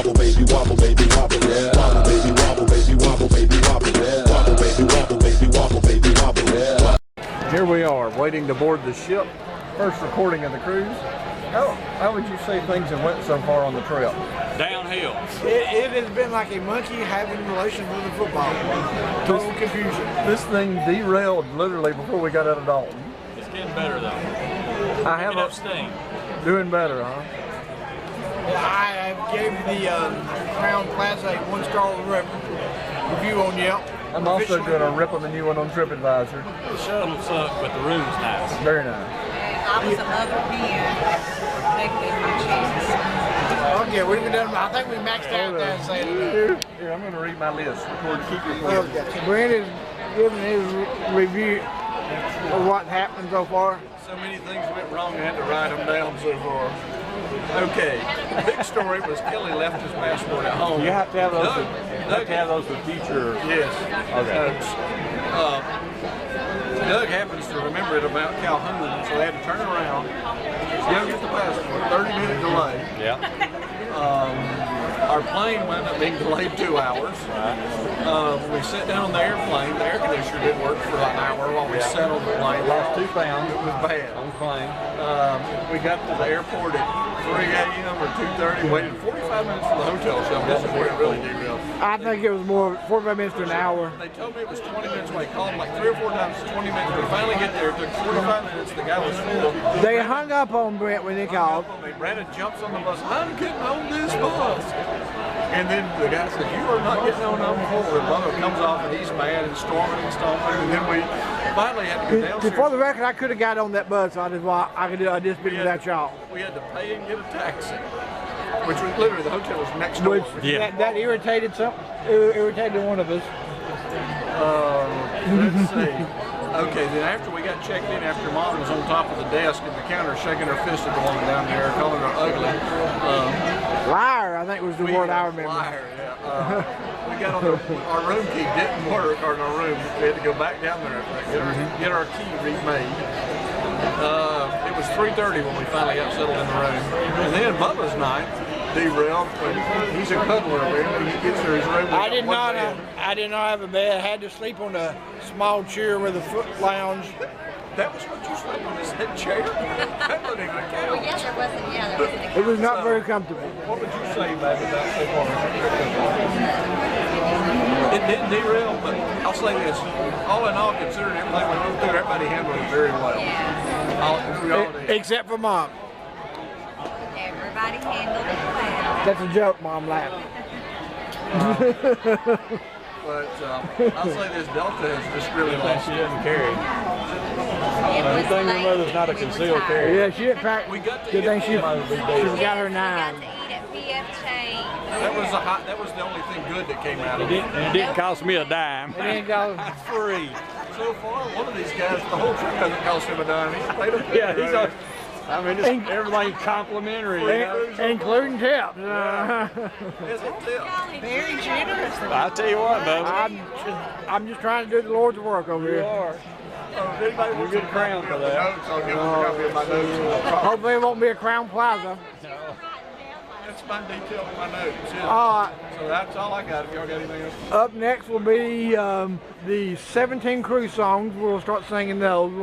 wobble, baby, wobble, baby, wobble, yeah. Wobble, baby, wobble, baby, wobble, baby, wobble, yeah. Wobble, baby, wobble, baby, wobble, baby, wobble, yeah. Here we are, waiting to board the ship. First recording of the cruise. How would you say things have went so far on the trip? Downhill. It has been like a monkey having relations with a football. Total confusion. This thing derailed literally before we got out of Dalton. It's getting better though. I have a sting. Doing better, huh? I gave the Crown Plaza a 1-star review on Yelp. I'm also going to rip them a new one on TripAdvisor. The shuttle sucked, but the room's nice. Very nice. I was above a beer. Okay, we've done. I think we maxed out that Saturday. Here, I'm going to read my list. Keep recording. Okay. Brandon's giving his review of what happened so far. So many things went wrong, I had to write them down so far. Okay, the big story was Kelly left his passport at home. You have to have those. For future. Yes. Okay. Doug happens to remember it about Calhoun, so they had to turn around, go get the passport. 30-minute delay. Yeah. Our plane wound up being delayed 2 hours. We sat down on the airplane. The air conditioner didn't work for an hour while we sat on the plane. Lost 2 pounds. It was bad. On the plane. We got to the airport at 3 a.m. or 2:30. Waited 45 minutes for the hotel show. This is where it really derailed. I think it was more 45 minutes to an hour. They told me it was 20 minutes. When I called them like 3 or 4 times, 20 minutes. We finally get there. It took 45 minutes. The guy was full. They hung up on Brent when they called. Brandon jumps on the bus. I'm getting on this bus. And then the guy says, "You are not getting on number 4." And Bubba comes off and he's mad and storming and stomping. And then we finally had to go downstairs. For the record, I could have got on that bus. I just been without y'all. We had to pay and get a taxi, which was literally the hotel was next door. That irritated irritated one of us. Let's see. Okay, then after we got checked in, after Mom was on top of the desk at the counter shaking her fist at the woman down there, calling her ugly. Liar, I think was the word I remember. Liar, yeah. We got on our room key didn't work, or in our room. We had to go back down there, get our key remade. It was 3:30 when we finally got settled in the room. And then Bubba's night derailed. He's a cuddler over here. When he gets to his room, I did not have a bed. I had to sleep on a small chair with a foot lounge. That was what you slept on, this head chair? That wasn't even a couch. Well, yes, there wasn't. It was not very comfortable. What would you say, babe, about so far? It didn't derail, but I'll say this. All in all, considering everything we went through, everybody handled it very well. Yeah. Except for Mom. Everybody handled it well. That's a joke, Mom laughed. But I'll say this, Delta has just really lost. She doesn't carry. Good thing your mother's not a concealed carry. Yeah, she didn't pack. We got to Good thing she got her We 9. got to eat at PF Chain. That was the only thing good that came out of it. It didn't cost me a dime. It didn't go. Free. So far, one of these guys, the whole trip hasn't cost him a dime. He's paid a Yeah, he's a. I mean, it's everything's complimentary. Including tips. Very generous. I'll tell you what, Bubba. I'm just trying to do the Lord's work over here. You are. You get a crown for that. I'll give him a copy of my notes. Hopefully it won't be a Crown Plaza. That's my detail in my notes. Yeah. All right. So that's all I got. If y'all got anything else? Up next will be the 17 cruise songs. We'll start singing those.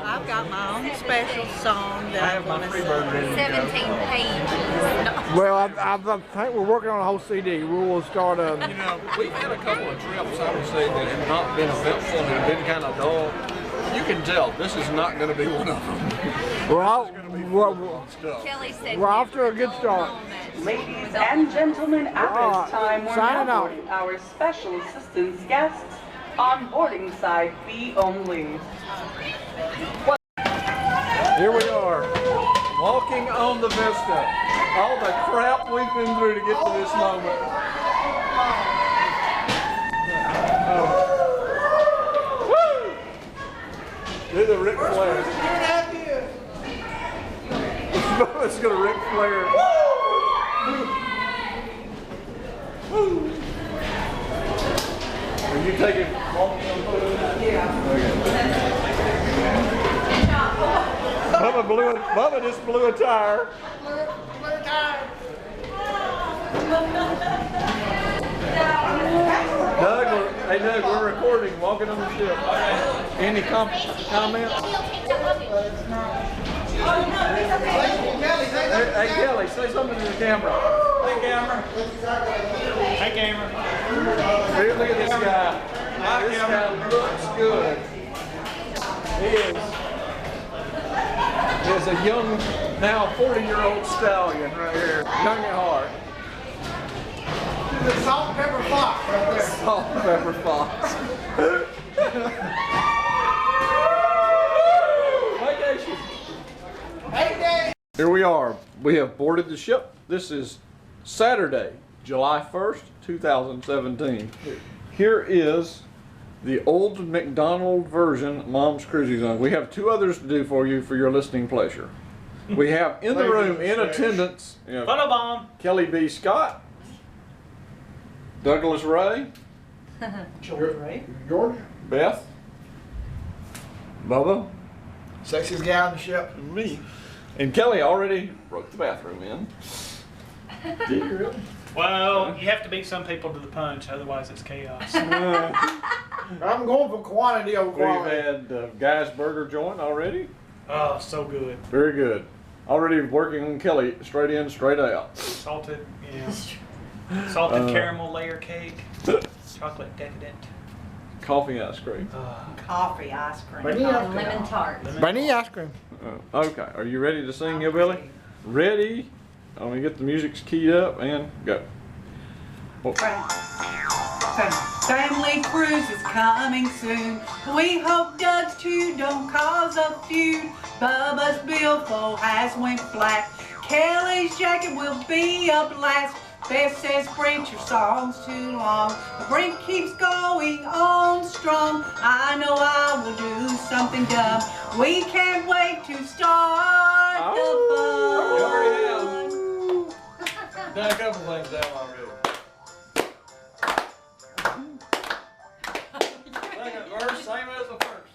I've got my own special song that I have my Freebird ready to go. 17 pages. Well, I think we're working on a whole CD. We will start You know, we've had a couple of trips, I would say, that have not been eventful and have been kind of dull. You can tell this is not going to be one of them. Kelly said We're off to a good start. Ladies and gentlemen, at this time, we're signing now off. boarding our special assistance guests on boarding side B only. Here we are, walking on the Vista. All the crap we've been through to get to this moment. Woo! Do the Ric Flair. It's gonna Ric Flair. Woo! Are you taking? Yeah. Okay. Bubba just blew a tire. Blew a tire. Hey Doug, we're recording, walking on the ship. Any comments? Hey Kelly, say something to the camera. Hey camera. Hey, camera. Hey, look at this guy. This guy looks good. He is a young, now 40-year-old stallion right here, young at heart. The salt and pepper fox right there. Salt and pepper fox. Vacation. Hey, Dad. Here we are. We have boarded the ship. This is Saturday, July 1st, 2017. Here is the old McDonald version Mom's Cruising Zone. We have two others to do for you for your listening pleasure. We have in the room, in attendance, Bomb. Kelly B. Scott, Douglas Ray, George. Beth, Bubba, Sexiest guy on the ship. and me. And Kelly already broke the bathroom in. Did you really? Well, you have to beat some people to the punch, otherwise it's chaos. I'm going for quantity over We've quality. had Guy's Burger joint already. Oh, so good. Very good. Already working on Kelly, straight in, straight out. Salted, yeah. Salted caramel layer cake. Chocolate decadent. Coffee ice cream. Coffee ice cream. Lemon tart. Vanilla ice cream. Okay, are you ready to sing, Hillbilly? Ready? I'm gonna get the music's keyed up and go. Family cruise is coming soon. We hope Doug's too don't cause a feud. Bubba's billfold has went flat. Kelly's jacket will be up last. Beth says Brent, your song's too long. But Brent keeps going on strong. I know I will do something dumb. We can't wait to start the fun. You already have. Done a couple things down already. Second verse, same as the first.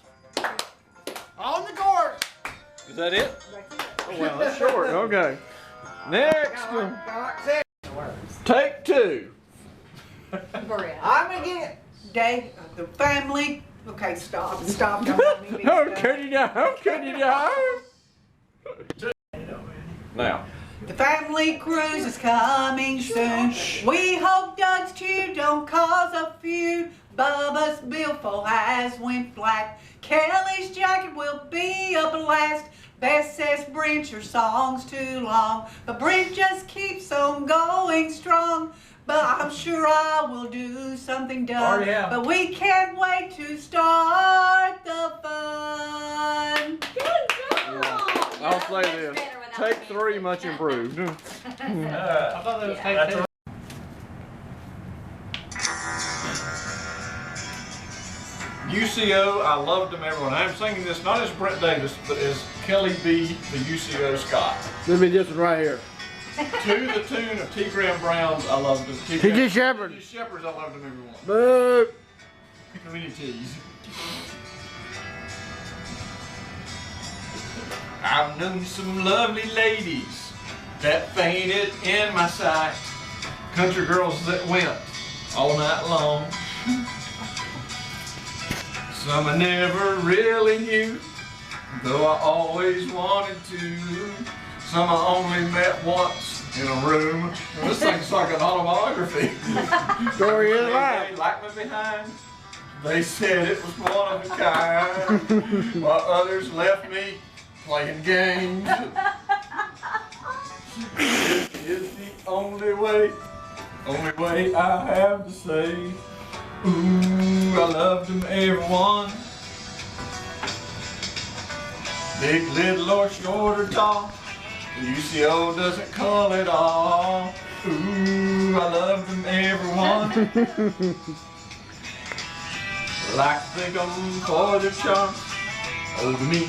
On the course. Is that it? Oh, well, that's short. Okay. Next one. Take two. I'm gonna get Day, the family. Okay, stop. Don't make me How stop. can you know? How can you know? Now. The family cruise is coming soon. We hope Doug's too don't cause a feud. Bubba's billfold has went flat. Kelly's jacket will be up last. Beth says Brent, your song's too long. But Brent just keeps on going strong. But I'm sure I will do something dumb. Already have. But we can't wait to start the fun. I'll say this. Take three, much improved. I thought that was take two. UCO, I loved them, everyone. I'm singing this not as Brent Davis, but as Kelly B, the UCO Scott. Let me this one right here. To the tune of T. Graham Brown's, I loved them. T.J. Shepherd. T.J. Shepherd's, I loved them, everyone. Boo. Too many T's. I've known some lovely ladies that fainted in my sight. Country girls that went all night long. Some I never really knew, though I always wanted to. Some I only met once in a room. This thing's like an autobiography. Story is They life. like me behind. They said it was one of a kind, while others left me playing games. This is the only way I have to say, ooh, I loved them everyone. Big, little, or short or tall, the UCO doesn't call it all. Ooh, I loved them everyone. Like to think of them for their charm, hold me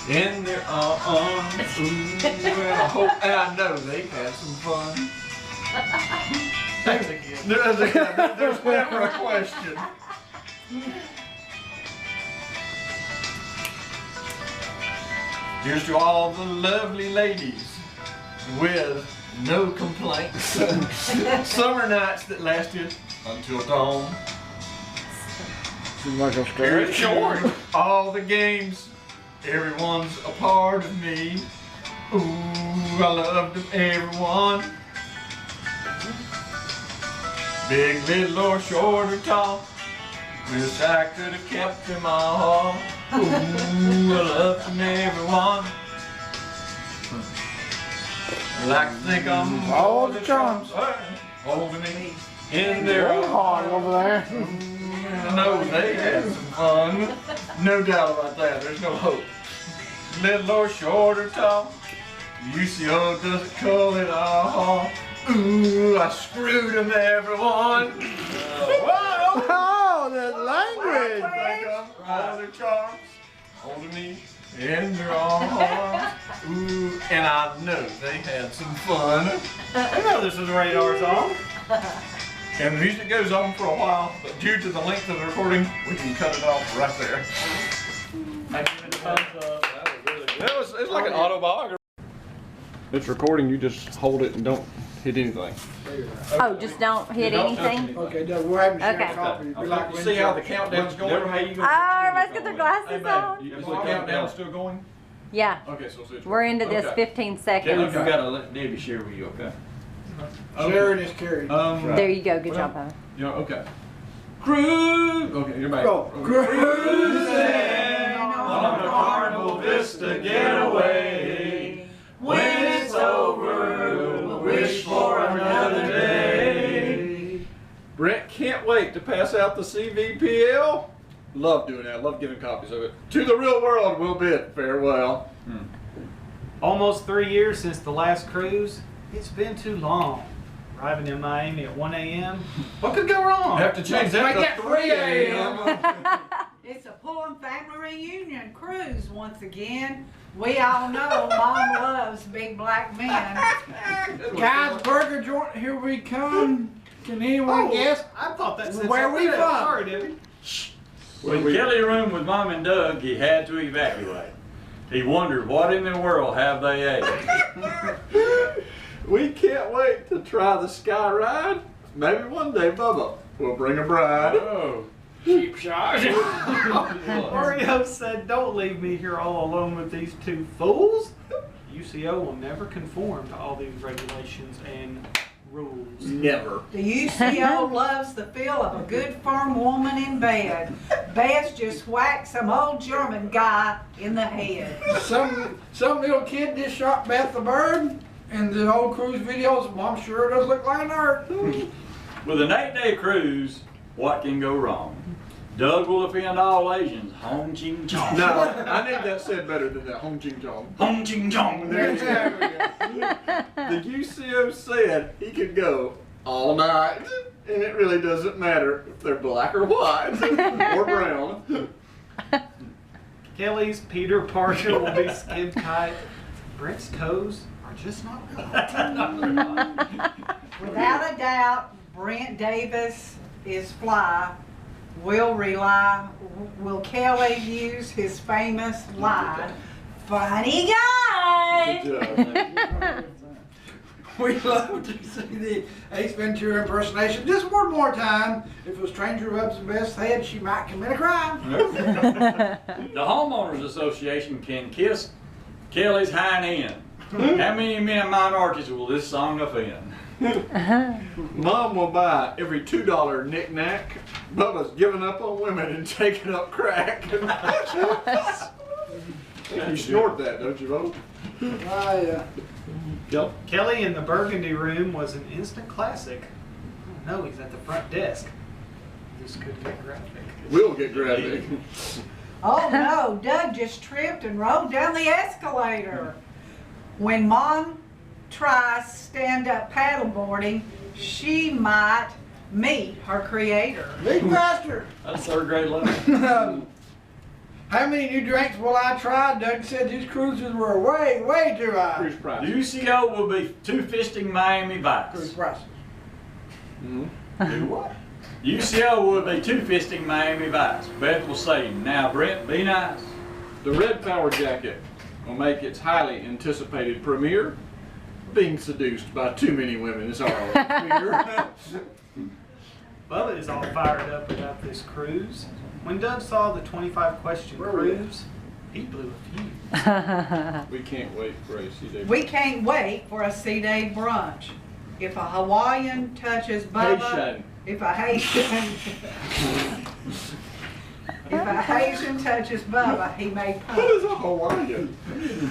in their arms. Ooh, and I know they've had some fun. There's never a question. Here's to all the lovely ladies with no complaints. Summer nights that lasted until dawn. Seems like I'm Very short. All the games, everyone's a part of me. Ooh, I loved them, everyone. Big, little, or short or tall. Wish I could have kept them all. Ooh, I loved them, everyone. I like to think I'm all the charms holding me in their hard arms. over there. I know they had some fun. No doubt about that. There's no hope. Little or short or tall. UCO doesn't call it all. Ooh, I screwed them, everyone. Whoa! Oh, the language! Think of all their charms, holding me in their arms. Ooh, and I know they had some fun. I know this is a radar song. And the music goes on for a while, but due to the length of the recording, we can cut it off right there. I give it a thumbs up. It's like an autobiography. It's recording, you just hold it and don't hit anything. Oh, just don't hit anything? Okay, Doug, we're having to share Okay. a copy. We like You see how the countdown's going? Oh, everybody's got their Hey, glasses babe, on. is the countdown still going? Yeah, Okay, so it's we're into this Okay. 15 Kelly, seconds. you gotta let Debbie share with you, okay? Sharon is carried. There you go, good job, Papa. Yeah, okay. Cruise! Okay, you're back. Go. Cruising on the Carnival Vista getaway. When it's over, we'll wish for another day. Brent can't wait to pass out the CVPL. Love doing that. Love giving copies of it. To the real world, we'll bid farewell. Almost 3 years since the last cruise. It's been too long. Arriving in Miami at 1 a.m. What could go wrong? Have to change that Make to that 3 a.m. It's a Pullman family reunion cruise once again. We all know Mom loves big black men. Guys, burger joint, here we come. Can anyone guess? I thought that said Where we something from? else. Sorry, Debbie. When Kelly roomed with Mom and Doug, he had to evacuate. He wondered what in the world have they ate. We can't wait to try the sky ride. Maybe one day Bubba will bring a bride. Oh. Cheap shot. Oreo said, "Don't leave me here all alone with these two fools." UCO will never conform to all these regulations and rules. Never. The UCO loves the feel of a good firm woman in bed. Best just whack some old German guy in the head. Some little kid just shot Beth the bird in the old cruise videos. Mom sure does look like an art. With an 8-day cruise, what can go wrong? Doug will offend all Asians. Hong Ching Chong. No, I need that said better than that. Hong Ching Chong. Hong Ching Chong. There you go. The UCO said he could go all night, and it really doesn't matter if they're black or white or brown. Kelly's Peter Parker will be skin tight. Brent's toes are just not right. Without a doubt, Brent Davis is fly. Will Kelly use his famous line, funny guy? Good job. We love to see the Ace Ventura impersonation just one more time. If a stranger rubs the best's head, she might commit a crime. The Homeowners Association can kiss Kelly's hind end. How many men minorities will this song offend? Mom will buy every $2 knick-knack. Bubba's giving up on women and taking up crack. You snort that, don't you, Bo? Yep. Kelly in the Burgundy room was an instant classic. Oh, no, he's at the front desk. This could get graphic. We'll get graphic. Oh no, Doug just tripped and rolled down the escalator. When Mom tries stand-up paddleboarding, she might meet her creator. Big master. That's 3rd grade level. How many new drinks will I try? Doug said these cruises were way too high. Cruise price. UCO will be two-fisting Miami Cruise Vice. prices. Do what? UCO will be two-fisting Miami Vice. Beth will say, "Now Brent, be nice." The red power jacket will make its highly anticipated premiere. being seduced by too many women is all I figure. Bubba is all fired up about this cruise. When Doug saw the 25-question cruise, he blew a fuse. We can't wait for a C-Day. We can't wait for a C-Day brunch. If a Hawaiian touches Bubba, Haitian. if a Haitian touches Bubba, he may What is punch. a Hawaiian?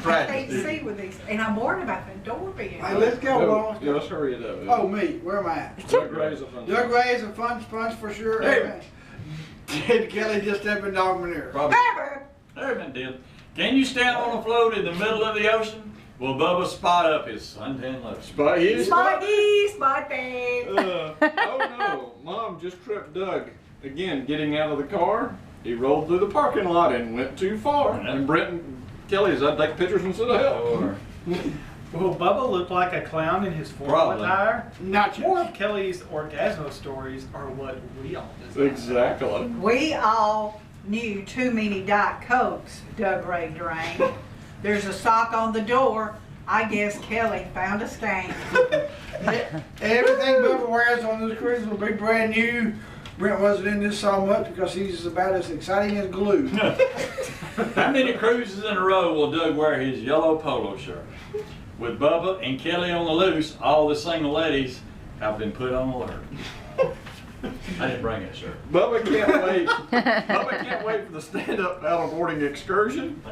I can't see with these, and I'm worried about the door being. Hey, let's go, Lois. Yeah, let's hurry it up. Oh, me, where am I at? Doug Ray's a fun. Doug Ray is a fun sponge for sure. Hey. Ted Kelly just stepping dog manure. Probably. There been deal. Can you stand on a float in the middle of the ocean? Will Bubba spot up his suntan lotion? Spotty. Oh no, Mom just tripped Doug. Again, getting out of the car, he rolled through the parking lot and went too far. And Brent and Kelly said, I'd take pictures instead of help. Will Bubba look like a clown in his formal Probably. attire? Not More yet. of Kelly's orgasmo stories are what we all design. Exactly. We all knew too many Diet Cokes Doug Ray drained. There's a sock on the door. I guess Kelly found a stain. Everything Bubba wears on this cruise will be brand new. Brent wasn't in this so much because he's about as exciting as glue. How many cruises in a row will Doug wear his yellow polo shirt? With Bubba and Kelly on the loose, all the single ladies have been put on alert. I didn't bring that shirt. Bubba can't wait. Bubba can't wait for the stand-up paddleboarding excursion.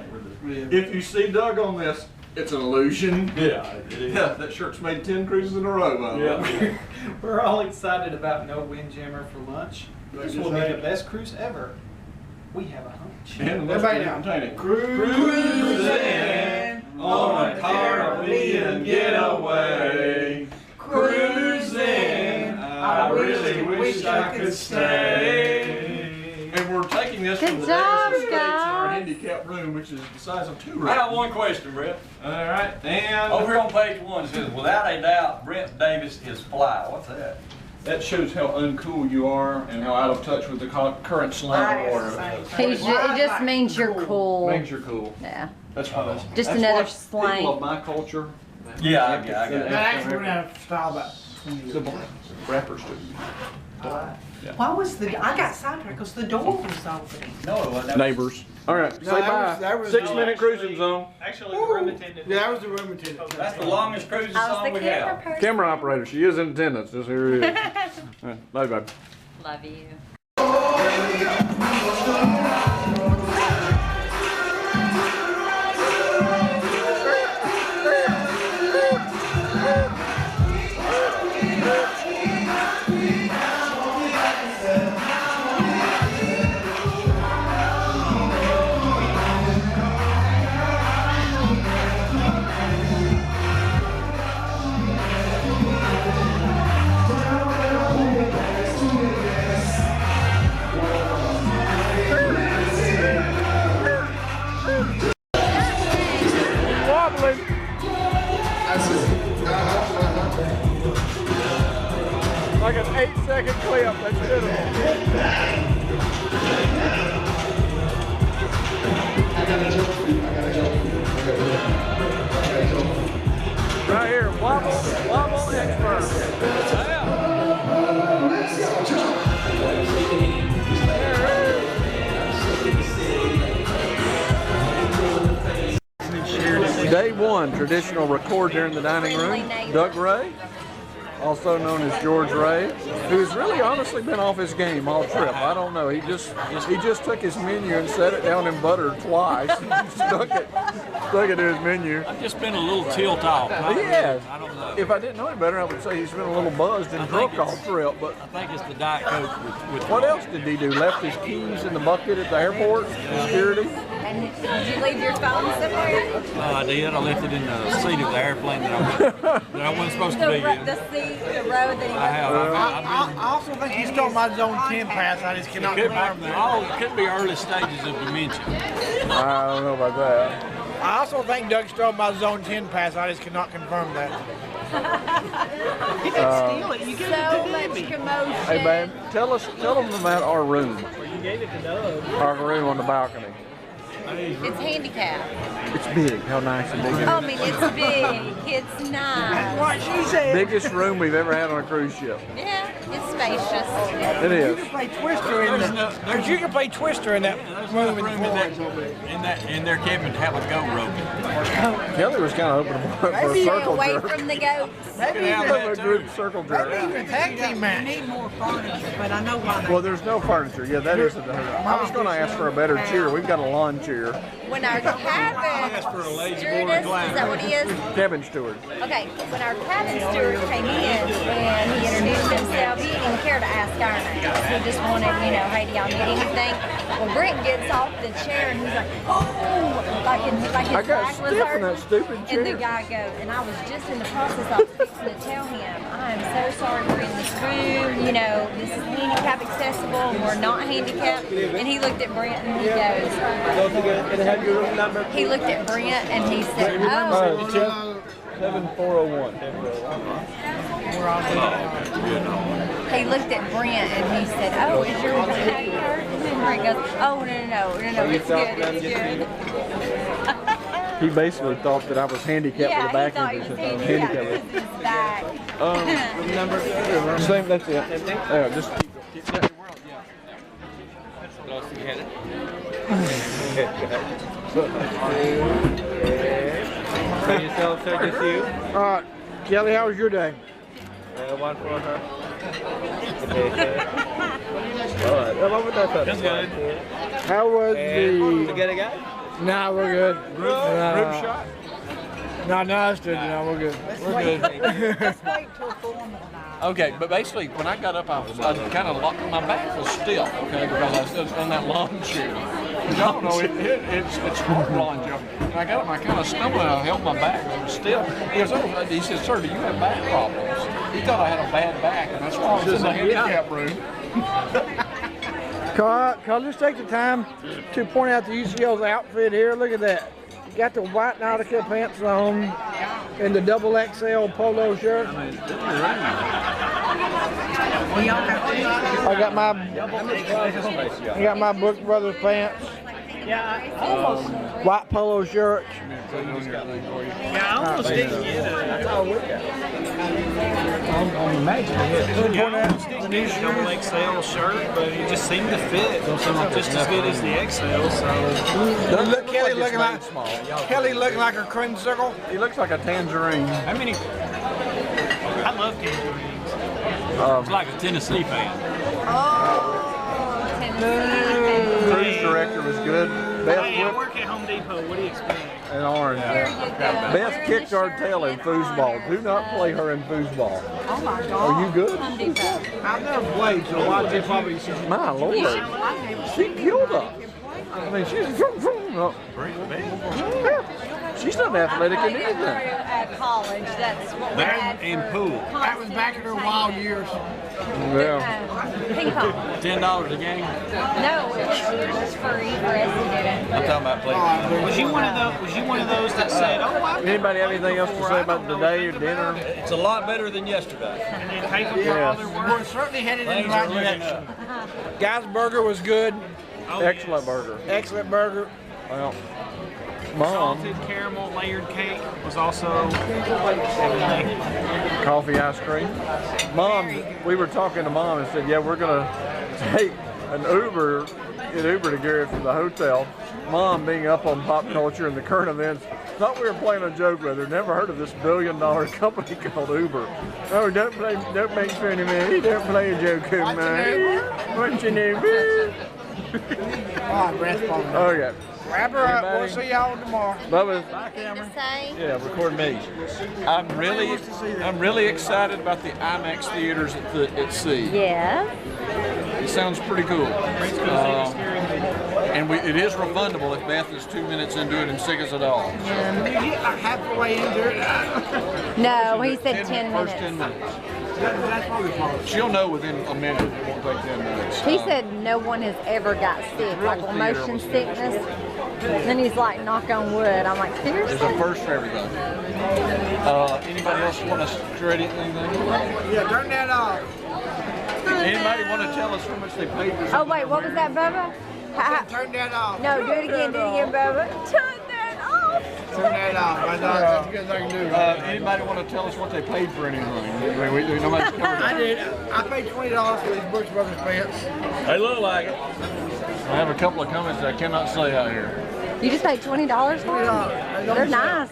If you see Doug on this, it's an illusion. Yeah, it is. Yeah, that shirt's made 10 cruises in a row, by the way. Yeah. We're all excited about no windjammer for lunch. This will be the best cruise ever. We have a hunch. And Everybody now. entertaining. Cruising on a Carnival getaway. Cruising, I really wish I could stay. And we're taking this Good from the job, Davis Estates in our guys. handicap room, which is the size of 2 rooms. I got one question, Brett. All right, and Over here on page 1 it says, without a doubt, Brent Davis is fly. What's that? that shows how uncool you are and how out of touch with the current slang of order. It just means you're cool. Means you're cool. Yeah. That's fine. Just That's another what slang. People of my culture. Yeah, I got That it. actually went out of style about 20 years The ago. rappers do. Why was I got sidetracked because the door was opening. No, it wasn't. Neighbors. All right, No, that was 6-minute cruising zone. Actually, the room attendant. Yeah, that was the room attendant. That's the longest cruising I was song the we camera have. person. Camera operator, she is in attendance. Just here it is. All right, bye, bye. Love you. Wobbling. Like an 8-second clip. That's beautiful. Right here, wobble expert. Day 1, traditional record here in the dining room. Doug Ray, also known as George Ray, who's really honestly been off his game all trip. I don't know. He just took his menu and set it down in butter twice. stuck it to his menu. I've just been a little tilt off. He has. I don't know. If I didn't know any better, I would say he's been a little buzzed and drunk all trip. But I think it's the Diet Coke with what else did he do? Left his keys in the bucket at the airport? Security? And did you leave your phone somewhere? I did. I left it in the seat of the airplane that I wasn't supposed to be in. The seat, the road that he I have. I also think he stole my zone 10 pass. I just cannot confirm that. It could be early stages of dementia. I don't know about that. I also think Doug stole my zone 10 pass. I just cannot confirm that. so much commotion. Hey, babe, tell them about our room. You gave it to Doug. Our room on the balcony. It's handicapped. It's big. How nice and big it is. I mean, it's big. It's nice. What she said. Biggest room we've ever had on a cruise ship. Yeah, it's spacious. It You is. can play Twister in that. Cause you can play Twister in that room. In their cabin to have a go roping. Kelly was kind of hoping for a Stay circle away jerk. from the goats. Maybe Have a group circle jerk. even tag team match. Need more furniture, but I know why they. Well, there's no furniture. Yeah, that is a I was going to ask for a better chair. We've got a lawn chair. When our cabin stewardess, is that what he is? Cabin steward. Okay, when our cabin steward came in and he introduced himself, he didn't even care to ask our names. He just wanted, hey, do y'all need anything? Well, Brent gets off the chair and he's like, oh, like his I got back was stiff in hurting. that stupid chair. And the guy goes, and I was just in the process, I was fixing to tell him, I am so sorry we're in this room, this is handicap accessible, and we're not handicapped. And he looked at Brent and he goes, he looked at Brent and he said, oh. 7401. He looked at Brent and he said, oh, is your back hurt? And then Brent goes, oh, no, it's good, it's good. He basically thought that I was handicapped with a back he thought he injury. was Since I was handicapped handicapped. with his back. Same, that's it. Yeah, just keep that. Yourself, sir, just you. Kelly, how was your day? One for her. Alright, what would that That's good. How was Together, guys? Nah, we're good. Group shot? No, it's good. No, we're good. We're good. Let's wait till formal night. Okay, but basically, when I got up, I kind of locked, my back was stiff, okay, because I was on that lawn chair. Y'all know it's hard lawn chair. And I got up, and I kind of stumbled, and I held my back, it was stiff. He said, sir, do you have back problems? He thought I had a bad back, and that's why I was in the handicap room. Carl, just take the time to point out the UCO's outfit here. Look at that. Got the white Nautica pants on and the double XL polo shirt. I got my Brooks Brothers pants. White polo shirt. Yeah, I almost didn't get it. I'm imagining it. Yeah, I almost didn't get a double XL shirt, but it just seemed to fit just as good as the XL. So Look, Kelly looking like her creamsicle. He looks like a tangerine. how many? I love tangerines. It's like a Tennessee fan. Cruise director was good. Hey, I Beth work at Home Depot. What do you expect? and orange. Here you go. Beth kicked our tail in foosball. Do not play her in foosball. Oh my God. Are you good? Home Depot. I've never played, so why did you probably see? My Lord. She killed us. I mean, she's she's not athletic in Like, anything. at college, that's what we had And for pool. That was back in her wild years. Yeah. Ping pong. $10 a game. No, it was free for us to do it. I'm talking about playing. Was you one of those that said, "Oh, I Anybody have anything else to say about the day or dinner? It's a lot better than yesterday. and then take them for all their We're work"? certainly headed in the Things right are looking direction. up. Guy's burger was good. Oh, Excellent yes. burger. Excellent burger. Well, Mom, Salted caramel layered cake was also everything. coffee ice cream. Mom, we were talking to Mom and said, yeah, we're going to take an Uber to Garrett from the hotel. Mom, being up on pop culture and the current events, thought we were playing a joke with her. Never heard of this billion-dollar company called Uber. Oh, don't make fun of me. Don't play a joke on me. What's your name? Oh, breath falling. Okay. Wrap her up. We'll see y'all tomorrow. Bubba. To say, Yeah, record me. I'm really excited about the IMAX theaters at sea. yeah. It sounds pretty cool. And it is refundable if Beth is 2 minutes into it and sick as a dog. You get like halfway into it. No, he said 10 First 10 minutes. minutes. That's probably possible. She'll know within a minute. It won't take 10 minutes. He said no one has ever got sick, like Real motion theater was sickness. And then he's like, knock on wood. I'm like, There's seriously? a first for everything. Anybody else want to credit anything? Yeah, turn that off. Anybody want to tell us how much they paid for Oh, wait, what was that, Bubba? Turn that off. No, do it again, Bubba. Turn that off. Turn that off. That's as good as I can do. Anybody want to tell us what they paid for anything? Nobody's covered I did. I paid $20 for these Brooks Brothers pants. They look like it. I have a couple of comments that I cannot say out here. You just paid $20 for them? They're nice.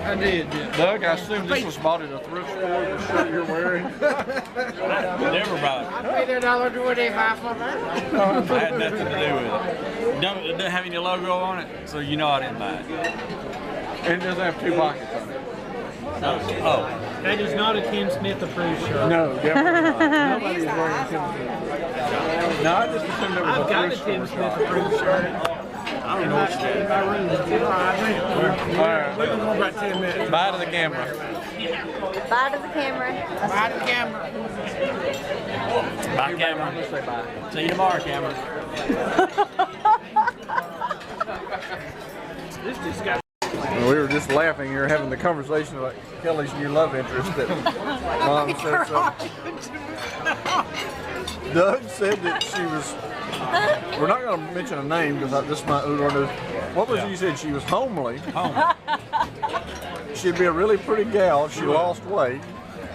I did, yeah. Doug, I assume this was bought at a thrift store, the shirt you're wearing? Never bought I paid that $1.25 for that. it. I had nothing to do with it. It doesn't have any logo on it, so you know I didn't buy it. And it doesn't have 2 pockets on it. Oh. That is not a Tim Smith approved shirt. No, definitely not. Nobody is wearing a Tim Smith. No, I just assumed it was I've a got a thrift Tim store Smith shop. approved shirt. I don't know what you did. In my room. All right. We're going to go about 10 minutes. Bye to the camera. Bye to the camera. Bye to the camera. Bye, Cameron. Say bye. See you tomorrow, Cameron. This disgusting. We were just laughing here, having the conversation about Kelly's new love interest that Mom said something. Doug said that she was, we're not going to mention a name because this might, what was it you said? She was homely. She'd be a really pretty gal if she lost weight.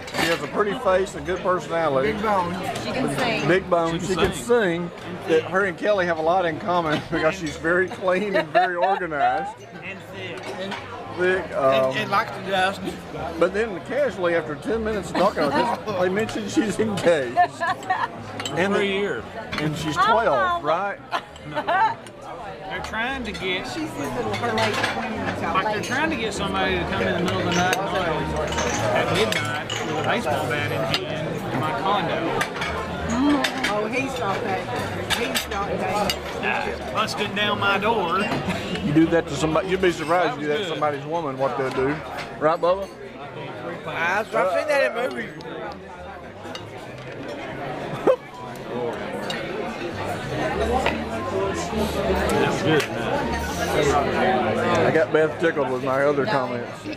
She has a pretty face, a good personality. Big bone. She can sing. Big bone. She can sing. That her and Kelly have a lot in common because she's very clean and very organized. And thick. Thick. And likes to dust. But then casually, after 10 minutes of talking about this, they mentioned she's engaged. And 3 years. And she's 12, right? They're trying to get, She's his little, her late twins. like they're trying to get somebody to come in the middle of the night at midnight with a baseball bat in hand to my condo. Oh, he's not that. He's not that. Busted down my door. You do that to somebody, you'd be surprised you do that to somebody's woman, what they'll do. Right, Bubba? I've seen that in movies. That's good. I got Beth tickled with my other comments. You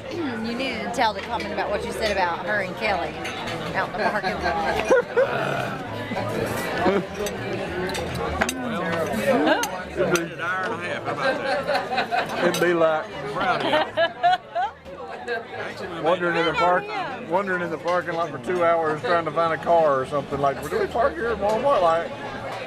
needed to tell the comment about what you said about her and Kelly out in the parking lot. An hour and a half. How about that? It'd be like Proud of you. wandering in the parking lot for 2 hours trying to find a car or something. Like, do we park here at Walmart? Like,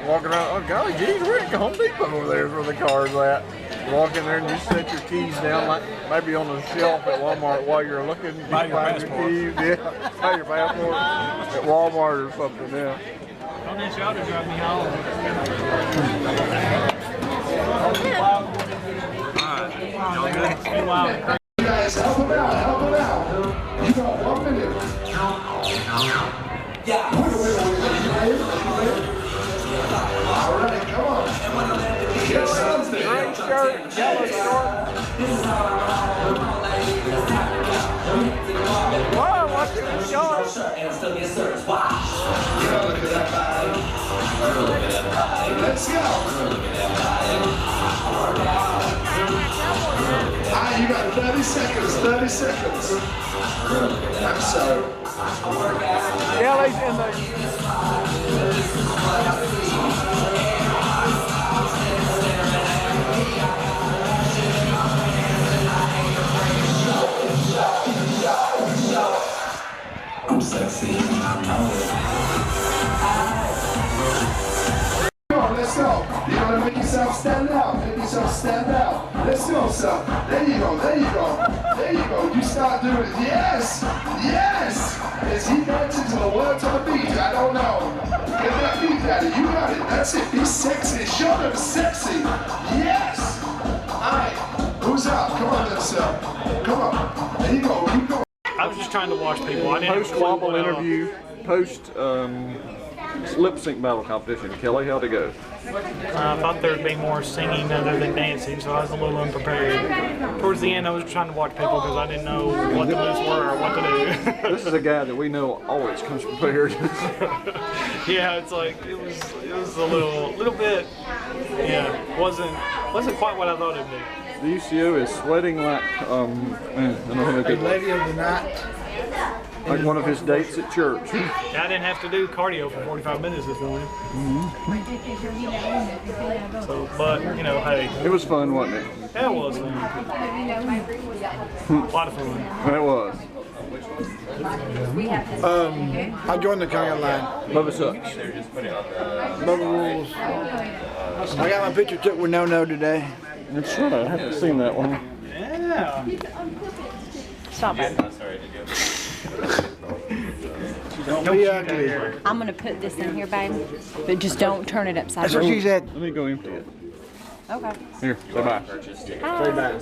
walking around, oh golly geez, we're at Home Depot over there is where the car's at. Walk in there and you set your keys down, like maybe on the shelf at Walmart while you're looking. You Buy your find your passport. keys, yeah. Buy your passport at Walmart or something, yeah. Don't let y'all to drive me home. Y'all good? You guys, help him out, help him out. You got 1 minute. Yeah. Wait. All right, come on. Get something. Green shirt, yellow short. Wow, what's your short? Yeah, look at that body. Let's go. You got 30 seconds, 30 seconds. I'm sorry. Kelly's in the... I'm sexy, I know it. Come on, let's go. You gotta make yourself stand out. Make yourself stand out. Let's go, son. There you go, there you go. There you go. You start doing it. Yes! Yes! Is he dancing to the words of the beat? I don't know. Get that beat, Daddy. You got it. That's it. Be sexy. Show them sexy. Yes! Alright. Who's up? Come on, then, sir. Come on. There you go. Keep going. I was just trying to watch people. I didn't Post wobble interview, post lip sync battle competition. Kelly, how'd it go? I thought there would be more singing other than dancing, so I was a little unprepared. Towards the end, I was trying to watch people because I didn't know what the moves were or what to do. This is a guy that we know always comes prepared. Yeah, it's like it was a little bit. Yeah, wasn't quite what I thought it'd be. The UCO is sweating like A lady of the night. Like one of his dates at church. I didn't have to do cardio for 45 minutes this morning. So, but, you know, hey. It was fun, wasn't it? That was fun. A lot of fun. It was. I joined the county line. Bubba sucks. Bubba rules. I got my picture took with No today. That's right. I haven't seen that one. Yeah. Stop it. Don't be ugly. I'm gonna put this in here, babe, but just don't turn it upside That's down. what she said. Let me go empty it. Okay. Here, say bye. Say bye.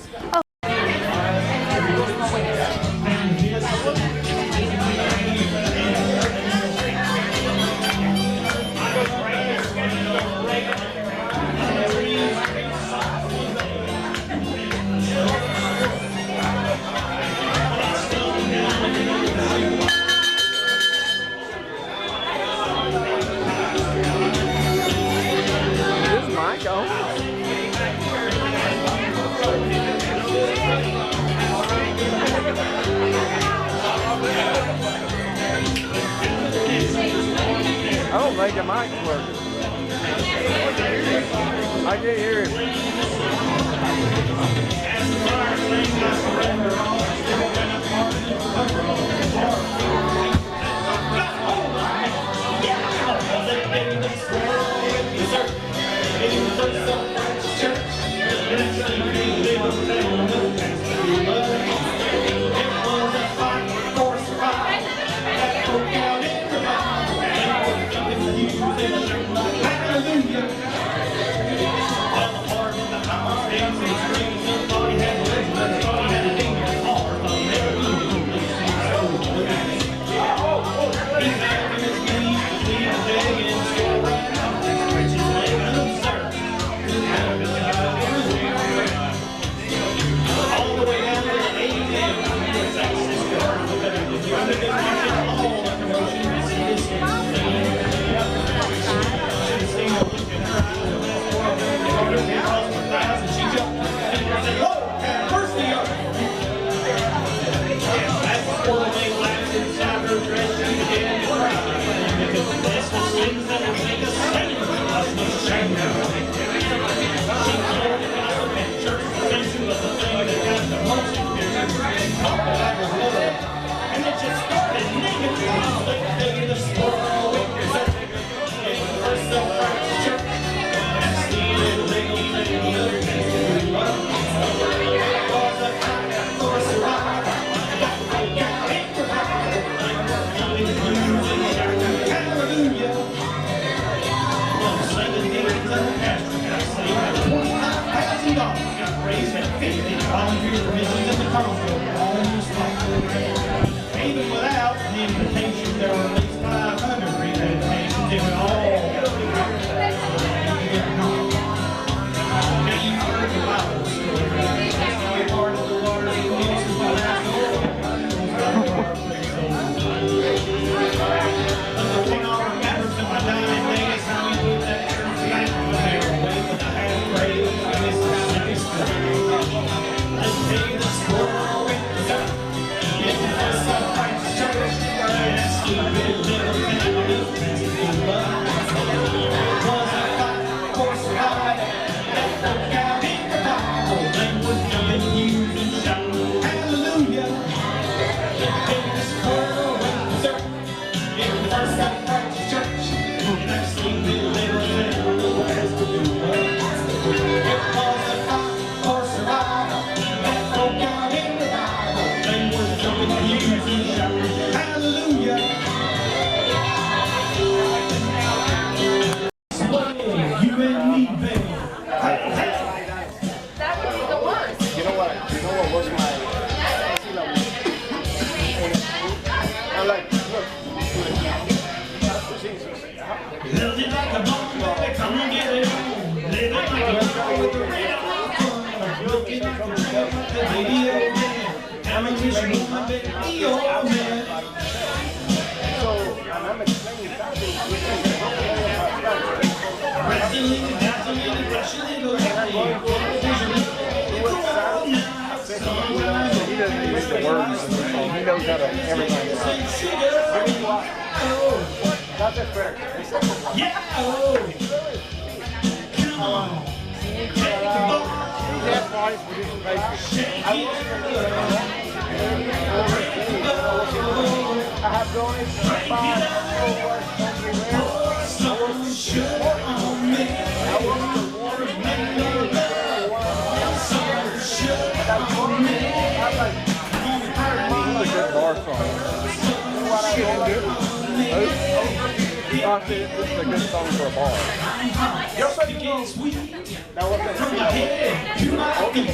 Is Mike on? I don't think the mic's working. I can't hear Even without the invitation, there were at least 500 invitations in all. Now you've heard the Bible story. You're part of the water that mixes with alcohol. But the thing I'll remember to my dying day is how we moved that church back when they were waving the half-grade in this Mississippi street. Let's take the squirrel with the dirt. It's the first of Christ's church. And that stupid little town of Pensacola. Was a fight for survival. That folk out in the Bible. They were jumping hues and shouting hallelujah. Take the squirrel with the dirt. It's the first of Christ's church. And that stupid little town of Pensacola. It was a fight for survival. That folk out in the Bible. They were jumping hues and shouting hallelujah. You and me, baby. That was the worst. You know what was my I like look. Love it like a bomb, baby, come and get it on. Live it like a bomb with the red hot fun. Looking at the trail with the radio man. I'm a wish woman, baby, oh man. I'm explaining Wrestling, dazzling, rushing, and going. There's a little all night. Sunrise, the words in the song. He knows how to everything. That's it, fair. Yeah. Come on. That's why he's producing pastries. I have donated some sugar on me. I want the water, make no love. Some sugar on me. This is a good bar song. I see this is a good song for a bar. Now what's that? From my head to my feet,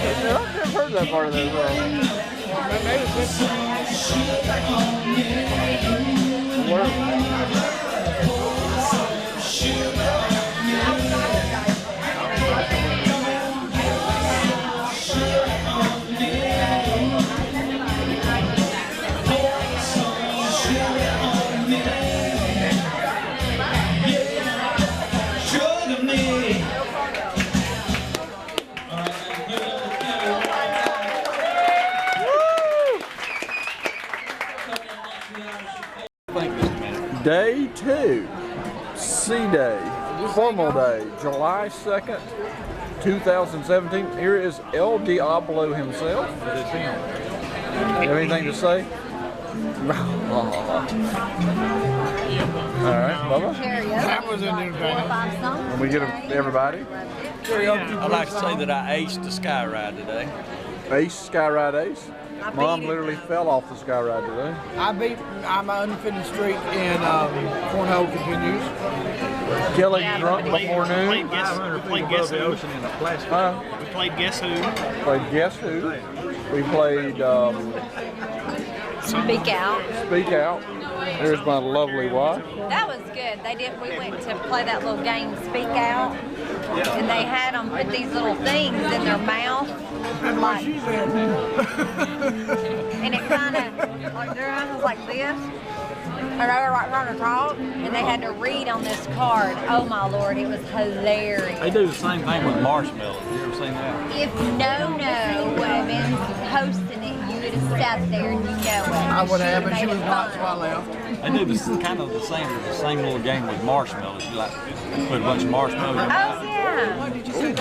I've never heard that part of that Day 2, C-Day, formal day, July 2nd, 2017. Here is El Diablo himself. Have anything to say? All right, Bubba. That was entertaining. Can we get everybody? I'd like to say that I aced the sky ride today. Ace, Sky Ride Ace. Mom literally fell off the sky ride today. I'm unfinished streak in cornhole continues. Kelly drunk before noon. We played Guess Who. We played Guess Who. Played Guess Who. We played Speak Out. Speak Out. There's my lovely wife. That was good. We went to play that little game, Speak Out, and they had them put these little things in their mouth. Like, and it kind of, like their eyes was like this, and they were like trying to talk, and they had to read on this card. Oh my Lord, it was hilarious. They do the same thing with marshmallows. You ever seen that? If No would have been hosting it, you would have sat there and you know it. I would have, but she made was it not, fun. so I left. They do this kind of the same little game with marshmallows. You like put a bunch of marshmallows in Oh, yeah. What did you say?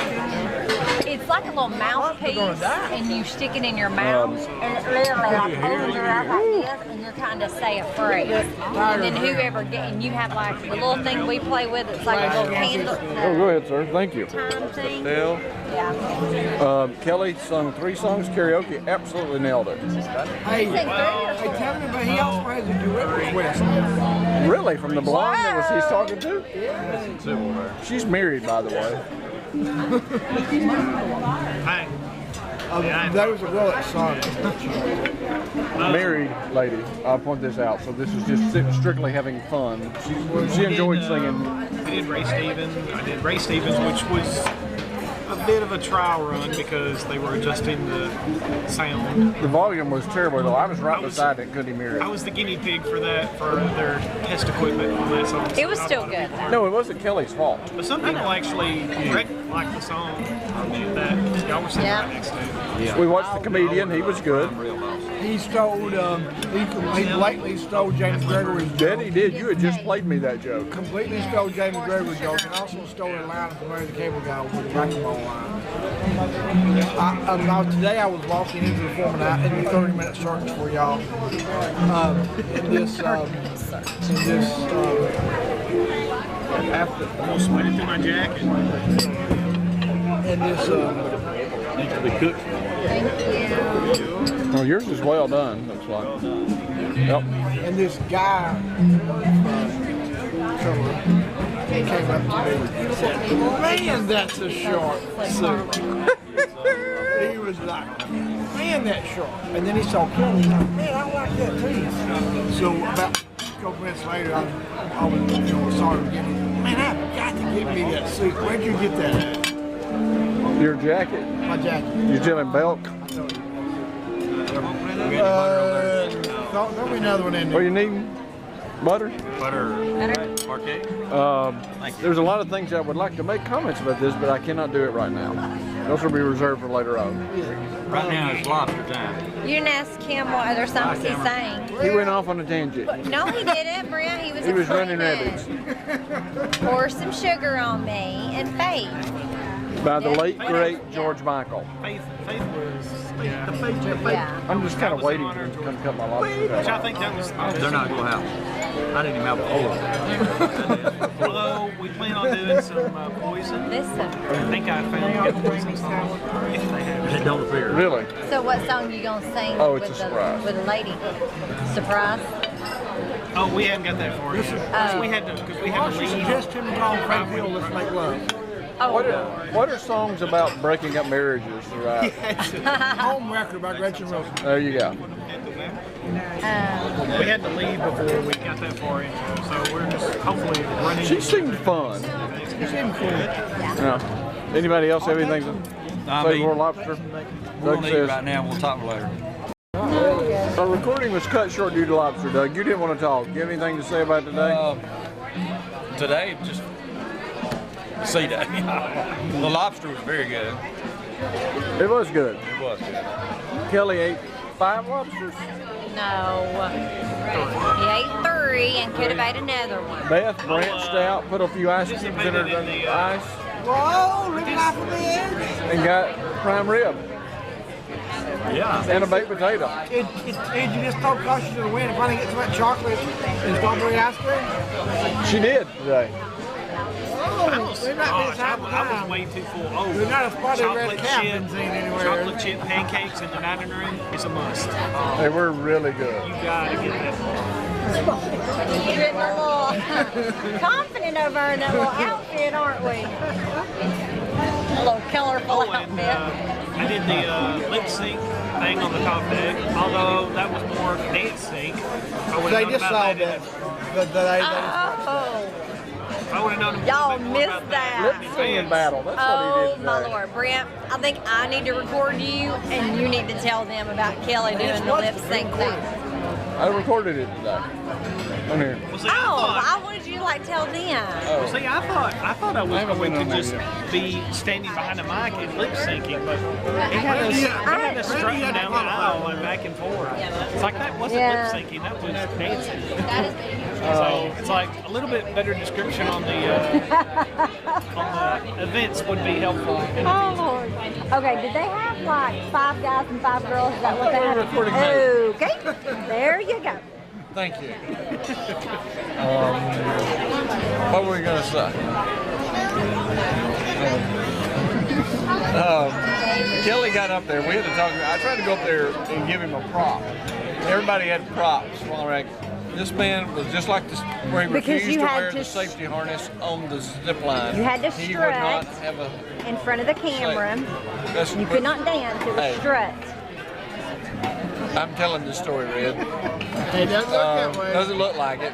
It's like a little mouthpiece, and you stick it in your mouth, and it literally like opens your mouth like this, and you're trying to say a phrase. And then whoever and you have like the little thing we play with, it's like a little candle. Oh, go ahead, sir. Thank you. Time thing. Dale. Yeah. Kelly sung 3 songs karaoke. Absolutely nailed it. Hey, tell me about he also has a duet request. Really? From the blonde that was he's talking to? She's married, by the way. That was a Willett song. Married lady. I'll point this out. So this is just strictly having fun. She enjoyed singing. We did Ray Stevens. I did Ray Stevens, which was a bit of a trial run because they were adjusting the sound. The volume was terrible though. I was right beside it, couldn't hear it. I was the guinea pig for that, for their test equipment on that song. It was still good. No, it wasn't Kelly's fault. But some people actually like the song that y'all were sitting right next to. Yeah. We watched the comedian. He was good. He stole, he blatantly stole James Gregory's joke. That he did. You had just played me that joke. Completely stole James Gregory's joke and also stole a line from Larry the Cable Guy with the racquetball line. Today I was walking into the Foreman out in the 30-minute search for y'all. After almost sweating through my jacket. And this needs to be cooked. Thank you. Oh, yours is well done. Looks like. Yep. And this guy came up to me and said, "Man, that's a sharp suit." He was like, "Man, that's sharp." And then he saw Kelly. He's like, "Man, I like that too." So about a couple minutes later, I was sorry to get him. Man, I've got to get me that suit. Where'd you get that at? Your jacket. My jacket. You telling Belk? There'll be another one in there. What are you needing? Butter? Butter. Parquet? There's a lot of things I would like to make comments about this, but I cannot do it right now. Those will be reserved for later on. Right now it's lobster time. You didn't ask him what other songs he sang. He went off on a tangent. No, he didn't, Brent. He was running rabbits. Pour some sugar on me and Faith. By the late, great George Michael. Faith was the Faith. Yeah. I'm just kind of waiting for him to come cut my lobster Which I tail. think that was. They're not going to have. I didn't even have a whole. Although we plan on doing some poison. Listen. I think I found some songs if they have it. It don't appear. Really? So what song you gonna sing it's with a surprise. with the lady? Surprise? Oh, we hadn't got that far yet. We had to leave. Suggest him call Frank Hill, Let's Make Love. Oh. What are songs about breaking up marriages? Right? Home Record by Gretchen Wilson. There you go. We had to leave before we got that far into it, so we're just hopefully running. She seemed fun. She seemed cool. Yeah. Anybody else have anything to say for lobster? We're Doug going to eat says. right now. We'll talk later. Our recording was cut short due to lobster, Doug. You didn't want to talk. Do you have anything to say about today? Today, just sea day. The lobster was very good. It was good. It was good. Kelly ate 5 lobsters. No. He ate 3 and could have ate another one. Beth branched out, put a few ice cubes in her ice, Whoa, living life on the edge. and got prime rib. Yeah. And a baked potato. Did you just throw caution to the wind and finally get some of that chocolate and strawberry ice cream? She did today. They're not this Gosh, I time of was time. way too full. Oh, They're not a spotted red chocolate cap chip, benzene anywhere. chocolate chip pancakes in the dining room is a must. They were really good. You gotta get that. You're getting a little confident over in that little outfit, aren't we? A little colorful outfit. I did the lip sync thing on the top deck, although that was more dance sync. They just saw that. I would have known Y'all missed that. Lip singing battle. That's what he Oh did my today. Lord, Brent! I think I need to record you, and you need to tell them about Kelly doing the lip sync thing. I recorded it today. Come here. Well, see, I wanted you to like tell them. Well, see, I thought I was going to just be standing behind the mic and lip syncing, but it had us strutting down the aisle and back and forth. It's like that wasn't lip syncing, that was dancing. So it's like a little bit better description on the events would be helpful. Oh Lord. Okay, did they have like 5 guys and 5 girls? Is that what they had? Okay, there you go. Thank you. What were we gonna say? Kelly got up there. We had to talk. I tried to go up there and give him a prop. Everybody had props. Well, like, this man was just like this, where he refused to wear the safety harness on the zip line. You had to He strut would not have a in front of the camera. You could not dance. It was strut. I'm telling this story, Red. It doesn't look that way. Doesn't look like it.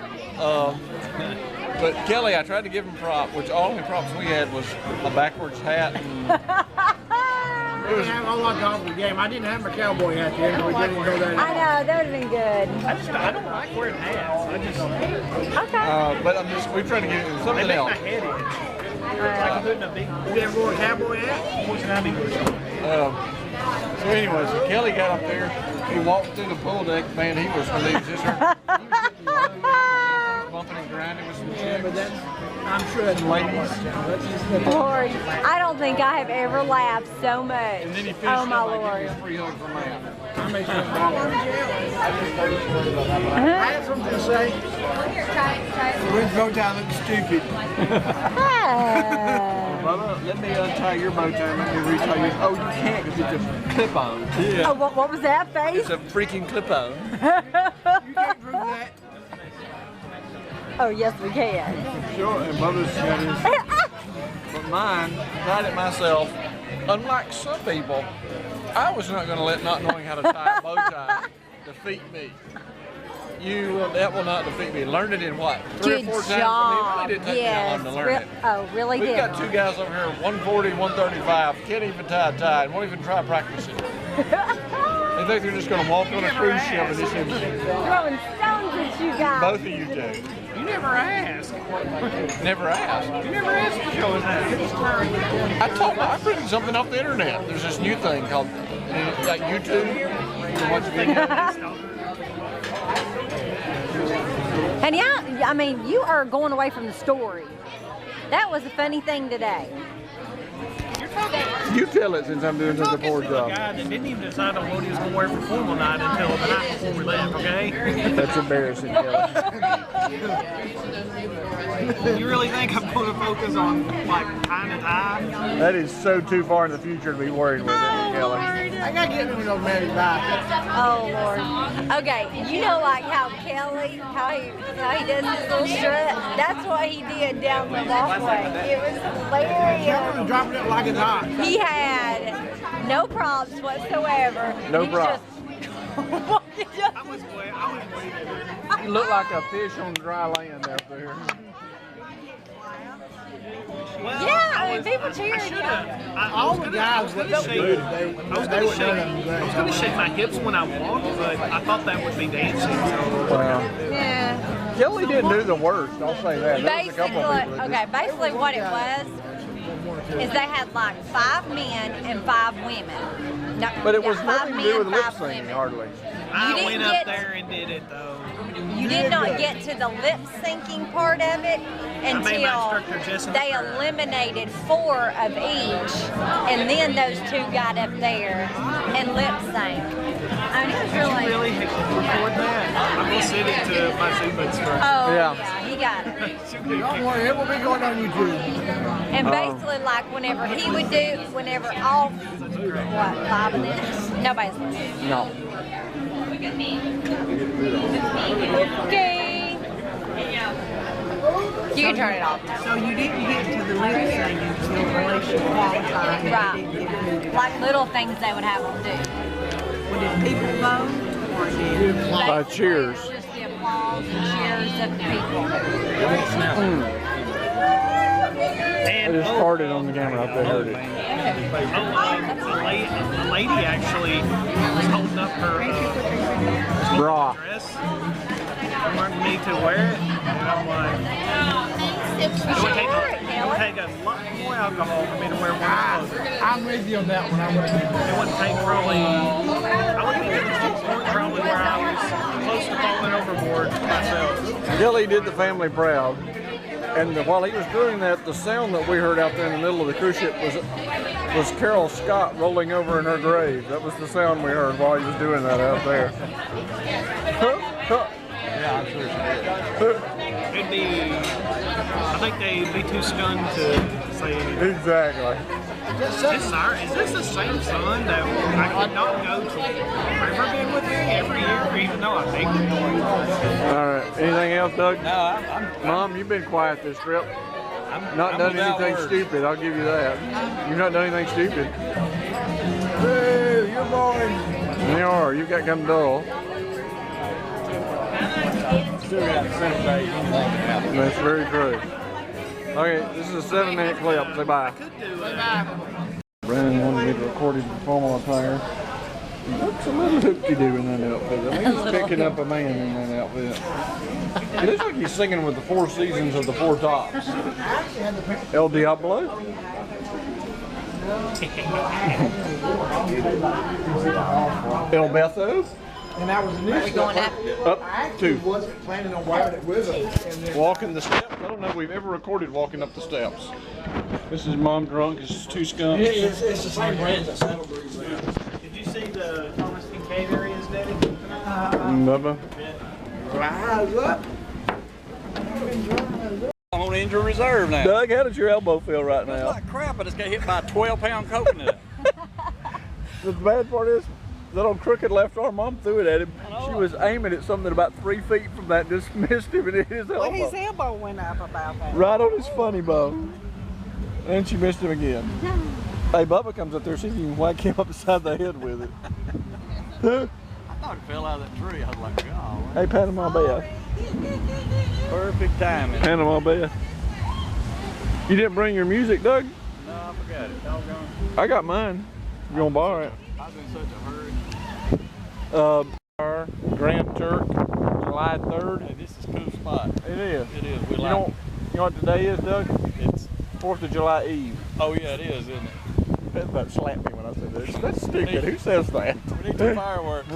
But Kelly, I tried to give him a prop, which all the props we had was a backwards hat. And I didn't have a whole lot of golf game. I didn't have my cowboy hat there. We didn't go that. I know, that would have been good. I don't like wearing hats. I just okay. But we tried to give him something else. my head itch. Like putting a big. You ever wore a cowboy hat? So anyway, so Kelly got up there. He walked through the pool deck. Man, he was just bumping and grinding with some chicks. But then I'm sure that's ladies. Lord, I don't think I have ever laughed so much. And then he finished oh my Lord. Like, free hug from Matt. I have something to say. When's bow tie looking stupid? Brother, let me untie your bow tie and let me retie yours. Oh, you can't because it's a clip-on. Yeah. Oh, what was that face? It's a freaking clip-on. You can't prove that. Oh, yes, we can. Sure, and Bubba's got his. But mine, tied it myself. Unlike some people, I was not going to let not knowing how to tie a bow tie defeat me. That will not defeat me. Learned it in what? 3 or 4 times? I mean, it really didn't take me that long to learn it. Oh, really We've got 2 guys over here, 140, 135, can't even tie a tie, and won't even try practicing. They think they're just going to walk on a cruise ship and just throwing stones at you guys. Both of you do. You never asked. Never asked. You never asked to show us that. I printed something off the internet. There's this new thing called like YouTube. You can watch videos. And yeah, I mean, you are going away from the story. That was a funny thing today. You tell it since I'm doing such a poor job. A guy that didn't even decide on what he was going to wear for formal night until the night before we left, okay? That's embarrassing, Kelly. You really think I'm going to focus on, like, tying a tie? That is so too far in the future to be worried with it, Kelly. I got to get him those married back. Oh, Lord. Okay, you know like how Kelly, how he does his little strut? That's what he did down the walkway. It was hilarious. Dropping it like it's hot. He had no props whatsoever. No props. I was You look like a fish on dry land out there. Well, yeah, I mean, people cheering you. All the guys I was going to shake my hips when I walked, but I thought that would be dancing. So. Yeah. Kelly didn't do the worst, I'll say that. Basically what it was is they had like 5 men and 5 women. No, but it was 5 nothing to men, do with lip 5 syncing, women. hardly. I went up there and did it, though. You did not get to the lip syncing part of it until they eliminated 4 of each, and then those 2 got up there and lip synced. I mean, it was really. Did you really record that? I'm gonna send it to my Zubits first. Oh yeah, he got it. Don't worry, it will be going on YouTube. And basically, like whenever all 5 of them, nobody's listening. No. Okay. You can turn it off. So you didn't get to the lip sync until relation qualified. Right. Like little things they would have them do. Well, did people vote? Or did By cheers. Just the applause and cheers of the people. I just farted on the camera if they heard it. A lady actually was holding up her bra. dress. wanting me to wear it, and I'm like, it would take a lot more alcohol for me to wear one of those. I'm with you on that one. It wouldn't take probably, I wouldn't even get to the point probably where I was close to falling overboard myself. Kelly did the family proud. And while he was doing that, the sound that we heard out there in the middle of the cruise ship was Carol Scott rolling over in her grave. That was the sound we heard while he was doing that out there. Yeah, I'm sure she did. It'd be, I think they'd be too stunned to say anything. Exactly. Is this the same son that I could not go to Riverbend with me every year, even though I begged him to? All right. Anything else, Doug? No, I'm Mom, you've been quiet this trip. Not I'm done without anything words. stupid. I'll give you that. You've not done anything stupid. Hey, you're going. You are. You got come dull. still got the same day anything can happen. That's very true. Okay, this is a 7-minute clip. Say bye. Brandon wanted me to record his formal attire. He looks a little hoopty-doo in that outfit. I think he's picking up a man in that outfit. He looks like he's singing with the Four Seasons of the Four Tops. El Diablo? El Betho? And that was the new stuff. Up I actually two. wasn't planning on wearing it with him. And then Walking the steps? I don't know if we've ever recorded walking up the steps. This is Mom drunk. It's two skunks. it's the same brand as Saddle Breeze. Did you see the Thomas Kincaid areas, Daddy? Bubba. Rise up. I'm on injury reserve now. Doug, how does your elbow feel right It's now? like crap, I just got hit by a 12-pound coconut. The bad part is, that old crooked left arm, Mom threw it at him. She was aiming at something about 3 feet from that, just missed him and hit his elbow. Well, his elbow went up about that. Right on his funny bone. And she missed him again. Hey, Bubba comes up there, see if you can whack him upside the head with it. I thought it fell out of that tree. I was like, oh. Hey, Panama Bay. Perfect timing. Panama Bay. You didn't bring your music, Doug? No, I forgot it. Doggone. I got mine. You gonna borrow it? I was in such a hurry. Grand Turk, July 3rd. Hey, this is a cool spot. It is. It is. We You like know what today is, Doug? It's 4th of July Eve. Oh yeah, it is, isn't it? That slapped me when I said that. That's stupid. Who says that? We need some fireworks.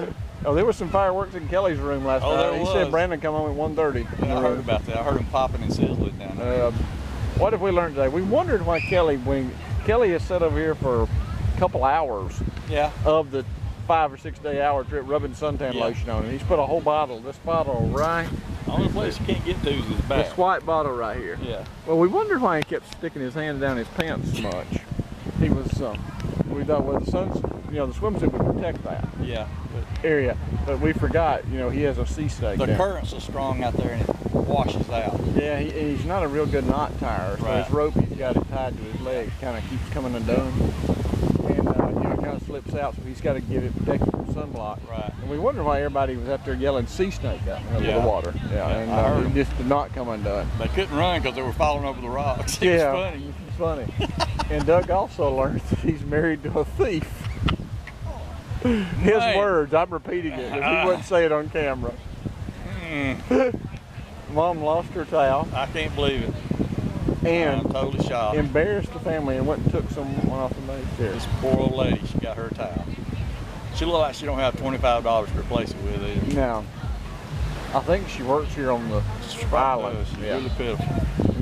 Oh, there was some fireworks in Kelly's room last Oh, night. there He was. said Brandon come home at 1:30. Yeah, I heard about that. I heard him popping and sizzling down there. What have we learned today? We wondered why Kelly has sat over here for a couple hours Yeah. of the 5 or 6 day hour trip rubbing suntan Yeah. lotion on it. He's put a whole bottle, this bottle right, The only place you can't get to is his back. this white bottle right here. Yeah. Well, we wondered why he kept sticking his hand down his pants so much. He was, we thought, well, the swimsuit would protect that Yeah. area. But we forgot, he has a sea snake The down. current's so strong out there and it washes out. Yeah, he's not a real good knot tire. So Right. his rope he's got it tied to his leg kind of keeps coming undone. And, it kind of slips out, so he's got to get it protected from sunblock. Right. And we wondered why everybody was out there yelling sea snake out in the middle of the water. Yeah, and I heard it just did not come undone. They couldn't run because they were falling over the rocks. It Yeah, was funny. it's funny. And Doug also learned that he's married to a thief. His Man. words, I'm repeating it, because he wouldn't say it on camera. Mom lost her towel I can't believe it. and I'm totally shocked. embarrassed the family and went and took someone off the maid's chair. This poor old lady, she got her towel. She looked like she don't have $25 to replace it with either. Now, I think she works here on the island. She's Yeah. really pitiful.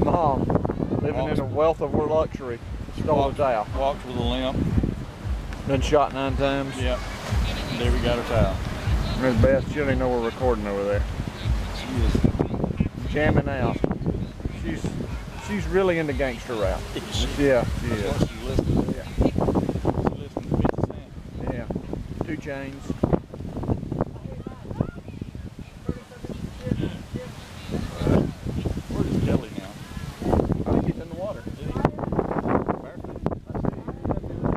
Mom, living in a wealth of luxury, stole a towel. Walks with a limp. Been shot 9 times. Yep. There we got her towel. There's Beth. She don't even know we're recording over there. She is. Jamming out. She's really into gangster rap. Yeah, she That's is. what she's listening to. Yeah. She's listening to 50 Cent. Yeah. 2 Chainz. Where is Kelly now? I think he's in the water.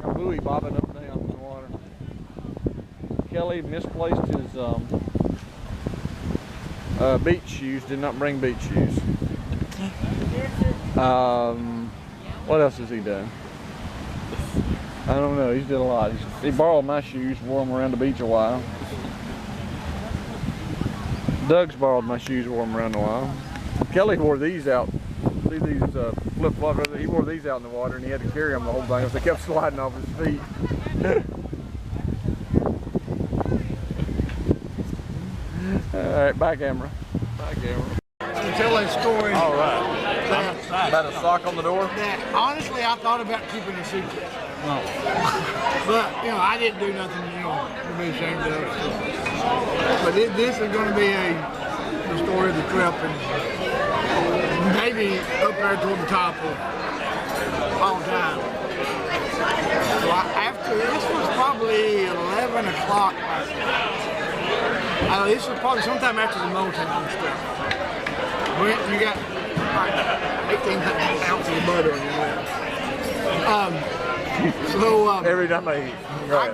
A buoy bobbing up and down in the water. Kelly misplaced his beach shoes, did not bring beach shoes. What else has he done? I don't know, he's did a lot. He borrowed my shoes, wore them around the beach a while. Doug's borrowed my shoes, wore them around a while. Kelly wore these out. See these flip-flops? He wore these out in the water, and he had to carry them the whole time because they kept sliding off his feet. All right, back camera. Back camera. Tell that story. All right. About a sock on the door? That honestly, I thought about keeping a secret. No. But, you know, I didn't do nothing, you know, to be ashamed of. But this is going to be the story of the trip, and maybe up there toward the top of all time. So after, this was probably 11 o'clock. This was probably sometime after the Motown stuff. You got like 18 ounces of butter on your lips. Every time I eat. Right.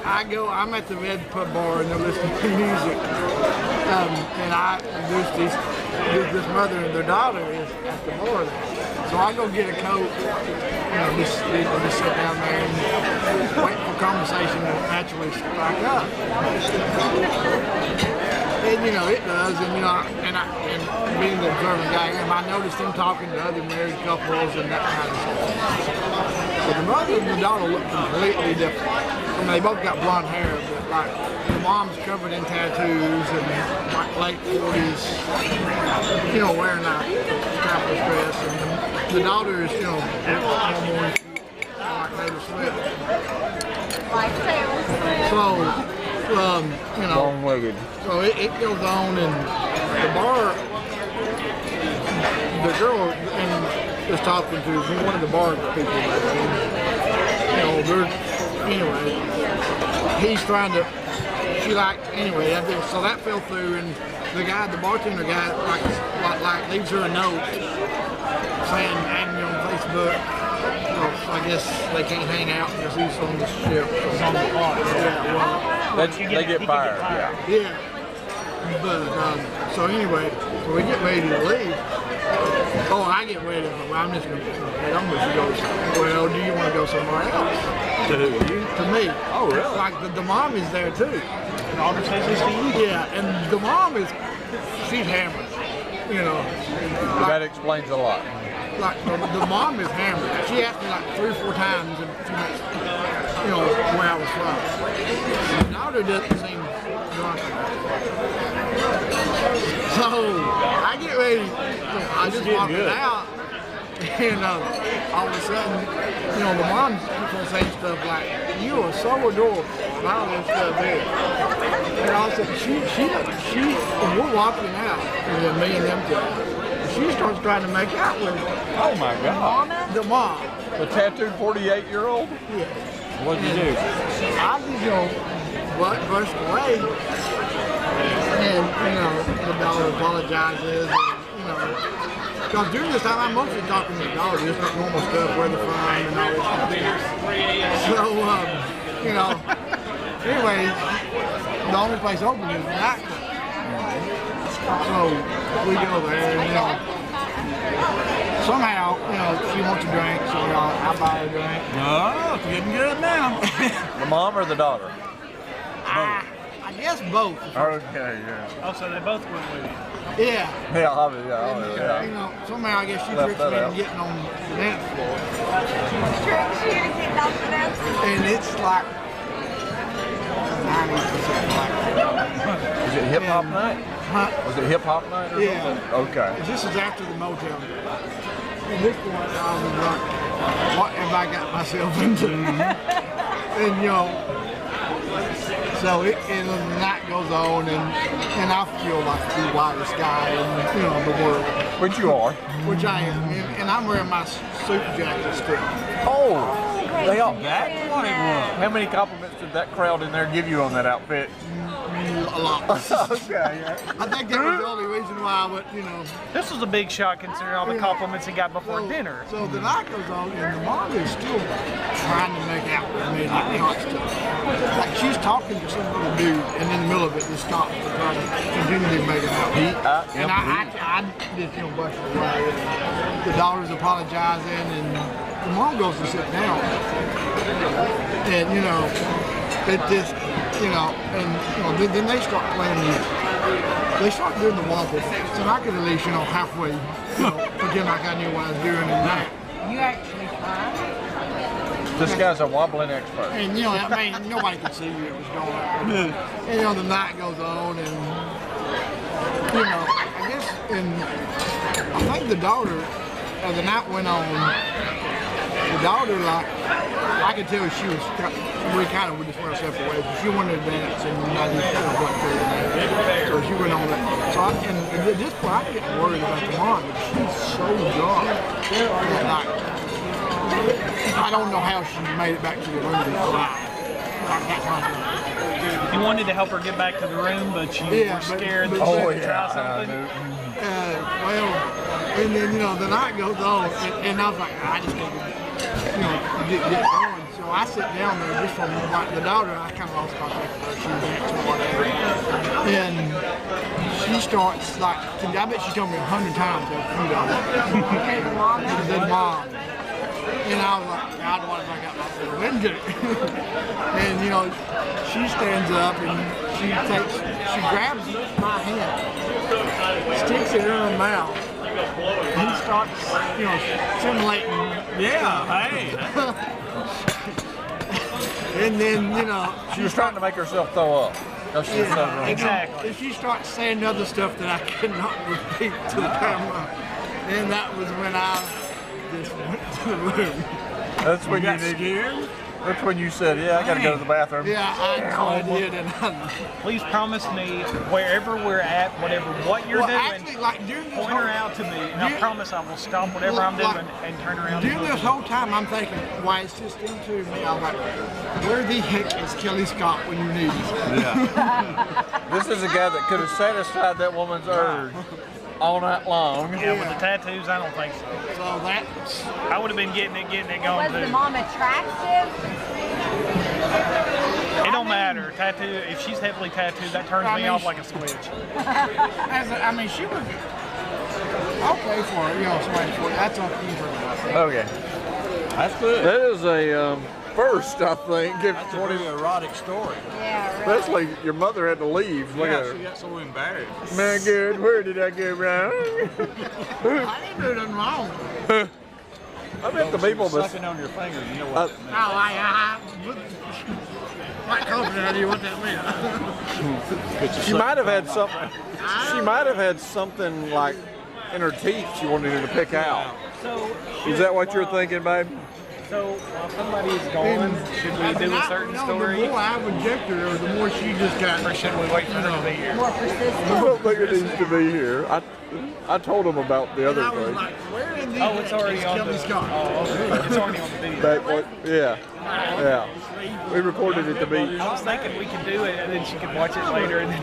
I'm at the Red Pub Bar and they're listening to music. And I introduced this mother and their daughter is at the bar there. So I go get a coat, you know, just sit down there and wait for conversation to naturally strike up. And you know, it does, and you know, and being the observant guy, I noticed them talking to other married couples and that kind of stuff. So the mother and the daughter look completely different. I mean, they both got blonde hair, but like the mom's covered in tattoos and like late 40s, you know, wearing a strapless dress, and the daughter is, you know, more like Taylor Swift. So, you know, long-legged. So it goes on, and the bar, the girl is talking to one of the bar people there, and, you know, anyway, he's trying to, anyway, so that fell through, and the bartender guy, like leaves her a note saying, add me on Facebook. I guess they can't hang out because he's on the ship. He's on the clock. Yeah, well, they get fired. Yeah. But, so anyway, so we get ready to leave. Oh, I get ready to leave. Well, I'm just going to head on with you. Well, do you want to go somewhere else? To who? To me. Oh, really? Like the mom is there too. And all the says to you? Yeah, and the mom she's hammered. You know. That explains a lot. Like the mom is hammered. She asked me like 3 or 4 times in 2 minutes, you know, where I was from. The daughter doesn't seem drunk. So I get ready. I just walk it out, and all of a sudden, you know, the mom keeps on saying stuff like, "You are so adorable," and all this stuff there. And all of a sudden, she, and we're walking out, and then me and them two. She starts trying to make out with me. Oh my God. The mom. The tattooed 48-year-old? Yeah. What'd you do? I just, you know, brushed away. And, you know, the daughter apologizes. And, you know, because during this time I'm mostly talking to the daughter, just like normal stuff, where they're from and all this kind of stuff. So, you know, anyway, the only place open is the nightclub. So we go there, and, you know, somehow, you know, she wants a drink, so I buy her a drink. Oh, it's getting good now. The mom or the daughter? I guess both. Okay, yeah. Oh, so they both went with you? Yeah. Yeah, obviously, yeah. You know, somehow I guess she Left tricks me that into getting on the dance floor. Tricks you to get off the dance floor? And it's like 90% black. Is it hip hop night? Huh? Was it hip hop night or something? Okay. This is after the Motown. At this point, I was like, what have I got myself into? And, you know, so and the night goes on, and I feel like the whitest guy in, you know, the world. Which you are. Which I am. And I'm wearing my suit jacket still. Oh, they all that? How many compliments did that crowd in there give you on that outfit? A lot. Okay, yeah. I think that was the only reason why I went, you know. This was a big shock considering all the compliments he got before dinner. So the night goes on, and the mom is still trying to make out with me, like constant. Like she's talking to some little dude, and in the middle of it, just stops to try to continue making out. And I just, you know, busted away. The daughter's apologizing, and the mom goes to sit down. And, you know, it just, you know, and, you know, then they start playing music. they started doing the wobble. So I could at least, halfway, pretend like I knew what I was doing and that. You actually tried? This guy's a wobbling expert. And nobody could see you. It was going on. And the night goes on, and I guess, I think the daughter, as the night went on, the daughter, I could tell she was, we kind of just went ourselves away. She wanted to dance, and I just went through that. So she went on that. So and at this point, I'm getting worried about the mom, but she's so dark that night. I don't know how she made it back to the room alive. You wanted to help her get back to the room, but you were scared that she would try something? And then, the night goes on, and I was like, I just can't, get going. So I sit down there just from the daughter, I kind of lost contact with her. She was dancing or whatever. And she starts, I bet she told me 100 times that the mom. And I was like, God, what if I got myself into it? And, she stands up and she grabs my hand, sticks it in her mouth, and starts, simulating. Yeah, hey. And then, She was trying to make herself throw up. Exactly. And she starts saying other stuff that I could not repeat to the camera. And that was when I just went to the room. That's when you needed. That's when you said, "Yeah, I got to go to the bathroom." Yeah, I did, and please promise me, wherever we're at, what you're doing, actually, point her out to me, and I promise I will stop whatever I'm doing and turn around. During this whole time, I'm thinking, why is this still to me? I'm like, where the heck is Kelly Scott when you need him? Yeah. This is a guy that could have satisfied that woman's urge all night long. Yeah, with the tattoos, I don't think so. So that's... I would have been getting it going Was too. the mom attractive? It don't matter. Tattoo, if she's heavily tattooed, that turns me off like a switch. She was okay for it, somebody for it. That's on you. Okay. That's good. That is a first, I think. That's a very erotic story. Yeah, really. Especially your mother had to leave. Look at her. She got so embarrassed. Man, good. Where did I go wrong? I didn't do nothing wrong. I bet the people sucking on your fingers, you know what that means. Quite confident I knew what that meant. She might have had something. She might have had something like in her teeth she wanted her to pick out. So, is that what you're thinking, babe? So while somebody's gone, should we do a certain story? The more I rejected her, the more she just got. Or should we wait for her to be here? More persistent. I don't think it needs to be here. I told him about the other thing. Like, where in the it's already on the. Scott? Oh, okay. It's already on the video. Yeah. We recorded at the beach. I was thinking we could do it and then she could watch it later and then.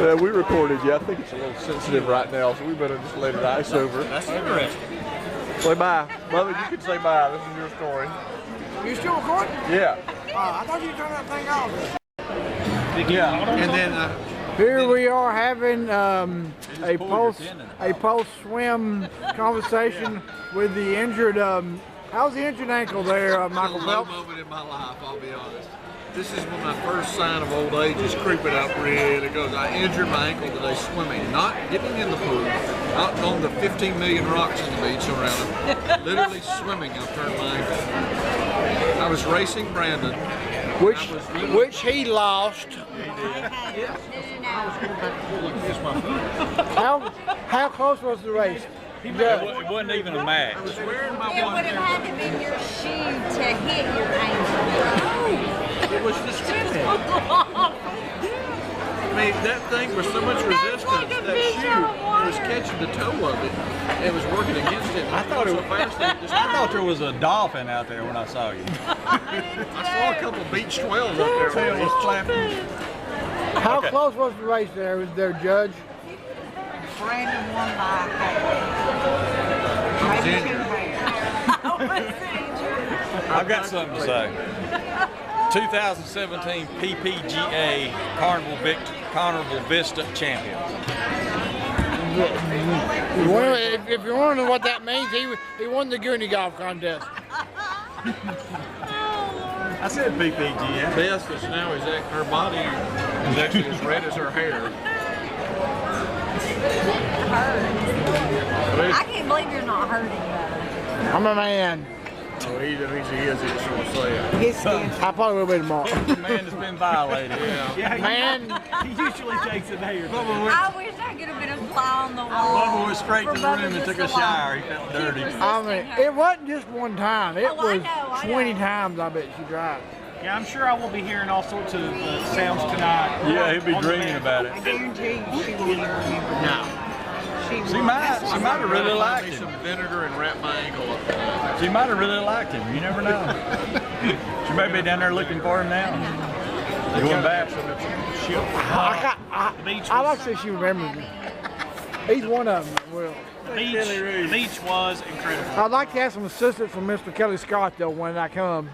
Yeah, we recorded. Yeah, I think it's a little sensitive right now, so we better just let it ice over. That's interesting. Say bye. Mother, you can say bye. This is your story. You still recording? Yeah. I thought you turned that thing off. Yeah. And then here we are having a post swim conversation with the injured. How's the injured ankle there, Michael Phelps? A low moment in my life, I'll be honest. This is when my first sign of old age is creeping up really goes. I injured my ankle today swimming, not getting in the pool, not on the 15 million rocks on the beach around it. Literally swimming, I turned my ankle. I was racing Brandon. Which he lost. How close was the race? It wasn't even a match. It would have had to be your shoe to hit your ankle. It was just I mean, that thing was so much resistance. Like that shoe was catching the toe of it. It was working against it. I thought there was a dolphin out there when I saw you. I saw a couple beach 12s up there. Tail was flapping. How close was the race there? Was there, Judge? Brandon won by I've got something to say. 2017 PPGA Carnival Vista champion. Well, if you're wondering what that means, he won the Goonie Golf contest. I said PPGA. Best is now her body is actually as red as her hair. I can't believe you're not hurting though. I'm a man. Oh, he is. He just won't say it. I probably will be tomorrow. The man that's been violated. Yeah, Man. He usually takes a day or two. I wish I could have been a fly on the wall. Bubba went straight to the room and took a shower. He felt dirty. I mean, it wasn't just one time. It Oh, I was know, I 20 know. times I bet she tried. Yeah, I'm sure I will be hearing all sorts of sounds tonight. Yeah, he'll be On the dreaming bed. about it. I guarantee you she will never remember. No. She might have really liked him. Some vinegar and wrap my ankle up. She might have really liked him. You never know. She may be down there looking for him now. Going back. I like to say she remembers me. He's one of them. Well, The beach was incredible. I'd like to have some assistance from Mr. Kelly Scott though when I come.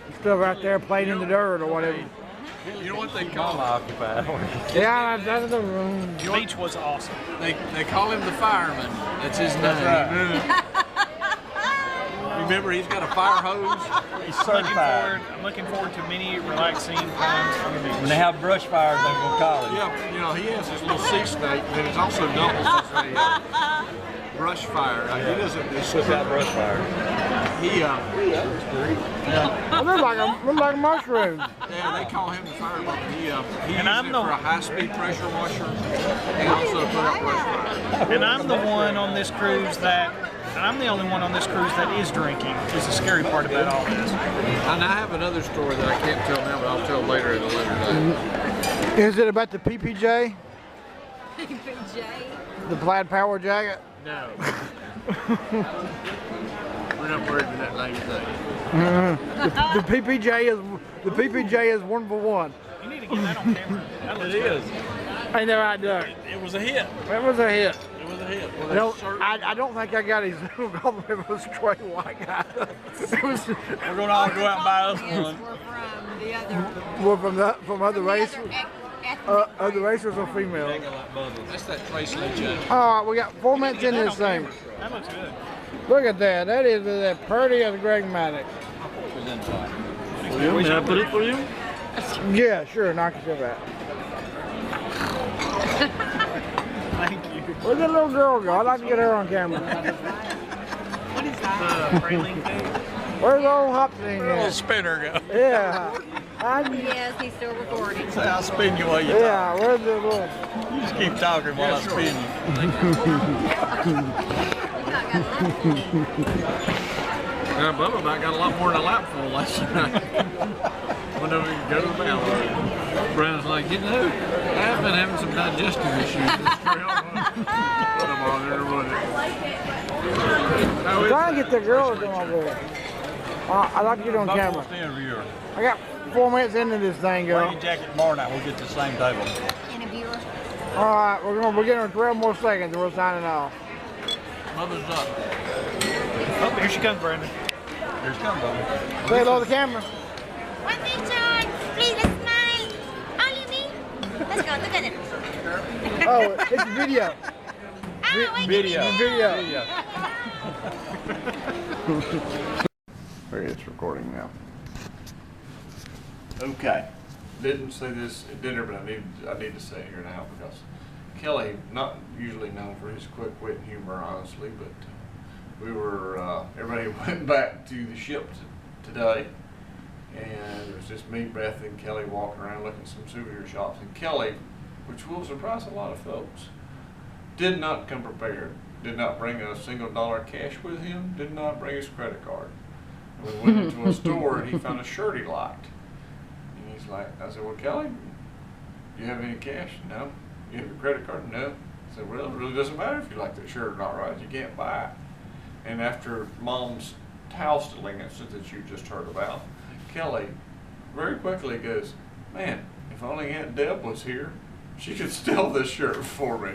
He's still out there playing in the dirt or whatever. You know what they call him? Occupied. Yeah, that's the room. The beach was awesome. They call him the fireman. That's his name. That's Remember, he's got a fire hose. He's certified. I'm looking forward to many relaxing times on the beach. When they have brush fires, they go to college. Yeah, you know, he has his little sea snake, and it also doubles as a brush fire. He doesn't. It's What's that brush fire? He Well, they're like a mushroom. yeah, they call him the fireman. He uses I'm it the- for a high-speed pressure washer, and also put out brush fire. And I'm the one on this cruise that, and I'm the only one on this cruise that is drinking. Is the scary part about all this. And I have another story that I can't tell now, but I'll tell later at a later date. Is it about the PPJ? PPJ. The plaid power jacket? No. We're not worried about that lady thing. The PPJ is 1 for 1. You need to get that on camera. That looks It good. is. Ain't that right, Doug? It was a hit. It was a hit. It was a hit. I don't think I got his compliment. It was a straight white guy. It was We're going to all go out and buy us Yes, one. we're from the other. well, from other races. Other races or female. That's that Trace Lee judge. All right, we got 4 minutes in this thing. That looks good. Look at that. That is that pretty as Greg Maddox. May I put it for you? Yeah, sure. Knock yourself out. Thank you. Where's that little girl go? I'd like to get her on camera. What is that? The praline thing? Where's the old hop thing Little at? spinner go. Yeah. Yes, he's still recording. Say I'll spin you while you Yeah, where's the little... talk. You just keep talking while I spin you. Now, Bubba about got a lot more than a lapful last night. Whenever you go to the bathroom, Brown's like, you know, I've been having some digestive issues. Let's carry on. Put them on there with it. I'm trying to get the girl to come over there. I'd like to get on camera. Stand over here. I got 4 minutes into this thing, Wear girl. your jacket tomorrow night. We'll get to the same table. Interviewer. All right, we're getting 12 more seconds and we're signing off. Mother's up. Oh, here she comes, Brandon. Here's come, Bubba. Say hello to the camera. One picture. Please, let's smile. Only me. Let's go. Look at it. Oh, it's video. Video. Video. Okay, it's recording now. Okay. Didn't say this at dinner, but I need to say it here now because Kelly, not usually known for his quick wit and humor, honestly, but we were everybody went back to the ship today, and it was just me, Beth, and Kelly walking around looking at some souvenir shops. And Kelly, which will surprise a lot of folks, did not come prepared. Did not bring a single dollar cash with him. Did not bring his credit card. We went into a store and he found a shirt he liked. And he's like, I said, well, Kelly, do you have any cash? No. You have your credit card? No. I said, well, it really doesn't matter if you like that shirt or not, right? You can't buy it. And after Mom's towel stealing incident that you just heard about, Kelly very quickly goes, man, if only Aunt Deb was here, she could steal this shirt for me.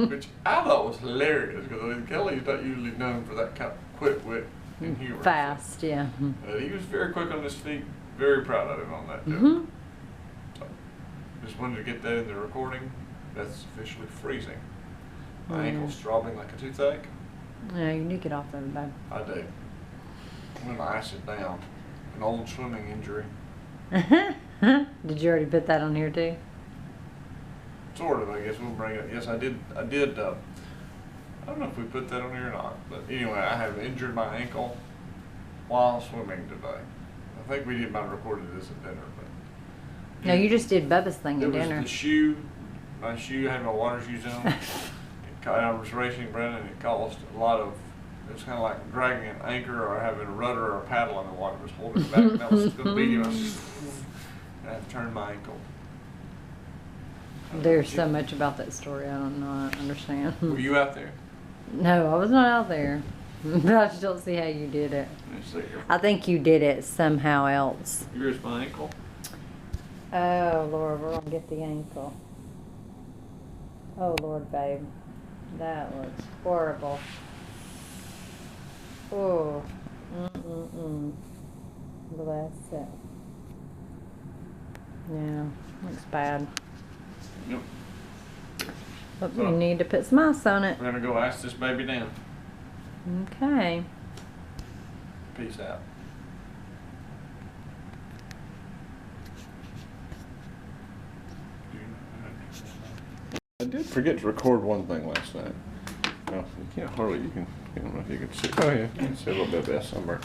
Which I thought was hilarious because Kelly's not usually known for that kind of quick wit and humor. Fast, yeah. He was very quick on his feet. Very proud of him on that joke. So, just wanted to get that in the recording. That's officially freezing. My ankle's throbbing like a toothache. Yeah, you need to get off that bed. I do. I'm gonna ice it down. An old swimming injury. Did you already put that on here too? Sort of, I guess we'll bring it. Yes, I did. I don't know if we put that on here or not, but anyway, I have injured my ankle while swimming today. I think we might have recorded this at dinner, but No, you just did Bubba's thing at dinner. It was the shoe. My shoe had my water shoes on. I was racing Brennan. It caused a lot of. It was kind of like dragging an anchor or having a rudder or a paddle in the water. It was holding it back. And that was going to beat him. I had to turn my ankle. There's so much about that story I don't know. I understand. Were you out there? No, I was not out there. But I just don't see how you did it. I think you did it somehow else. Here's my ankle. Oh, Lord, we're going to get the ankle. Oh, Lord, babe. That looks horrible. Oh. Bless it. Yeah, looks bad. Yep. But we need to put some ice on it. We're going to go ask this baby down. Okay. Peace out. I did forget to record one thing last night. Well, you can't hardly, I don't know if you can see. Oh yeah, you can see a little bit of that somewhere.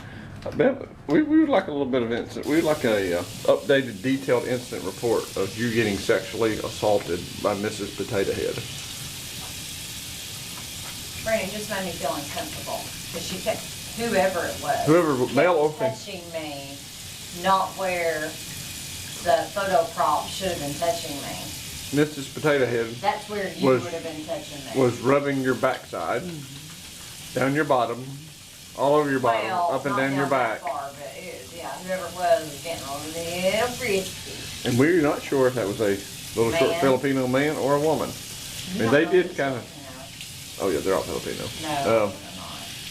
We would like a little bit of incident. We would like a updated, detailed incident report of you getting sexually assaulted by Mrs. Potato Head. Brandon just made me feel uncomfortable because she kept, whoever it was, Whoever, male or female. touching me, not where the photo prop should have been touching me. Mrs. Potato Head That's where you would have been touching me. was rubbing your backside, down your bottom, all over your bottom, Well, up and not down your back. that far, but yeah, whoever it was getting a little frisky. And we're not sure if that was a little short Man. Filipino man or a woman. I mean, they did kind of. Oh yeah, they're all Filipino.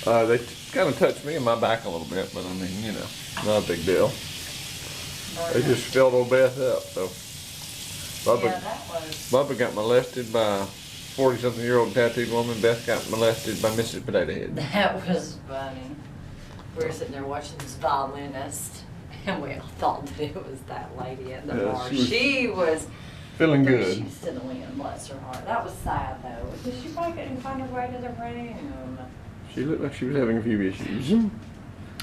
No, they kind of touched me in my back a little bit, but I mean, you know, not a big deal. They just filled old Beth up, so. Bubba got molested by a 40-something-year-old tattooed woman. Beth got molested by Mrs. Potato Head. That was funny. We were sitting there watching this violinist, and we all thought that it was that lady at the bar. She was feeling good. She was to the wind, bless her heart. That was sad though, because she probably couldn't find her way to the room. She looked like she was having a few issues.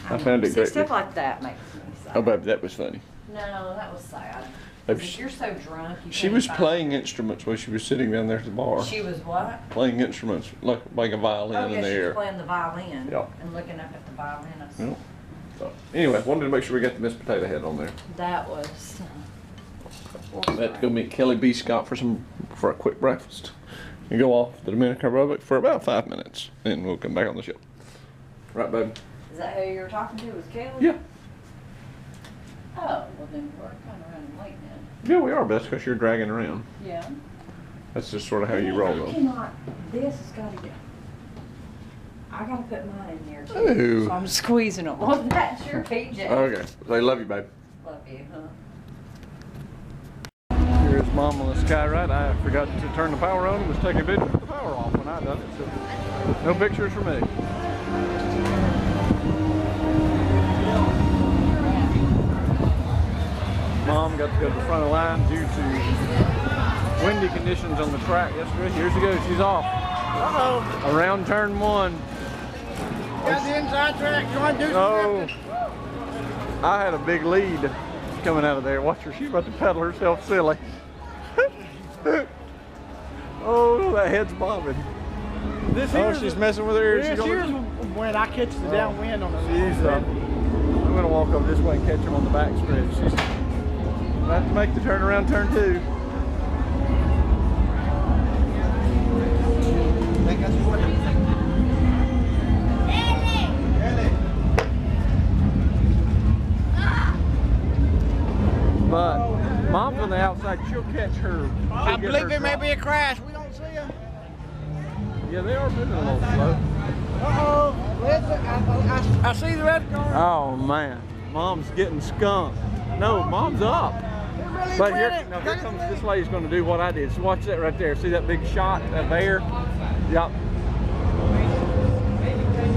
I found it great. Stuff like that makes me sad. Oh, baby, that was funny. No, that was sad. Baby, If you're so drunk, you she was playing instruments while she was sitting down there at the bar. She was what? Playing instruments, like a violin in the she air. was playing the violin. Yeah. And looking up at the violinist. Yeah. So, anyway, wanted to make sure we got the Miss Potato Head on there. That was. I had to go meet Kelly B. Scott for a quick breakfast and go off to the Dominican Republic for about 5 minutes, and we'll come back on the show. Right, baby? Is that who you were talking to? Was Kelly? Yeah. Oh, well then we're kind of running late then. Yeah, we are, but that's because you're dragging around. Yeah. That's just sort of how you roll, though. This has got to go. I got to put mine in there too. Ooh. So I'm squeezing them. Well, that's your PJ. Okay. They love you, babe. Love you, huh? Here's Mom on the sky right. I forgot to turn the power on and was taking a picture with the power off when I done it, so no pictures for me. Mom got to go to the front of the line due to windy conditions on the track yesterday. Here she goes. She's off. Uh-oh. Around turn 1. Got the inside track. You want to do some drifting? I had a big lead coming out of there. Watch her. She's about to pedal herself silly. Oh, that head's bobbing. She's messing with her ears. Here's when I catch the downwind on the I'm going to walk over this way and catch him on the back stretch. She's about to make the turnaround turn 2. But Mom's on the outside. She'll catch her. I believe there may be a crash. We don't see her. Yeah, they are moving a little slow. Uh-oh. I see the red car. Oh, man. Mom's getting skunked. No, Mom's up. But here comes this lady's going to do what I did. So watch that right there. See that big shot, that bear? Yep.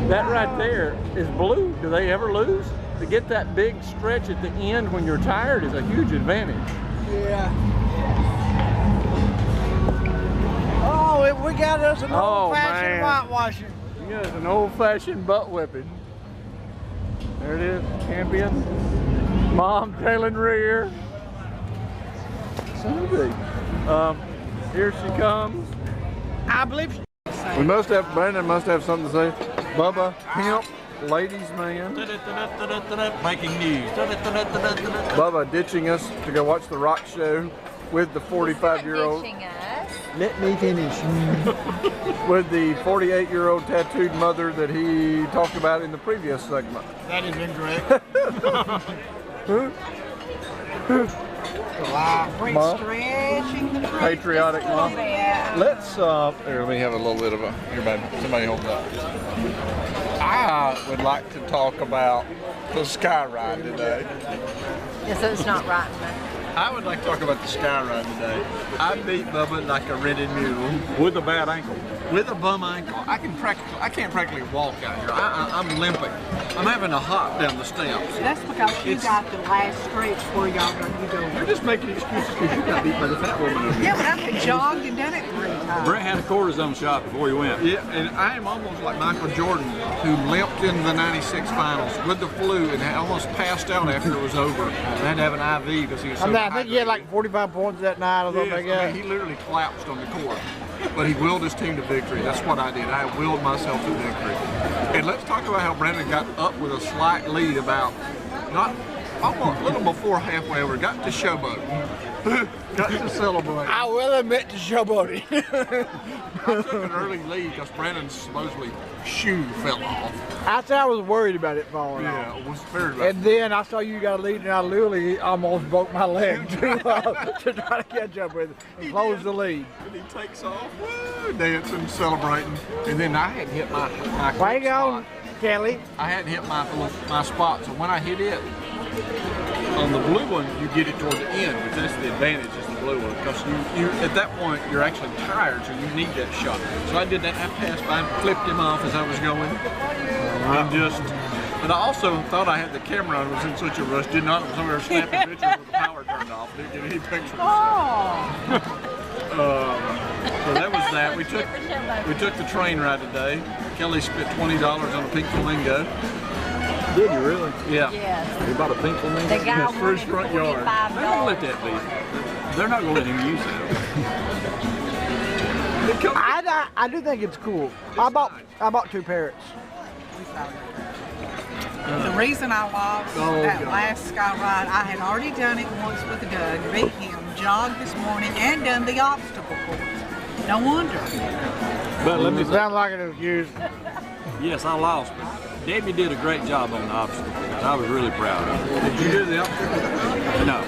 That right there is blue. Do they ever lose? To get that big stretch at the end when you're tired is a huge advantage. Yeah. Oh, we got us an Oh, old-fashioned man. whitewashing. Yeah, it's an old-fashioned butt whipping. There it is, champion. Mom tailing rear. Son of a bitch. Here she comes. I believe We must have, Brandon must have something to say. Bubba, pimp, ladies man. Breaking news. Bubba ditching us to go watch the rock show with the 45-year-old. Let me finish. With the 48-year-old tattooed mother that he talked about in the previous segment. That is incorrect. Mom? Stretching the truth. Patriotic mom. Yeah. Let's here, let me have a little bit of a here, baby. Somebody hold that. I would like to talk about the sky ride today. Yeah, so it's not right. I would like to talk about the sky ride today. I beat Bubba like a rented mule with a bad ankle. With a bum ankle. I can't practically walk out here. I'm limping. I'm having to hop down the steps. That's because you got the last stretch where y'all you go. You're just making excuses because you got beat by the fat woman over Yeah, here. but I've jogged and done it 3 times. Brett had a cortisone shot before he went. Yeah, and I am almost like Michael Jordan, who limped in the '96 finals with the flu and almost passed out after it was over. I had to have an IV because he was so I think he had like 45 points that night or something like Yes, I that. mean, he literally collapsed on the court. But he willed his team to victory. That's what I did. I willed myself to victory. And let's talk about how Brandon got up with a slight lead about, almost a little before halfway over, got to showboat. Got to celebrate. I will admit to showboating. I took an early lead because Brandon's supposedly shoe fell off. I said I was worried about it falling off. Yeah, it was very rough. And then I saw you got a lead, and I literally almost broke my leg to try to catch up with it and close the lead. And he takes off, woo, dancing, celebrating. And then I hadn't hit my Way on, Kelly. I hadn't hit my spot, so when I hit it, on the blue one, you get it toward the end, but that's the advantage is the blue one, because you at that point, you're actually tired, so you need that shot. So I did that, I passed by and flipped him off as I was going, and but I also thought I had the camera on, I was in such a rush, did not, I was over there snapping pictures with the power turned off, didn't get any pictures. So that was that. We took the train ride today. Kelly spent $20 on a pink flamingo. Did you really? Yeah. Yes. He bought a pink flamingo The guy for his front yard. $45. They're gonna let that be. They're not gonna let him use that. I do think it's cool. I bought 2 parrots. The reason I lost that last sky ride, I had already done it once with Doug, beat him, jogged this morning, and done the obstacle course. No wonder. But let me Sound like an excuse. yes, I lost. But Debbie did a great job on the obstacle. I was really proud of her. Did you do the obstacle? No.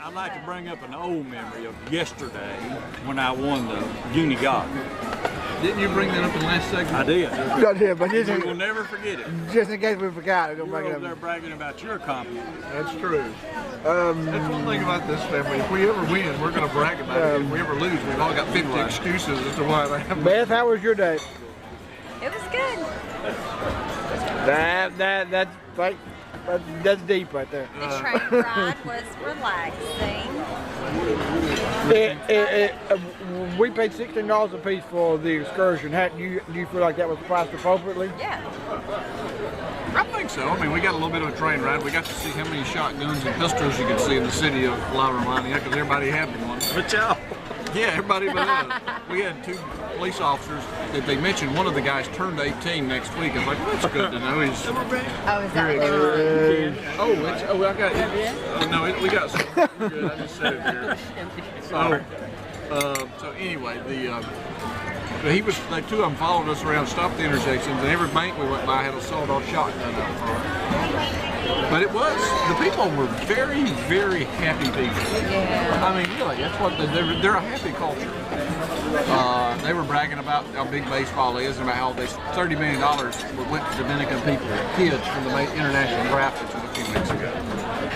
I'd like to bring up an old memory of yesterday when I won the Uni Golf. Didn't you bring that up in the last segment? I did. But We will never forget it. just in case we forgot, we're You're gonna over bring there it up. bragging about your accomplishment. That's true. That's one thing about this family. If we ever win, we're going to brag about it. If we ever lose, we've all got 50 excuses as to why they haven't. Beth, how was your day? It was good. That's deep right there. The train ride was relaxing. We paid $16 a piece for the excursion. Do you feel like that was priced appropriately? Yeah. I think so. I mean, we got a little bit of a train ride. We got to see how many shotguns and pistols you could see in the city of La Romania because everybody had one. But y'all. Yeah, everybody but us. We had 2 police officers that they mentioned. One of the guys turned 18 next week. I was like, well, that's good to know. He's Oh, is that what they were? I got it. No, we got some. We're good. I just said it here. So anyway, he was. The 2 of them followed us around, stopped the intersections, and every bank we went by had a sawed-off shotgun out front. But the people were very, very happy people. Yeah. I mean, really, that's what they're a happy culture. They were bragging about how big baseball is and about how they $30 million went to Dominican people, kids from the international draft a few weeks ago.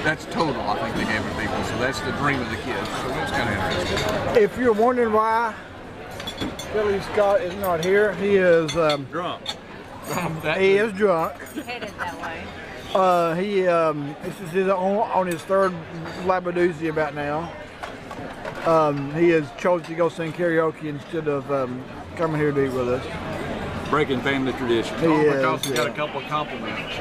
That's total, I think they gave the people. So that's the dream of the kids. So that's kind of interesting. If you're wondering why Billy Scott is not here, he is Drunk. he is drunk. Headed that way. This is on his 3rd Labadoozy about now. he has chosen to go sing karaoke instead of coming here to eat with us. Breaking family tradition. Because he got a couple of compliments.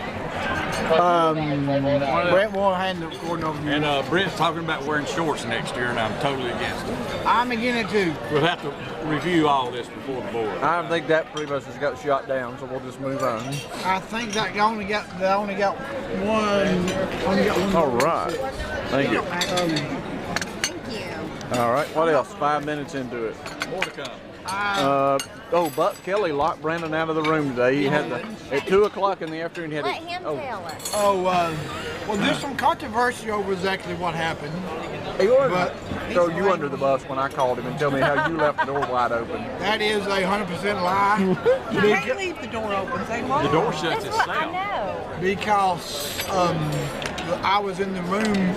Brent will hand the recording over to you. And Brent's talking about wearing shorts next year, and I'm totally against it. I'm against it too. We'll have to review all this before the board. I think that pretty much has got shot down, so we'll just move on. I think that they only got one. All right. Thank you. All right. What else? 5 minutes into it. More to come. But Kelly locked Brandon out of the room today. He had at 2 o'clock in the afternoon. He had Let him tell us. Well, there's some controversy over exactly what happened. But throw you under the bus when I called him and tell me how you left the door wide open. That is a 100% lie. You can't leave the door open. Say what? The door shuts That's what I itself. know. Because I was in the room.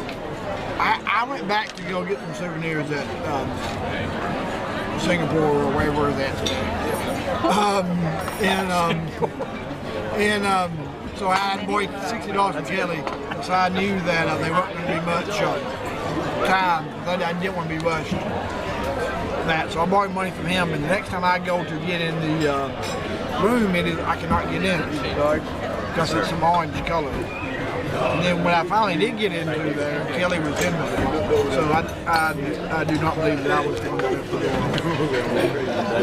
I went back to go get some souvenirs at Singapore or wherever that's at. So I had bought $60 from Kelly, so I knew that they weren't going to be much time. I didn't want to be rushed. So I borrowed money from him, and the next time I go to get in the room, I cannot get in because it's some orange color. And then when I finally did get into there, Kelly was in there. So I do not believe that I was going to go for the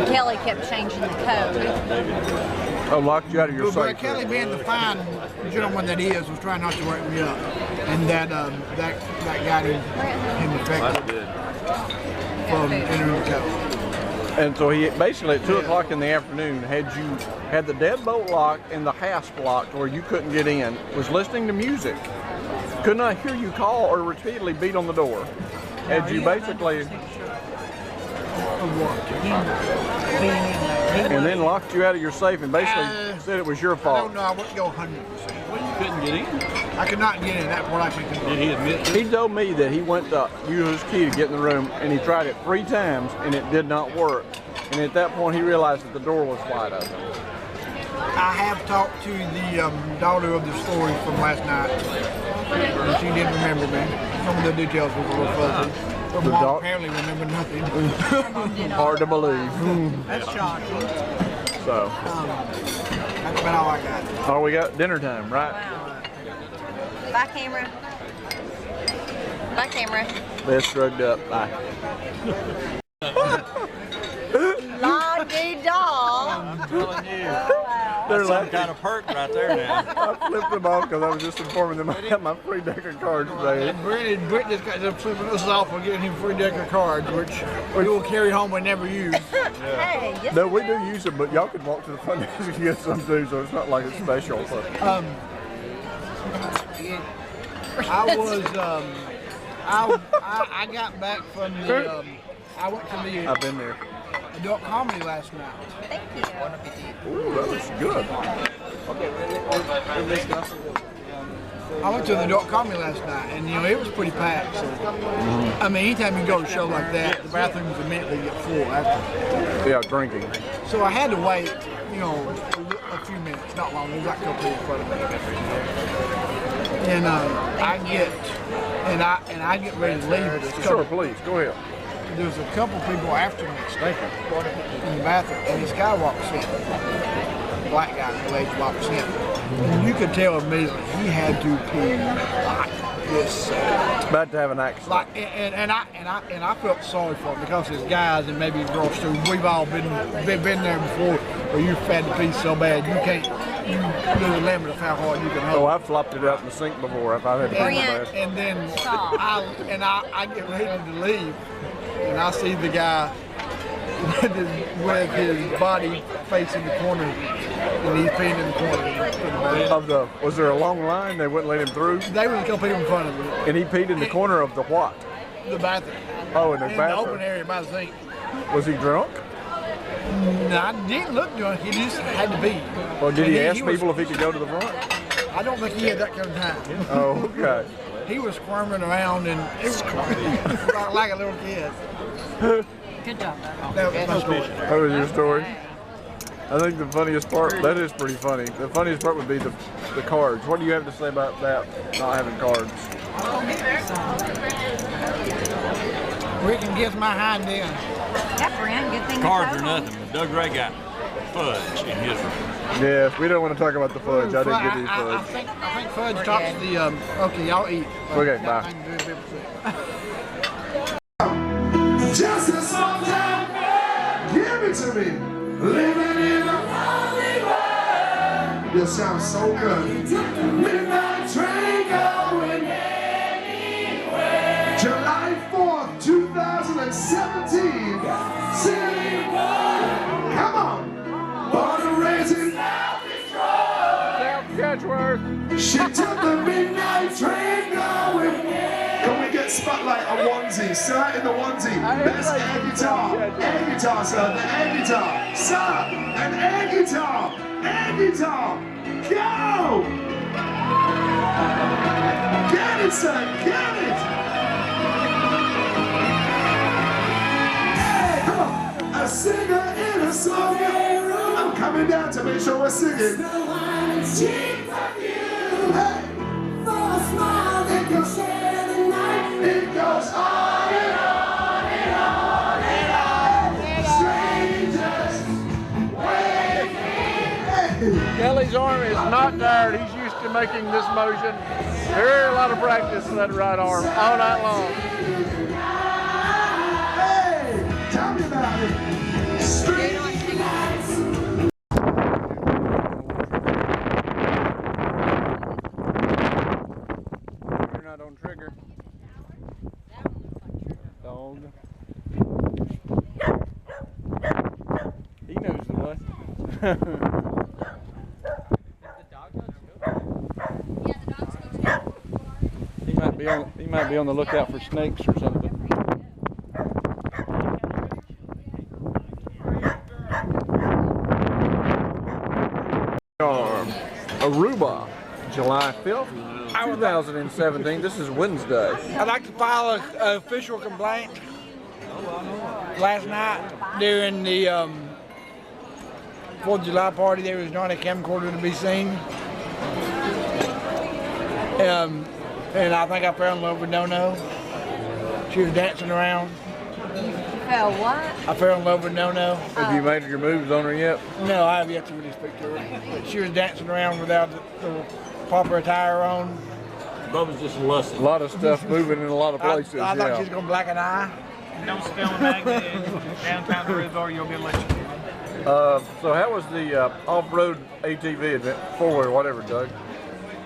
Kelly kept changing the code. Oh, locked you out of your safe. But Kelly, being the fine gentleman that he is, was trying not to wake me up. And that got him affected from entering the code. And so he basically at 2 o'clock in the afternoon had the deadbolt locked and the hasp locked where you couldn't get in, was listening to music, could not hear you call or repeatedly beat on the door. Had you basically, and then locked you out of your safe and basically said it was your fault. I don't know, I wouldn't go 100%. Well, you couldn't get in. I could not get in, that's what I think. Did he admit to it? He told me that he went to use his key to get in the room and he tried it 3 times and it did not work. And at that point he realized that the door was wide open. I have talked to the daughter of the story from last night. And she didn't remember me. Some of the details was a little fuzzy. Her mom apparently remembered nothing. Hard to believe. That's shocking. So. That's about all I got. Oh, we got dinner time, right? Wow. Bye, camera. Bye, camera. They're shrugged up. Bye. La-dee-daw. I'm telling you. They're That's some kind of perk right there now. I flipped them off because I was just informing them I got my free deck of cards today. Brent just got done flipping us off for getting him free deck of cards, which we will carry home and never use. Hey, yes, No, we do use them, but y'all can walk to the front desk and get some too, so it's not like it's special. So. I got back from the, I went to the I've been there. adult comedy last night. Thank you. Ooh, that was good. I went to the adult comedy last night, and it was pretty packed. So, I mean, anytime you go to a show like that, the bathrooms immediately get full after. Yeah, drinking. So I had to wait, a few minutes, not long. There's like a couple in front of me. And I get ready to leave. Sure, please, go ahead. There's a couple people after me in the bathroom, and this guy walks in. The black guy middle-aged walks in. And you could tell immediately he had to pee like this. About to have an accident. And I felt sorry for him because as guys and maybe girls too, we've all been there before where you've had to pee so bad you can't. There's a limit of how hard you can hold. Oh, I've flopped it out in the sink before if I've had to pee fast. And then I get ready to leave, and I see the guy with his body facing the corner, and he's peeing in the corner. Was there a long line? They wouldn't let him through? They were going to pee in front of him. And he peed in the corner of the what? The bathroom. Oh, in the bathroom? In the open area by the sink. Was he drunk? No, I didn't look drunk. He just had to pee. Well, did he ask people if he could go to the front? I don't think he had that kind of time. Oh, okay. He was squirming around and it was like a little kid. Good job. That was my story. That was your story? I think the funniest part, that is pretty funny. The funniest part would be the cards. What do you have to say about that, not having cards? We can get my hind end. Yeah, Brent, good thing. Cards or nothing. Doug Ray got fudge in his room. Yes, we don't want to talk about the fudge. I didn't get any I fudge. think fudge tops the, okay, y'all eat. Okay, bye. Just a small town, give it to me. Living in a lonely world. This sounds so good. Midnight train going anywhere. July 4th, 2017. City boy, come on. Born and raised in South Catchworth. She took the midnight train going. Can we get spotlight a onesie? Sir in the onesie. Best air guitar. Air guitar, sir. The air guitar. Sir, an air guitar. Air guitar. Go! Get it, sir. Get it! Hey, come on. A singer in a smoking room. I'm coming down to make sure we're singing. Hey! For a smile that can share the night. It goes on and on and on and on. Strangers waiting. Hey! Kelly's arm is not tired. He's used to making this motion. Very a lot of practice for that right arm all night long. Hey! Tell me about it. Strangers. On trigger. Dog. He knows the way. He might be on the lookout for snakes or something. Aruba, July 5th. 2017. This is Wednesday. I'd like to file an official complaint. Last night during the 4th of July party, there was not a camcorder to be seen. And I think I fell in love with No-No. She was dancing around. Fell what? I fell in love with No-No. Have you made your moves on her yet? No, I have yet to really speak to her. But she was dancing around without the proper attire on. Bubba's just lusting. A lot of stuff moving in a lot of places. I thought she was going to black an eye. Don't spill a magnet in downtown Aruba or you'll get electrocuted. So how was the off-road ATV event, four-wheeler, whatever, Doug? I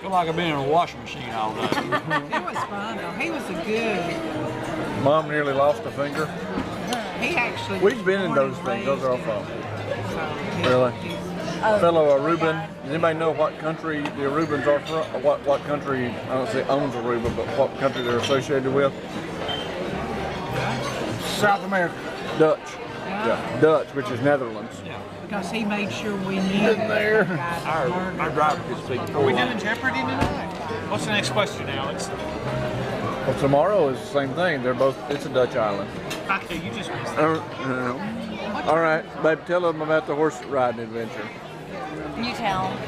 feel like I've been in a washing machine all day. It was fun though. He was a good. Mom nearly lost a finger. He actually. We've been in those things. Those are all fun. So, Really? Fellow Aruban. Does anybody know what country the Arubans are from? What country, I don't say owns Aruba, but what country they're associated with? South America. Dutch. Yeah, Dutch, which is Netherlands. because he made sure we knew. In there. Our driver could speak. Are we doing Jeopardy tonight? What's the next question, Alex? Well, tomorrow is the same thing. They're both, it's a Dutch island. Okay, you just missed All right, babe, tell them about the horse riding adventure. You tell them.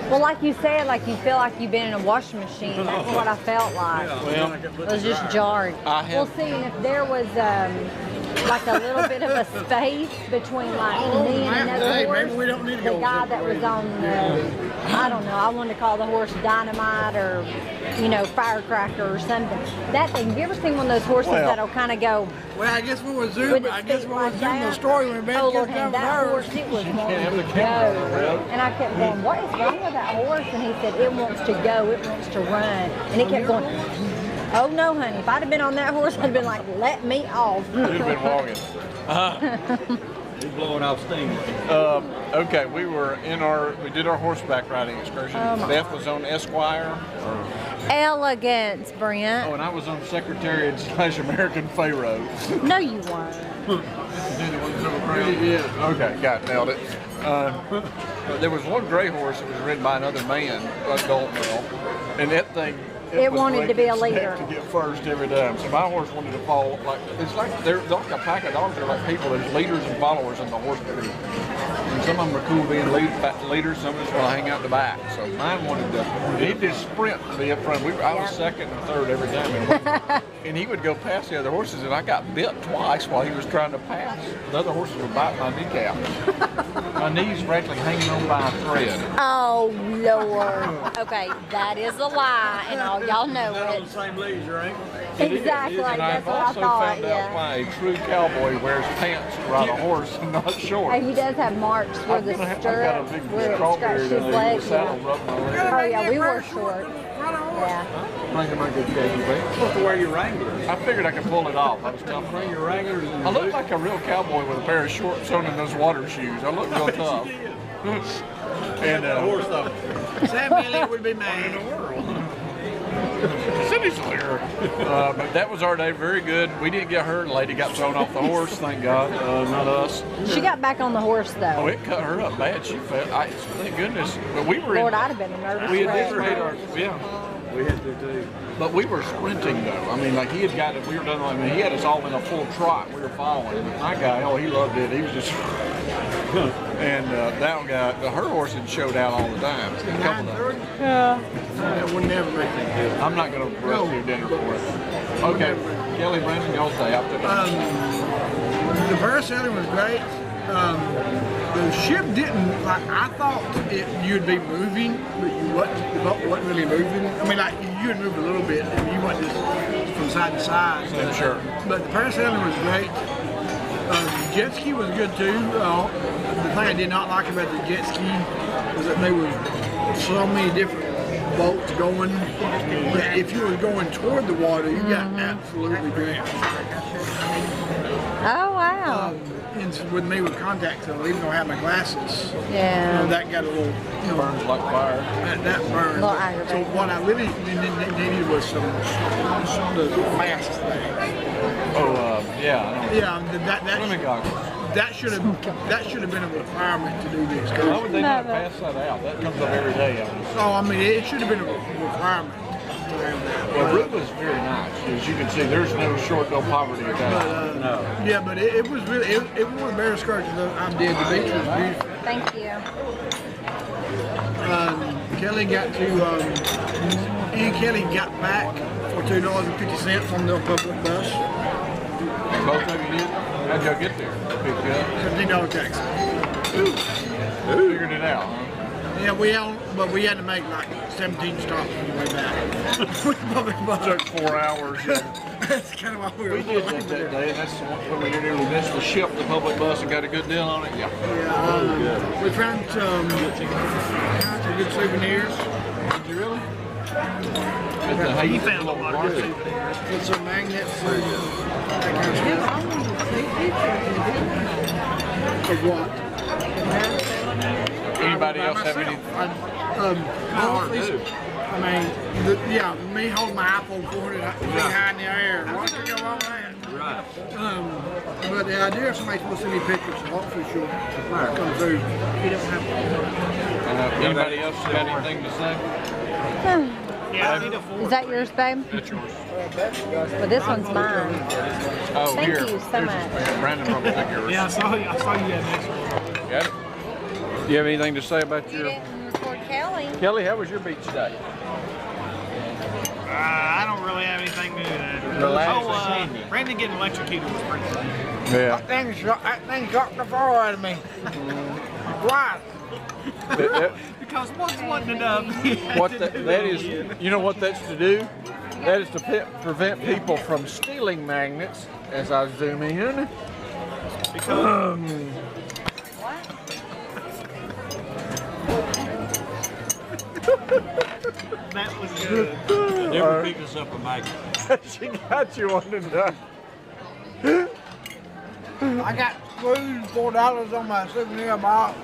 Well, like you said, like you feel like you've been in a washing machine. That's what I felt like. Well, It was just jarred. Well, see, and if there was like a little bit of a space between like me and another horse, we don't need to the go guy that was on I don't know, I wanted to call the horse Dynamite or, you know, Firecracker or something. That thing, have you ever seen one of those horses that'll kind of go? Well, I guess we were zooming. I guess we were zooming the story when Ben Oh, gets Lord, done and with that hers. horse, it was wanting to go. And I kept going, what is wrong with that horse? And he said, it wants to go, it wants to run. And it kept going, oh no, honey, if I'd have been on that horse, I'd have been like, let me off. You've been walking. He's blowing off steam. Okay, we did our horseback riding excursion. Beth was on Esquire. Elegance, Brent. Oh, and I was on Secretariat / American Pharaoh. No, you weren't. Yeah. Okay, nailed it. There was one gray horse that was ridden by another man, like Gold Mill, and that thing It wanted to be a breaking leader. neck to get first every time. So my horse wanted to follow. Like it's like they're like a pack of dogs. They're like people. There's leaders and followers in the horse breed. And some of them are cool being leaders. Some of us want to hang out the back. So mine wanted to. He did sprint to be up front. I was second and third every time. And he would go past the other horses, and I got bit twice while he was trying to pass. The other horses would bite my kneecap. My knees were actually hanging on by a thread. Oh, Lord. Okay, that is a lie, and all y'all know it. the same leads, right? Exactly, And that's I've what I also thought, found out why a true cowboy wears pants to ride a horse and not shorts. Hey, he does have marks where the I've got a stirrup, big where it strawberry scratched his down there. leg. The saddle rubbed my leg. Oh, yeah, we wore shorts. Yeah. Bringing my good casual thing. You're supposed to wear your Wranglers. I figured I could pull it off. I was telling Bring your Wranglers. I look like a real cowboy with a pair of shorts on and those water shoes. I look real tough. And horse though. Sam Elliott would be mad. Cindy's here. But that was our day. Very good. We didn't get hurt. Lady got thrown off the horse. Thank God. Not us. She got back on the horse, though. Oh, it cut her up bad. She fell. Thank goodness. But we were Lord, in. I'd have been a nervous We had wreck. just made our. Yeah. We had to too. But we were sprinting though. I mean, like he had got it. We were done. I mean, he had us all in a full trot. We were following. But my guy, oh, he loved it. He was just. And that guy, her horse had showed out all the time. A couple of them. Yeah. That would never make me good. I'm not going to rescue dinner for it. Okay, Kelly, Brandon, y'all stay. I'll take The parasailing was great. The ship didn't, like, I thought you'd be moving, but you wasn't really moving. I mean, like, you would move a little bit, and you wasn't just from side to side. I'm sure. But the parasailing was great. The jet ski was good too. The thing I did not like about the jet ski was that there was so many different boats going. That if you were going toward the water, you got absolutely drenched. Oh, wow. And with me with contacts on, even though I had my glasses, Yeah. you know, that got a little, you know, burns like fire. That burned. A little So aggravating. what I really needed was some the fast thing. Oh, yeah. I know. Yeah, Swimming goggles. that should have been a requirement to do this. Why would they not pass that out? That comes up every day. Oh, I mean, it should have been a requirement to have that. Well, Root was very nice. As you can see, there's no short, no poverty attached. No. Yeah, but it was really, it was one of the better excursions I did. The beach was beautiful. Thank you. Kelly got to, and Kelly got back for $2.50 on the public bus. Both of you did? How'd y'all get there? Picked you up? $15 taxi. Figured it out, huh? Yeah, but we had to make like 17 stops on the way back. Public bus. Took 4 hours. That's kind of what we were We did that day, and that's when we did. We missed the ship, the public bus, and got a good deal on it. Yeah. Yeah, we found some good souvenirs. Did you really? He found a lot of good souvenirs. With some magnets and that kind of stuff. Of what? Anybody else have any? I mean, me holding my iPhone 400 feet high in the air. What could go wrong with that? Right. But the idea of somebody's supposed to send me pictures, so hopefully she'll come through. You don't have Anybody else have anything to say? Yeah, I need a four. Is that yours, babe? That's yours. Well, this one's mine. Oh, Thank here. you so much. Brandon probably took yours. Yeah, I saw you had next one. Got it? Do you have anything to say about You your... didn't record Kelly. Kelly, how was your beach day? I don't really have anything to do with it. Relax. Brandon getting electrocuted was pretty cool. Yeah. that thing got the far out of me. Why? Because once wasn't enough. That is, you know what that's to do? That is to prevent people from stealing magnets. As I zoom in. That was good. Never picked us up a magnet. She got you one tonight. I got $4 on my souvenir box.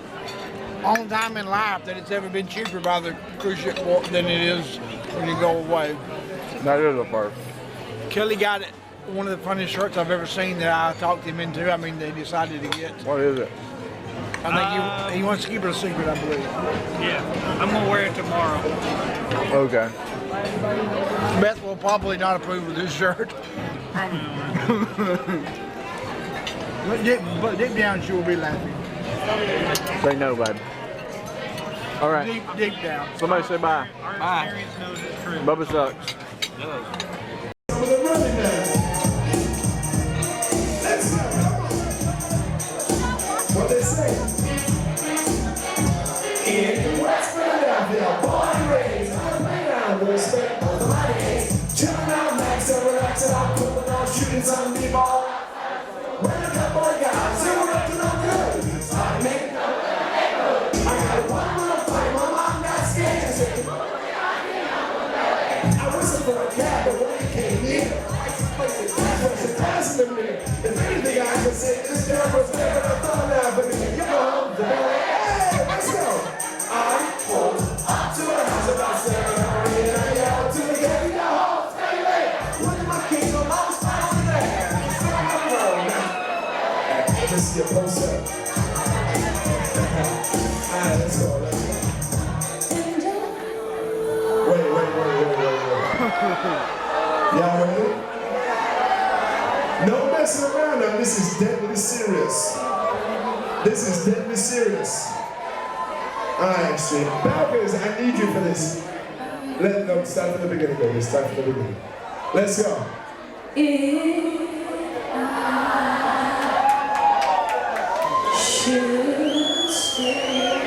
Only time in life that it's ever been cheaper by the cruise ship than it is when you go away. That is a first. Kelly got it. One of the funniest shirts I've ever seen that I talked him into. I mean, they decided to get. What is it? I think he wants to keep it a secret, I believe. Yeah, I'm gonna wear it tomorrow. Okay. Beth will probably not approve of this shirt. But deep down, she will be laughing. Say no, baby. All right. Deep down. Somebody say bye. Our experience knows it's true. Bubba sucks. Some of the running now. Let's go. What they say? In West Philadelphia, born and raised, I'm laying out with respect for the mighty days. Chilling out, max and relaxing, I'm pulling on, shooting some b-ball. When a couple of guys who were up to no good, started making up. I got one little fight, my mom got scared. I whistled for a cab, but when he came near, if anything I can say, this girl was never a thought of, but you go home to bed. Hey, let's go. I pulled up to her house about 7 hours, and I yelled to the gate, yo, stay late. Look at my kids, my mom's finally there. So I'm alone now. Let's see a poster. Alright, let's go, let's go. Wait. Y'all ready? No messing around now, this is deadly serious. This is deadly serious. Alright, Extreme. Balconies, I need you for this. Let them start from the beginning, baby. Start from the beginning. Let's go.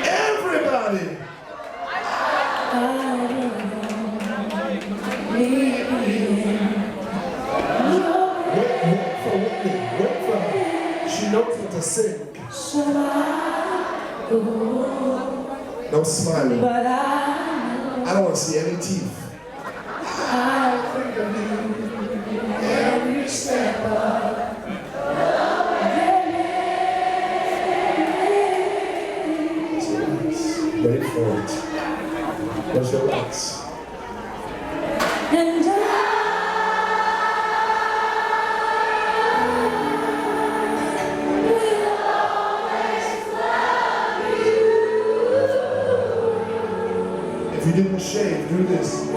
Everybody! Wait for her. She knows what to sing. No smiling. I don't want to see any teeth. Every step of wait for it. Close your eyes. If you didn't shave, do this. I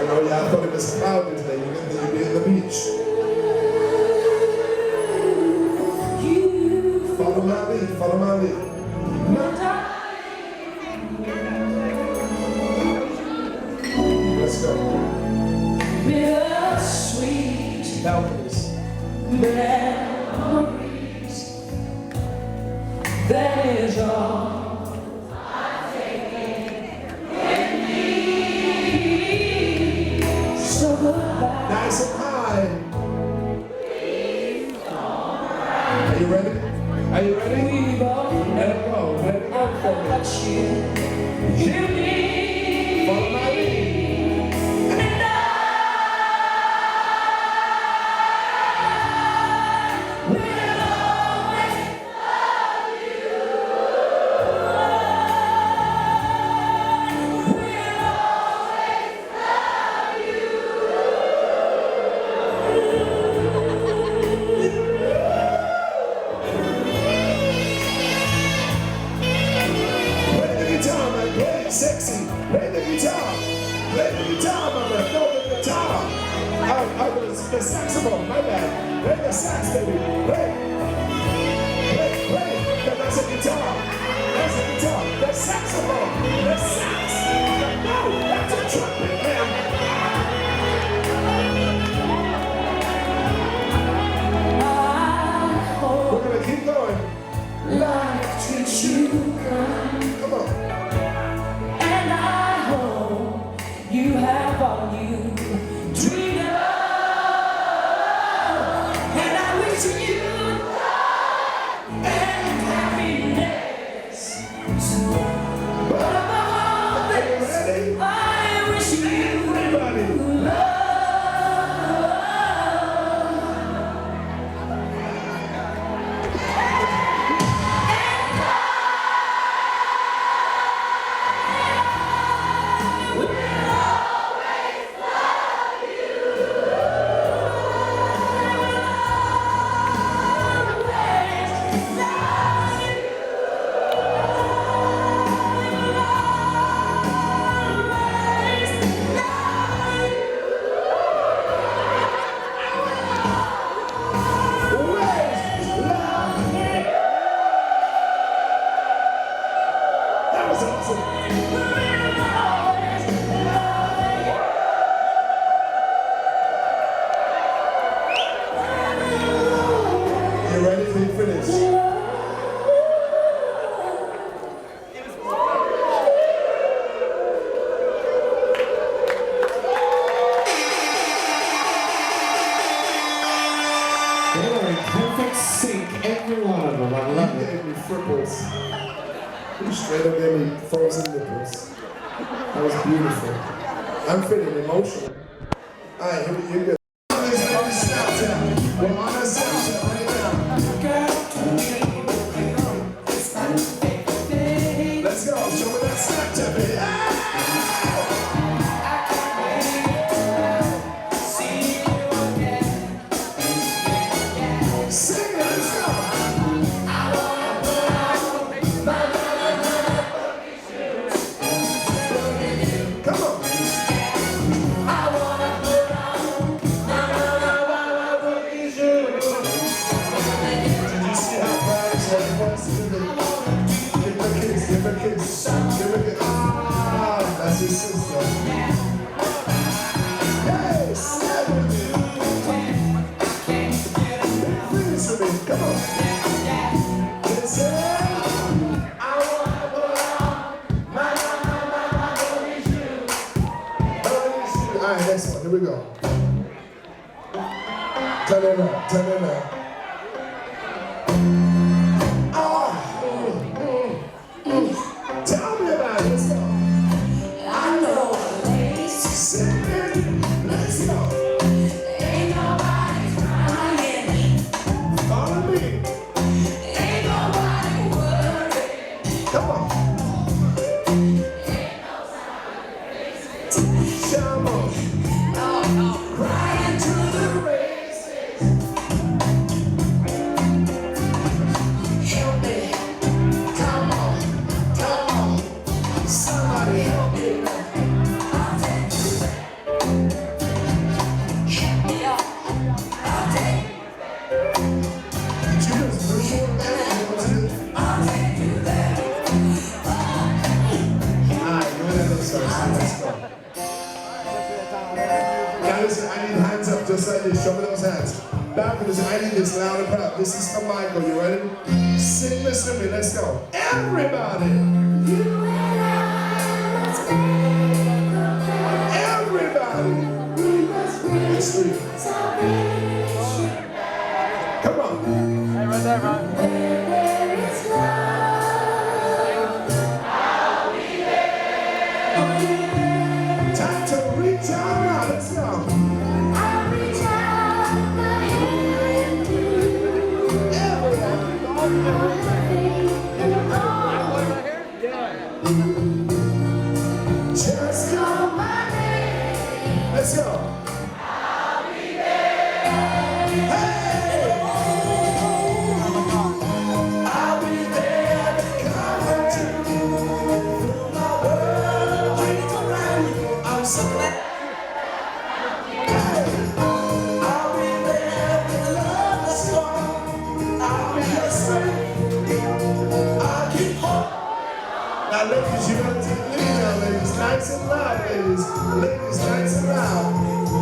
know y'all thought it was cloudy today. You didn't think you'd be in the beach. Follow my lead, follow my lead. Let's go. Bittersweet balconies. Memories. That is all I'm taking with me. So goodbye. Nice and high. Are you ready? Are you ready? Let it go. Let it go for me. You need. Follow my lead. Sexy, play the guitar, mama, throw the guitar. The saxophone, my bad. Play the sax, baby, play, because that's a guitar, the saxophone, the sax. No, that's a trumpet, man. We're gonna keep going. Life treats you kind. Come on. You have all you dream of, and I wish you love and happiness. But above all this, I wish you love. You ready to finish? Perfect sync, every one of them. I love it. Gave me fripples. You straight up gave me frozen nipples. That was beautiful. I'm feeling emotional. Alright, here we go. On Snapchat. We're on a Snapchat right now. Let's go. Show me that Snapchat, baby. Sing it, let's go. Come on. Did you see how proud he was? Give him a kiss, give him a kiss, give him a kiss. Ah, that's his sister. Hey, snap with me. Please with me, come on. Listen. I wanna put on my shoe. All right, next one, here we go. Turn it up, turn it up. Tell me about it, let's go. I know, ladies. Sing it, let's go. Ain't nobody crying. Follow me. Ain't nobody worried. Come on. Ain't no time. Come on. Crying to the races. Help me. Come on. Come on. Somebody help me. I'll take you back. Help me up. I'll take you back. Did you just push your back? I'll take you back. Alright, go ahead and start. Let's go. Now listen, I need hands up just like this. Show me those hands. Balconies, I need this loud and proud. This is for Michael. You ready? Sing this to me. Let's go. Everybody. You and I must make a plan. Everybody. We must bring salvation. Come on. Hey, right there, Ron. Where there is love, I'll be there. Time to reach out now. Let's go. I'll reach out my hand to you. Everybody. Just call my name. Let's go. I'll be there. Hey! I'll be there to comfort you. Fill my world, dreams around you. I'm so glad. Hey! I'll be there with love that's strong. I'll be your strength. I'll keep hope. Now, ladies, you gotta take the lead now, ladies. Nice and loud, ladies. Ladies, nice and loud.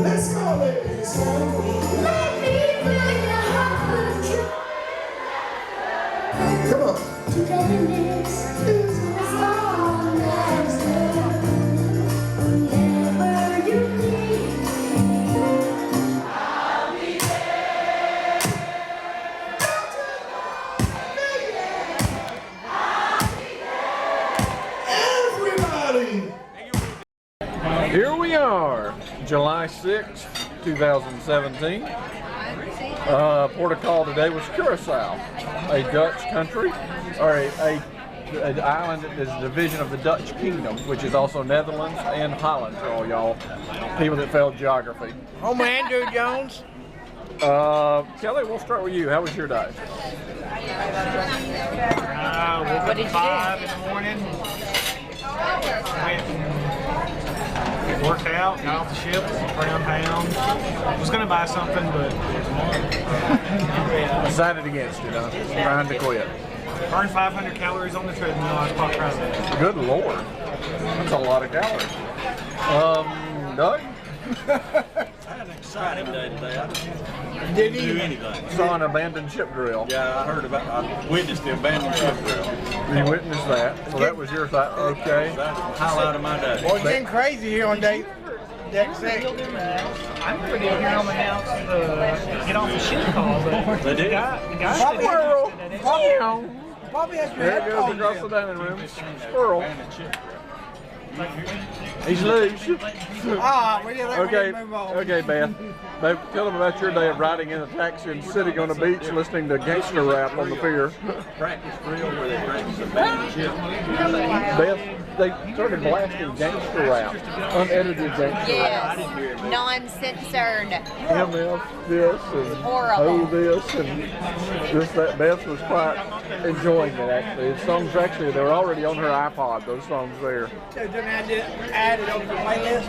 Let's go, ladies. Let me fill your heart with joy. Come on. Togetherness is all that's there. Whenever you need me, I'll be there. Everybody. Here we are, July 6th, 2017. Port of call today was Curacao, a Dutch country, or an island that is a division of the Dutch Kingdom, which is also Netherlands and Holland for all y'all people that failed geography. Oh man, Andrew Jones. Kelly, we'll start with you. How was your day? Woke up at 5 in the morning. Went, worked out, got off the ship, around town. Was gonna buy something, but Decided against it, huh? Trying to quit. Burn 500 calories on the treadmill. I was quite proud of that. Good Lord. That's a lot of calories. Doug? I had an exciting day today. I didn't do anything. Saw an abandoned ship drill. Yeah, I witnessed the abandoned ship drill. You witnessed that. So that was your thought. Okay. That's the highlight of my day. Well, it's getting crazy here on deck 6. I never did hear them announce the get off the ship call, but They did. Probably has to There it goes across the dining room. Squirrel. He's loose. Ah, well, yeah, that Okay, move on. okay, Beth. Babe, tell them about your day of riding in a taxi and sitting on the beach listening to gangster rap on the pier. Practice drill where they practice abandoned ship. Beth, they started blasting gangster rap, unedited gangster rap. Yes, non-censored. MF this and Horrible. oh this and just that. Beth was quite enjoying it actually. The songs actually, they were already on her iPod, those songs there. So didn't add it over the playlist?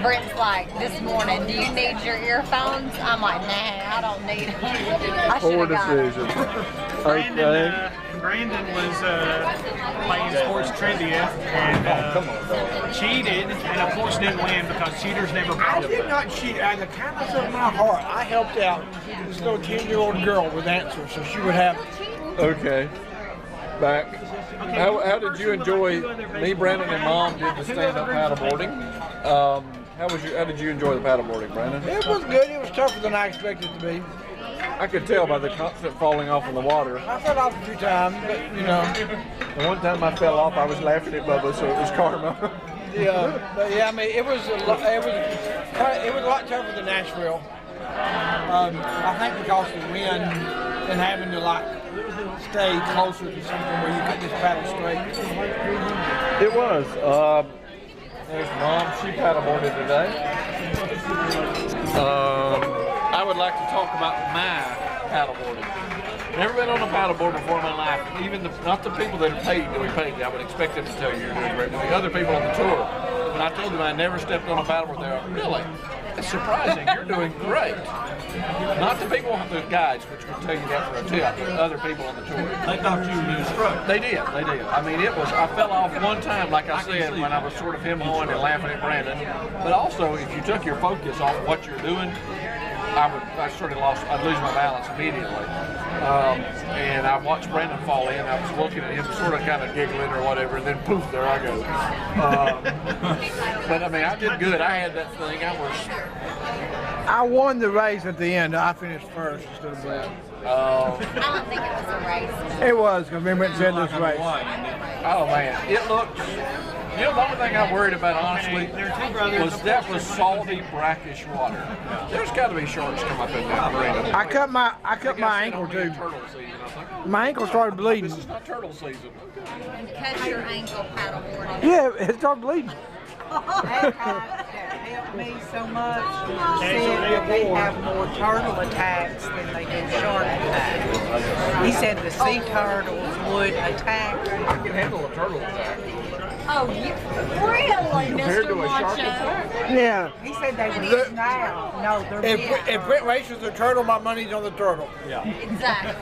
Brent's like, this morning, do you need your earphones? I'm like, nah, I don't need them. I should Poor have got them. decision. Brandon was playing sports trivia and cheated, and of course didn't win because cheaters never I play. did not cheat. Out of the kindness of my heart, I helped out this little 10-year-old girl with answers so she would have. Okay. Back. How did you enjoy, me, Brandon, and Mom did the stand-up paddleboarding. How did you enjoy the paddleboarding, Brandon? It was good. It was tougher than I expected it to be. I could tell by the constant falling off in the water. I fell off a few times, but you know. The one time I fell off, I was laughing at Bubba, so it was karma. Yeah, but yeah, I mean, it was a lot tougher than Nashville. I think because of the wind and having to like stay closer to something where you couldn't just paddle straight. It was. There's Mom. She paddleboarded today. I would like to talk about my paddleboarding. Never been on a paddleboard before in my life. Even not the people that are paid to be paid. I would expect them to tell you you're doing great. The other people on the tour. When I told them I never stepped on a paddleboard, they were really. It's surprising. You're doing great. Not the people, the guides, which would tell you that for a tip. Other people on the tour. They thought you were doing stroke. They did. They did. I mean, it was. I fell off one time, like I said, when I was sort of him-hawing and laughing at Brandon. But also, if you took your focus off what you're doing, I'd lose my balance immediately. And I watched Brandon fall in. I was looking at him, sort of kind of giggling or whatever, and then poof, there I go. But I mean, I did good. I had that thing. I won the race at the end. I finished first instead of that. I don't think it was a race. It was, because we went and said this race. Oh man, it looked. You know, the only thing I worried about, honestly, was that was salty, brackish water. There's got to be sharks come up in that marina. I cut my ankle too. My ankle started bleeding. This is not turtle season. Cut your ankle paddleboarding. Yeah, it started bleeding. That helped me so much. He said that they have more turtle attacks than they do shark attacks. He said the sea turtles would attack. I can handle a turtle attack. Oh, you really, Compared Mr. to a shark Macho? attack? Yeah. He said they were now. No, they're If Brent races the turtle, my money's on the turtle. Yeah. Exactly.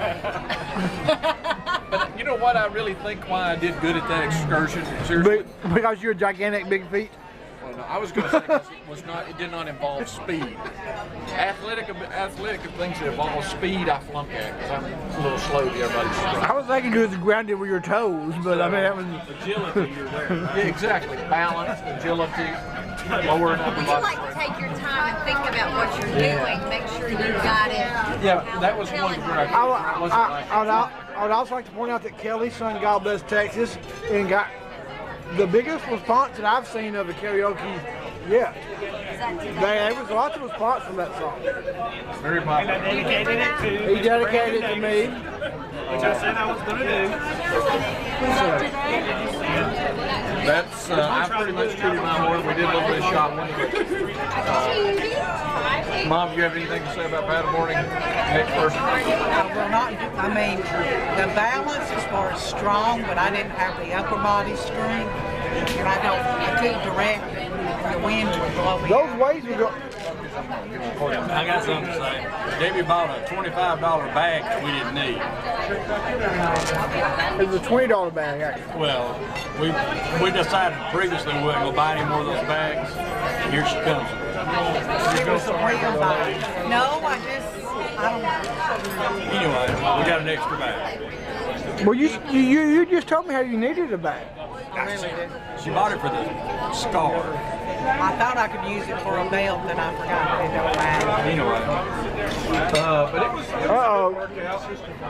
But you know what I really think why I did good at that excursion? Seriously? Because you're gigantic big feet? Well, no, I was going to say 'cause it did not involve speed. Athletic things that involve speed, I flunk at because I'm a little slow to everybody's speed. I was thinking you was grounded with your toes, but I mean that was agility. You're there. Right? Yeah, exactly. Balance, agility, lower and upper You body like to strength. take your time and think about what you're doing, make sure you got it. Yeah, that was one where I would also like to point out that Kelly's son, God Bless Texas, and got the biggest response that I've seen of a karaoke yet. There was lots of response from that song. Very popular. And I dedicated it to. He dedicated it to me. Which I said I was going to do. That's, I pretty much treated my horse. We did a little bit of shopping. Mom, do you have anything to say about paddleboarding? Next person. Well, not, I mean, the balance as far as strong, but I didn't have the upper body strength. And I couldn't direct when the wind would blow me. Those waves were I got something to say. Debbie bought a $25 bag that we didn't need. It's a $20 bag, actually. Well, we decided previously we wasn't going to buy any more of those bags. Here she comes. No, I don't know. Anyway, we got an extra bag. Well, you just told me how you needed a bag. She bought it for the scar. I thought I could use it for a belt, and I forgot to do a bag. Anyway. But it was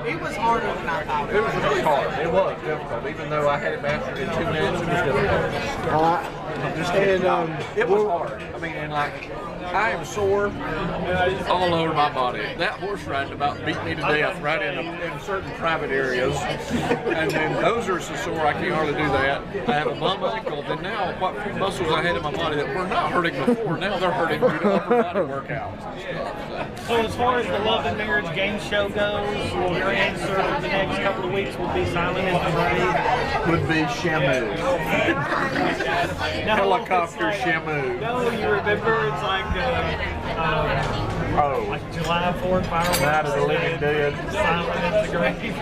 It was harder than I thought. It was really hard. It was difficult. Even though I had it mastered in 2 minutes, it was difficult. I'm just kidding. It was hard. I mean, and like, I am sore all over my body. That horse riding about beat me to death right in certain private areas. And then those are so sore I can't hardly do that. I have a bum ankle. Then now, what few muscles I had in my body that were not hurting before, now they're hurting due to upper body workouts. So as far as the Love and Marriage game show goes, your answer in the next couple of weeks will be Silent as the Grave. Would be Shamu. Helicopter Shamu. No, you remember it's like like July 4th fireworks. Night of the Living Dead. Silent as the Grave.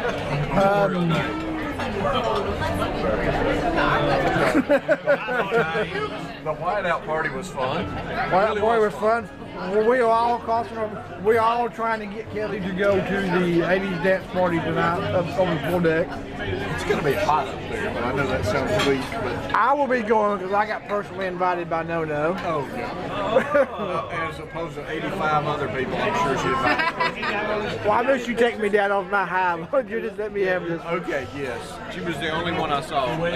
The whiteout party was fun. Whiteout party was fun. We all trying to get Kelly to go to the 80s dance party tonight up on the full deck. It's going to be hot up there, but I know that sounds weak. But I will be going because I got personally invited by No-No. Oh, yeah. As opposed to 85 other people, I'm sure she invited. Well, I know she take me down off my high. Why don't you just let me have this? Okay, yes. She was the only one I saw. Anybody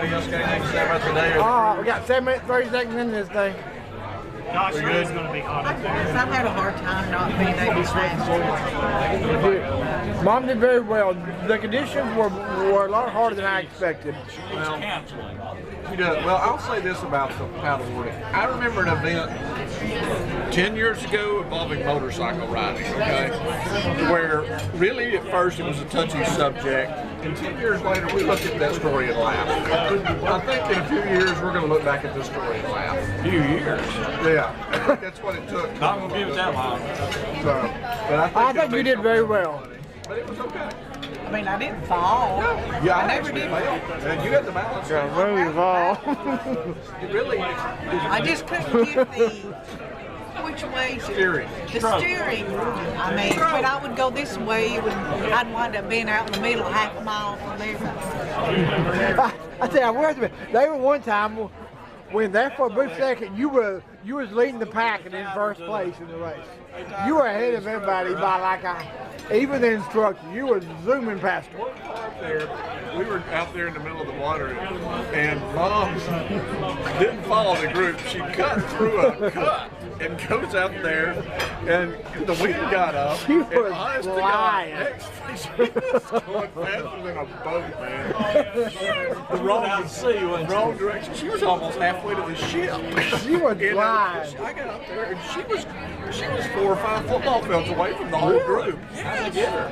else got anything to say about today? All right, we got 7 minutes, 30 seconds in this thing. Gosh, it's going to be hot up there. I've had a hard time not being able to stand. Mom did very well. The conditions were a lot harder than I expected. Well, I'll say this about the paddleboarding. I remember an event 10 years ago involving motorcycle riding, okay? Where really at first it was a touchy subject, and 10 years later we looked at that story and laughed. I think in a few years we're going to look back at this story and laugh. A few years? Yeah, I think that's what it took. Not going to give it that long. So, but I think you did very well. But it was okay. I mean, I didn't fall. Yeah, I never did. And you had the balance. Yeah, really fall. It really. I just couldn't get which way steering. The steering. I mean, when I would go this way, I'd wind up being out in the middle, half a mile from there. I tell you, they were one time when there for a brief second you was leading the pack and in first place in the race. You were ahead of everybody by even the instructor. You were zooming past them. We were out there in the middle of the water, and Mom didn't follow the group. She cut through a cut and goes out there, and the wind got up. She was flying. She was going faster than a boat, man. The wrong direction. She was almost halfway to the ship. She was flying. I got up there, and she was 4 or 5 football fields away from the whole group. How did they get her?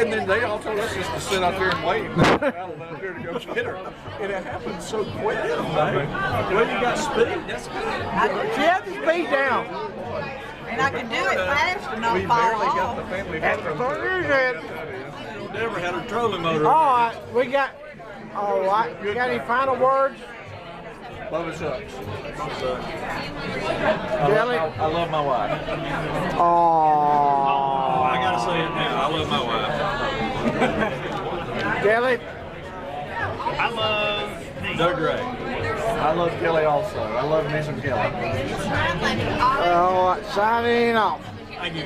And then they all told us just to sit out there and wait. And paddled out there to go get her. And it happened so quick. Well, you got speed. That's good. She had the speed down. And I could do it fast and not fall off. That's the fun you said. Never had a trolling motor. All right, we got any final words? Love it sucks. Kelly? I love my wife. Oh, I gotta say it now. I love my wife. Kelly? I love Doug Gray. I love Kelly also. I love me some Kelly. All right, signing off. Thank you.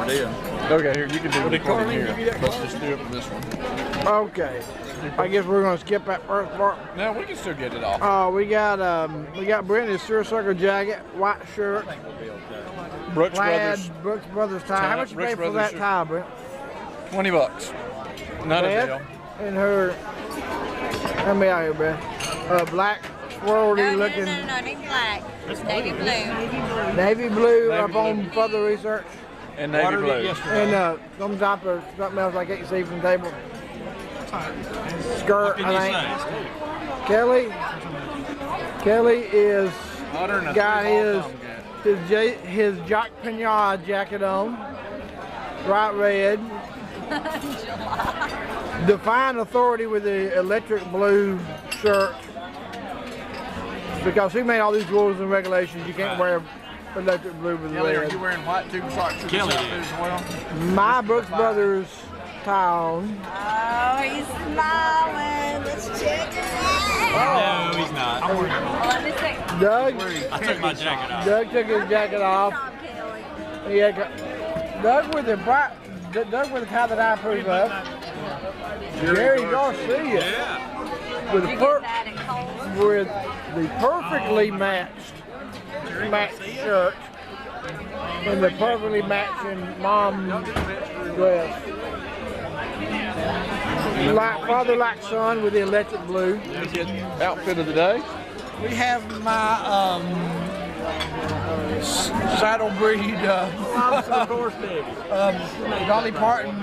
did. Okay, here, you can do Well, the did recording Carly here. give you that Let's card? just do it from this one. Okay. I guess we're gonna skip that first part. No, we can still get it off. We got Brittany's Sewer Circle jacket, white shirt, Brooks plaid Brothers, Brooks Brothers tie. How much you Brooks pay for Brothers that tie, Brent? $20. Not a Beth deal. and her. Let me out here, Beth. Black swirly looking. No, navy black. It's navy blue. Navy blue Navy up blue. on further research. And navy Watered it blue. yesterday. And some top of something else I can't see from the table. Skirt, What can you I think. Kelly is Hotter than a got three-ball his tomcat. his Jacques Pignard jacket on, bright red. Define authority with the electric blue shirt. Because he made all these rules and regulations, you can't wear electric blue with Kelly, are red. you wearing white tube socks to Kelly this did. outfit as well? My Brooks Brothers tie on. Oh, he's smiling. Let's check it out. No, he's not. Let me see. Doug I took my jacket off. took his jacket off. Yeah, Doug with the tie that I approve of. Jerry Garcia Yeah. with You the get that at Kohl's? with the perfectly matched shirt and the perfectly matching mom dress. Like father, like son with the electric blue. Outfit of the day. We have my saddle breed Dolly Parton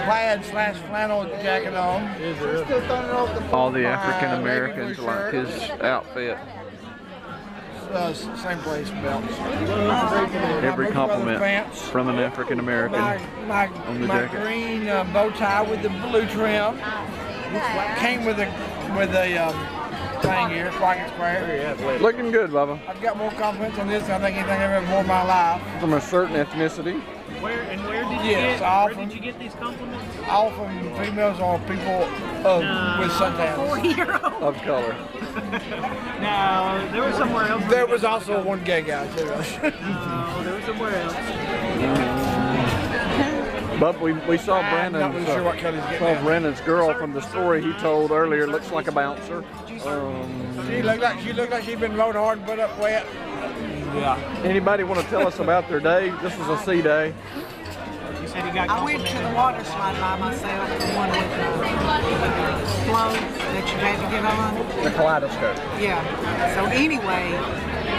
plaid / flannel jacket on. All the African Americans like his outfit. Same place, belts. Every compliment Pants. from an African American. My on the jacket. green bow tie with the blue trim. Came with a thing here, pocket square. Looking good, Bubba. I've got more confidence in this than I think anything I've ever worn in my life. From a certain ethnicity. Where did you Yes, get? all Where from- did you get these compliments? All from females or people with suntans. 40-year-old. Of color. No, there was somewhere else. There was also one gay guy too. No, there was somewhere else. But we saw I'm not really sure what Kelly's getting at. Brandon's girl from the story he told earlier. Looks like a bouncer. She looked like she'd been rode hard and put up wet. Yeah. Anybody want to tell us about their day? This was a sea day. You said he got I went to the water slide by myself, the one with floats that you had to get on. The kaleidoscope. Yeah. So anyway,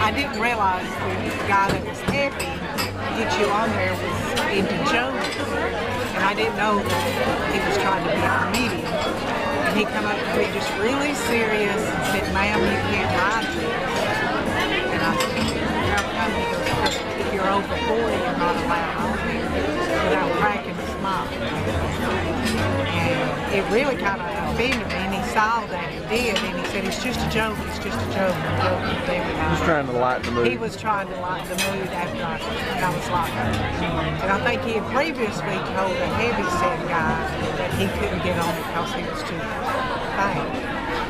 I didn't realize the guy that was happy to get you on there was into jokes. And I didn't know that he was trying to be a comedian. And he come up to me just really serious and said, "Ma'am, you can't ride this." And I said, "How come?" He goes, "Because if you're over 40, you're not allowed on here." Without cracking a smile. And it really kind of offended me, and he saw that it did, and he said, "It's just a joke, it's just a joke." I'm joking with everybody. He's trying to lighten the mood. He was trying to lighten the mood after I was like, and I think he had previously told a heavy-set guy that he couldn't get on because he was too fat.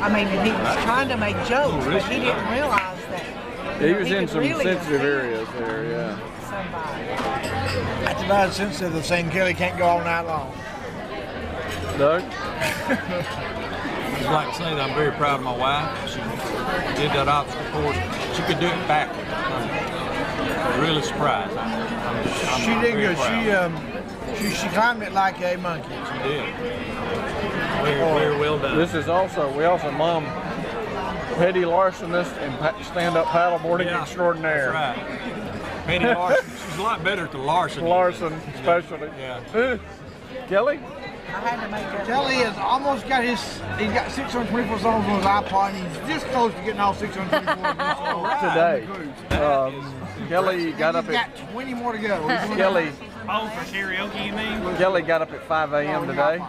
I mean, and he was trying to make jokes, but he didn't realize that. He was in could some really sensitive offend areas there, yeah. somebody. That's about as sensitive as saying Kelly can't go all night long. Doug? I'd like to say that I'm very proud of my wife. She did that obstacle course. She could do it backwards. I'm really surprised. I'm She did very good. proud. She climbed it like a monkey. She did. Very well done. This is we also mom Hetty Larson and stand-up paddleboarding extraordinaire. That's right. Hetty Larson. She's a lot better at the Larson. Larson, especially. Yeah. Kelly? I had to make that. Kelly has almost got he's got 624 songs on his iPod, and he's just close to getting all 624 Today. Kelly got up He's at got 20 more to go. Kelly. Oh, for karaoke, you mean? Kelly got up at 5 a.m. today.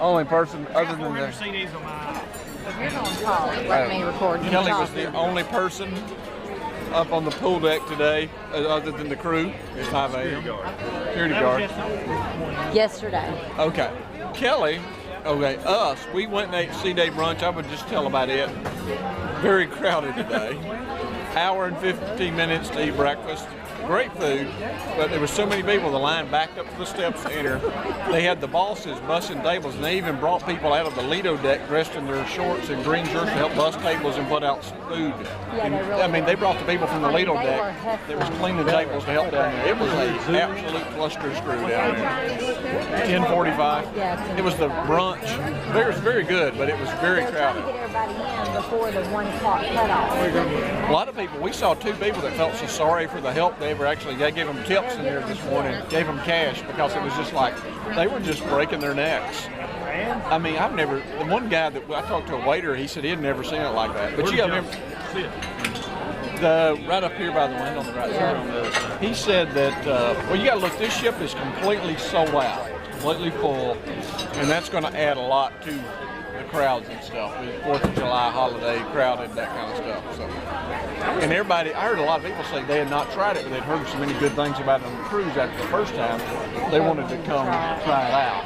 Only person other than 400 the CDs on my If you're going to talk, let me record you Kelly was talking. the only person up on the pool deck today, other than the crew, at 5 a.m. Security guard. Yesterday. Okay. Kelly, us, we went and ate C-Day brunch. I would just tell about it. Very crowded today. Hour and 15 minutes to eat breakfast. great food, but there was so many people, the line backed up to the steps to enter. They had the bosses bussing tables, and they even brought people out of the Lido deck dressed in their shorts and green shirts to help bus tables and put out food. And, I mean, they brought the people from the Lido deck that was cleaning tables to help down there. It was an absolute cluster screw down there. 10:45. It was the brunch. It was very good, but it was very crowded. Get everybody in before the 1 o'clock cutoff. A lot of people, we saw 2 people that felt so sorry for the help. They gave them tips in there this morning, gave them cash because it was just like, they were just breaking their necks. I mean, the one guy that I talked to, a waiter, he said he had never seen it like that. But you got to remember, right up here by the window on the right side, he said that, well, you got to look, this ship is completely sold out, completely full, and that's going to add a lot to the crowds and stuff. The 4th of July holiday, crowded, that kind of stuff. So, and everybody, I heard a lot of people say they had not tried it, but they'd heard so many good things about it on the cruise after the first time, they wanted to come try it out.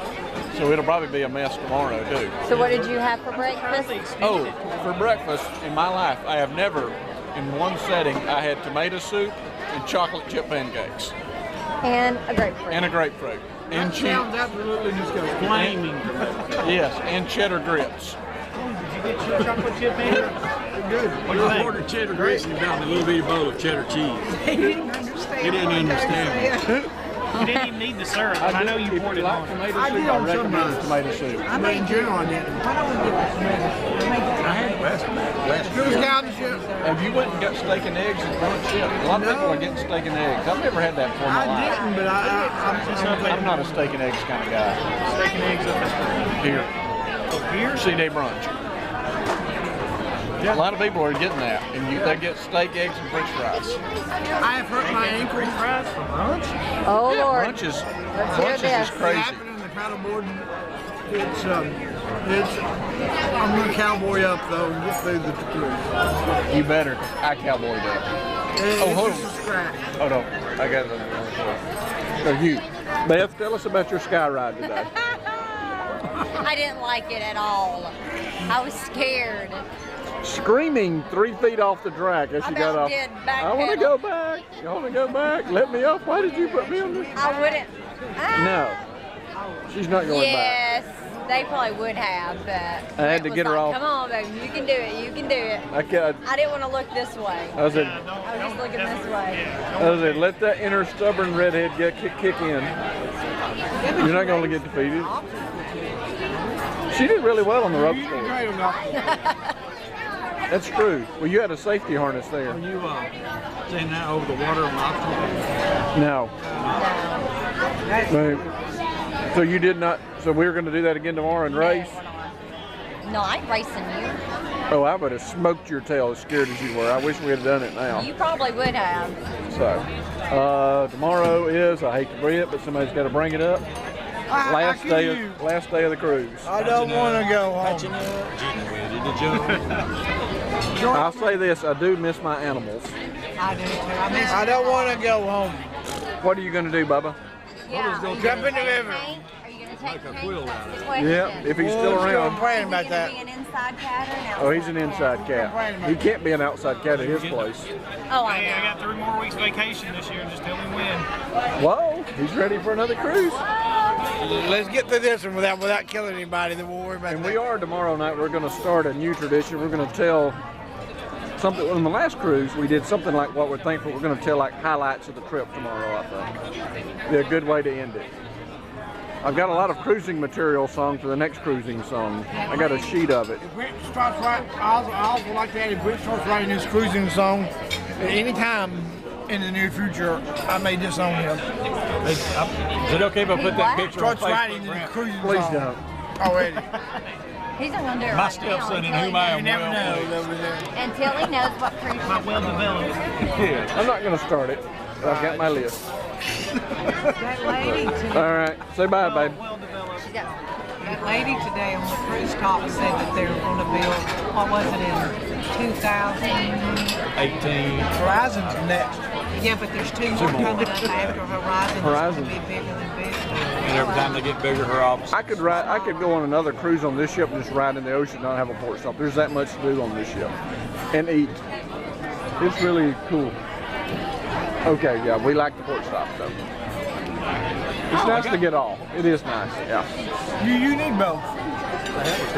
So it'll probably be a mess tomorrow too. So what did you have for breakfast? Oh, for breakfast in my life, I have never, in one setting, I had tomato soup and chocolate chip pancakes. And a grapefruit. And a grapefruit. And That sounds absolutely disgusting. Flaming. Yes, and cheddar grits. Did you get your chocolate chip in? Good. Well, you ordered cheddar grits and you got a little bitty bowl of cheddar cheese. He didn't understand. He didn't understand. You didn't even need the syrup, but I know you poured it on. Tomato I soup, did I on some recommend nights. tomato soup. I made general on that. Why don't we get the tomato? I had last Cruise scholarship. Have you went and got steak and eggs and brunch yet? A lot of people are getting steak and eggs. I've never had that before in my I life. didn't, but I'm not a steak and eggs kind of guy. Steak and eggs up Here. here. C-Day brunch. A lot of people are getting that, and they get steak, eggs, and French fries. I have hurt my ankle. French fries for brunch? Oh, Yeah, Lord. brunch is hear this. crazy. Happening on the paddleboard. I'm gonna cowboy up though and get through the cruise. You better. I cowboyed up. Oh, hold on. Hold on. I got it. So you, Beth, tell us about your sky ride today. I didn't like it at all. I was scared. Screaming 3 feet off the track as I you got about off. did I want to backpedal. go back. You want to go back? Let me off. Why did you put me on this? I wouldn't. No. She's not going back. Yes, they probably would have, but I had to it was get her like, off. Come on, baby, you can do it. You can do it. I didn't want to look this way. I was I was just looking this way. let that inner stubborn redhead kick in. You're not going to get defeated. She did really well on the rope course. That's true. Well, you had a safety harness there. Were you saying that over the water on lobster? No. So you did not. So we're going to do that again tomorrow and race. No, I ain't racing you. Oh, I would have smoked your tail as scared as you were. I wish we had done it now. You probably would have. So tomorrow is, I hate to bring it, but somebody's got to bring it up. Last day of the cruise. I don't want to go home. I'll say this, I do miss my animals. I do too. I don't want to go home. What are you going to do, Bubba? Yeah. Jump in the river. Are you going to take a quill out of it? Yeah, if he's still around. I'm praying about that. Is he going to be an inside cat or an outside Oh, he's an inside cat. He can't be an outside cat at his place. Oh, I Hey, I know. got 3 more weeks vacation this year. Just tell me when. Whoa, he's ready for another cruise. Let's get through this one without killing anybody. Then we'll worry about And that. we are tomorrow night. We're going to start a new tradition. We're going to tell something. On the last cruise, we did something like what we're thankful. We're going to tell like highlights of the trip tomorrow, I think. Be a good way to end it. I've got a lot of cruising material song for the next cruising song. I got a sheet of it. If Brent starts writing, I also like to add, if Brent starts writing his cruising song at any time in the near future, I made this on him. Is it okay if I put that picture on Starts writing Facebook? his cruising Please song don't. already. He's not going to do it My right stepson now in whom I am You never well know over there. until he knows what cruise My ship well we're developed. Yeah, I'm not going to start it. But I've got my list. That lady today, All right, say bye, babe. Well developed. that lady today on the cruise top said that they were going to build, what was it, in 2000? 18. Horizon's next. Yeah, but there's 2 more coming up after Horizon. Horizon. It's going to be bigger than Vista. And every time they get bigger, her office. I could go on another cruise on this ship and just ride in the ocean and not have a port stop. There's that much to do on this ship. And eat. It's really cool. Okay, yeah, we like the pork chop though. It's nice to get all. It is nice, yeah. You need both.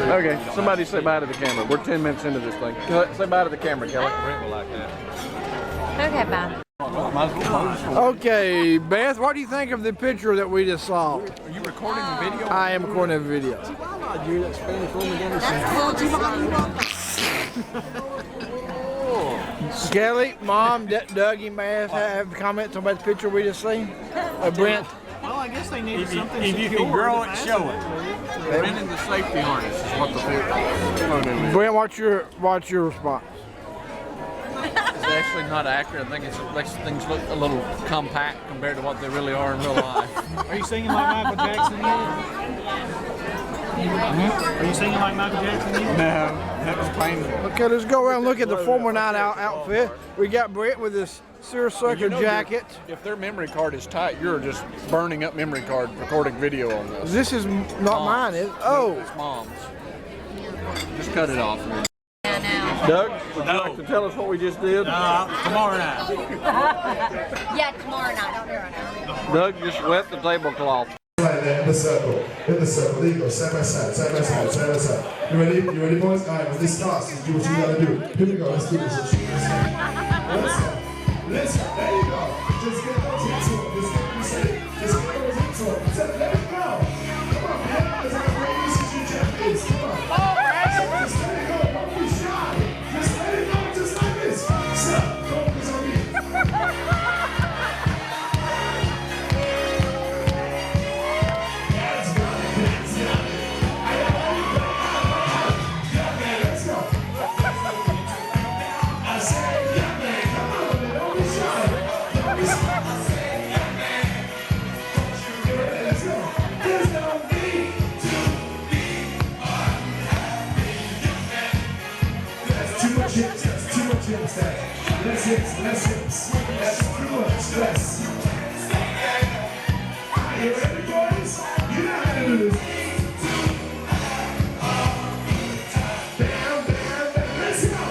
Okay, somebody say bye to the camera. We're 10 minutes into this thing. Say bye to the camera, Kelly. Brent will like that. Okay, bye. Okay, Beth, what do you think of the picture that we just saw? Are you recording the video? I am recording a video. Kelly, Mom, Dougie, Beth, have comments about the picture we just seen? Brent? Well, I guess they needed something If you can grow it, show it. Brent in the safety harness is what the photo is. Brent, what's your response? It's actually not accurate. I think it makes things look a little compact compared to what they really are in real life. Are you singing like Michael Jackson yet? Are you singing like Michael Jackson yet? No, that was painful. Okay, let's go around and look at the former night out outfit. We got Brent with his seersucker jacket. If their memory card is tight, you're just burning up memory card recording video on this. This is not mine, is it? Oh. It's Mom's. Just cut it off. Doug, would you like to tell us what we just did? Tomorrow night. Yeah, tomorrow night. Don't do it right now. Doug just wet the tablecloth. Like that, in the circle. There you go, side by side, side by side, side by side. You ready? You ready, boys? All right, when this starts, do what you gotta do. Here we go, let's do this. Let's go. Let's go. There you go. Just get those hits on. Just get those hits on. Let it go. Come on, man. Let's have a great music to champions. Come on. Just let it go. Don't be shy. Just let it go, just like this. Stop. Focus on me. Less hits. That's too much stress. Are you ready, boys? You know how to do this. Bam, bam, bam. Let's go.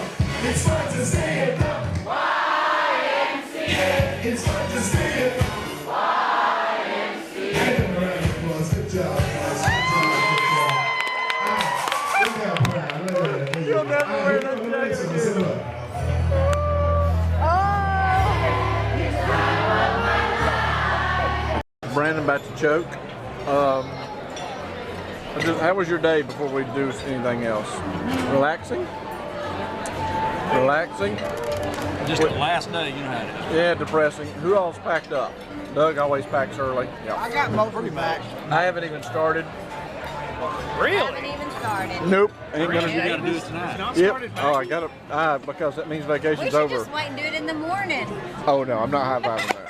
It's fun to stay at the YMCA. It's fun to stay at the YMCA. Give them a round of applause. Good job, guys. Good job. Look how proud. Look at that. You'll never wear that jacket again. Brandon about to choke. How was your day before we do anything else? Relaxing? Relaxing? Just the last day, you know how it is. Yeah, depressing. Who all's packed up? Doug always packs early. Yeah. I got mostly packed. I haven't even started. Really? Haven't even started. Nope. Ain't gonna You gotta do it tonight. Yep. Oh, I gotta. Because that means We vacation's should over. just wait and do it in the morning. Oh no, I'm not high-fiving that.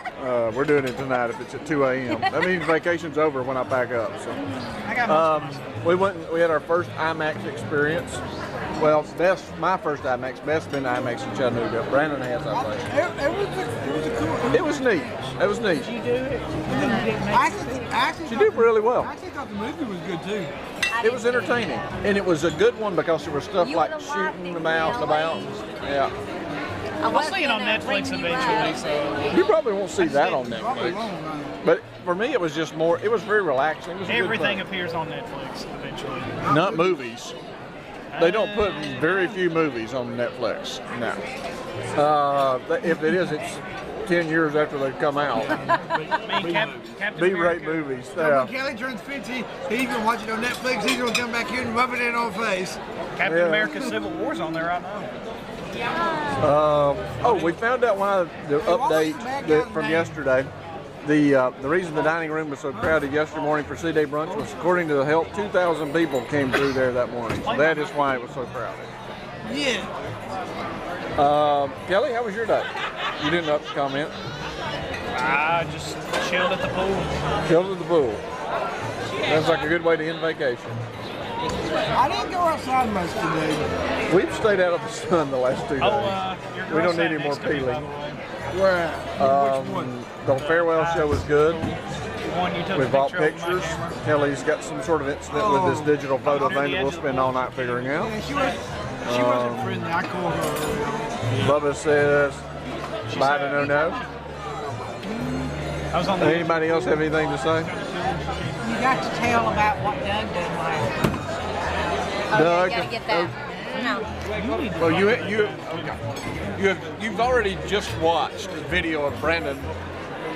We're doing it tonight if it's at 2 a.m. That means vacation's over when I pack up. So, we had our first IMAX experience. Well, my first IMAX. Beth's been to IMAX in Chattanooga. Brandon has, I think. It was neat. It was neat. Did you do it? She did really well. I actually thought the movie was good too. It was entertaining, and it was a good one because there was stuff like shooting them out and about. Yeah. I'll see it on Netflix eventually, so. You probably won't see that on Netflix. But for me, it was just more, it was very relaxing. It was Everything appears on Netflix eventually. Not movies. They don't put very few movies on Netflix now. If it is, it's 10 years after they've come out. B-rate movies. When Kelly turns 50, he's gonna watch it on Netflix. He's gonna come back here and rub it in our face. Captain America Civil War's on there right now. We found out why the update from yesterday. The reason the dining room was so crowded yesterday morning for C-Day brunch was, according to the help, 2,000 people came through there that morning. So that is why it was so crowded. Yeah. Kelly, how was your day? You didn't have to comment. I just chilled at the pool. Chilled at the pool. Sounds like a good way to end vacation. I didn't go outside much today. We've stayed out of the sun the last 2 days. We don't need any more peeling. Where at? Which one? The farewell show was good. We bought pictures. Kelly's got some sort of incident with this digital photo thing that we'll spend all night figuring out. Yeah, she wasn't friendly. I called her. Bubba says bye to no-no. I was on the Anybody else have anything to say? You got to tell about what Doug done last night. Doug? Gotta get that. No. Well, you've already just watched a video of Brandon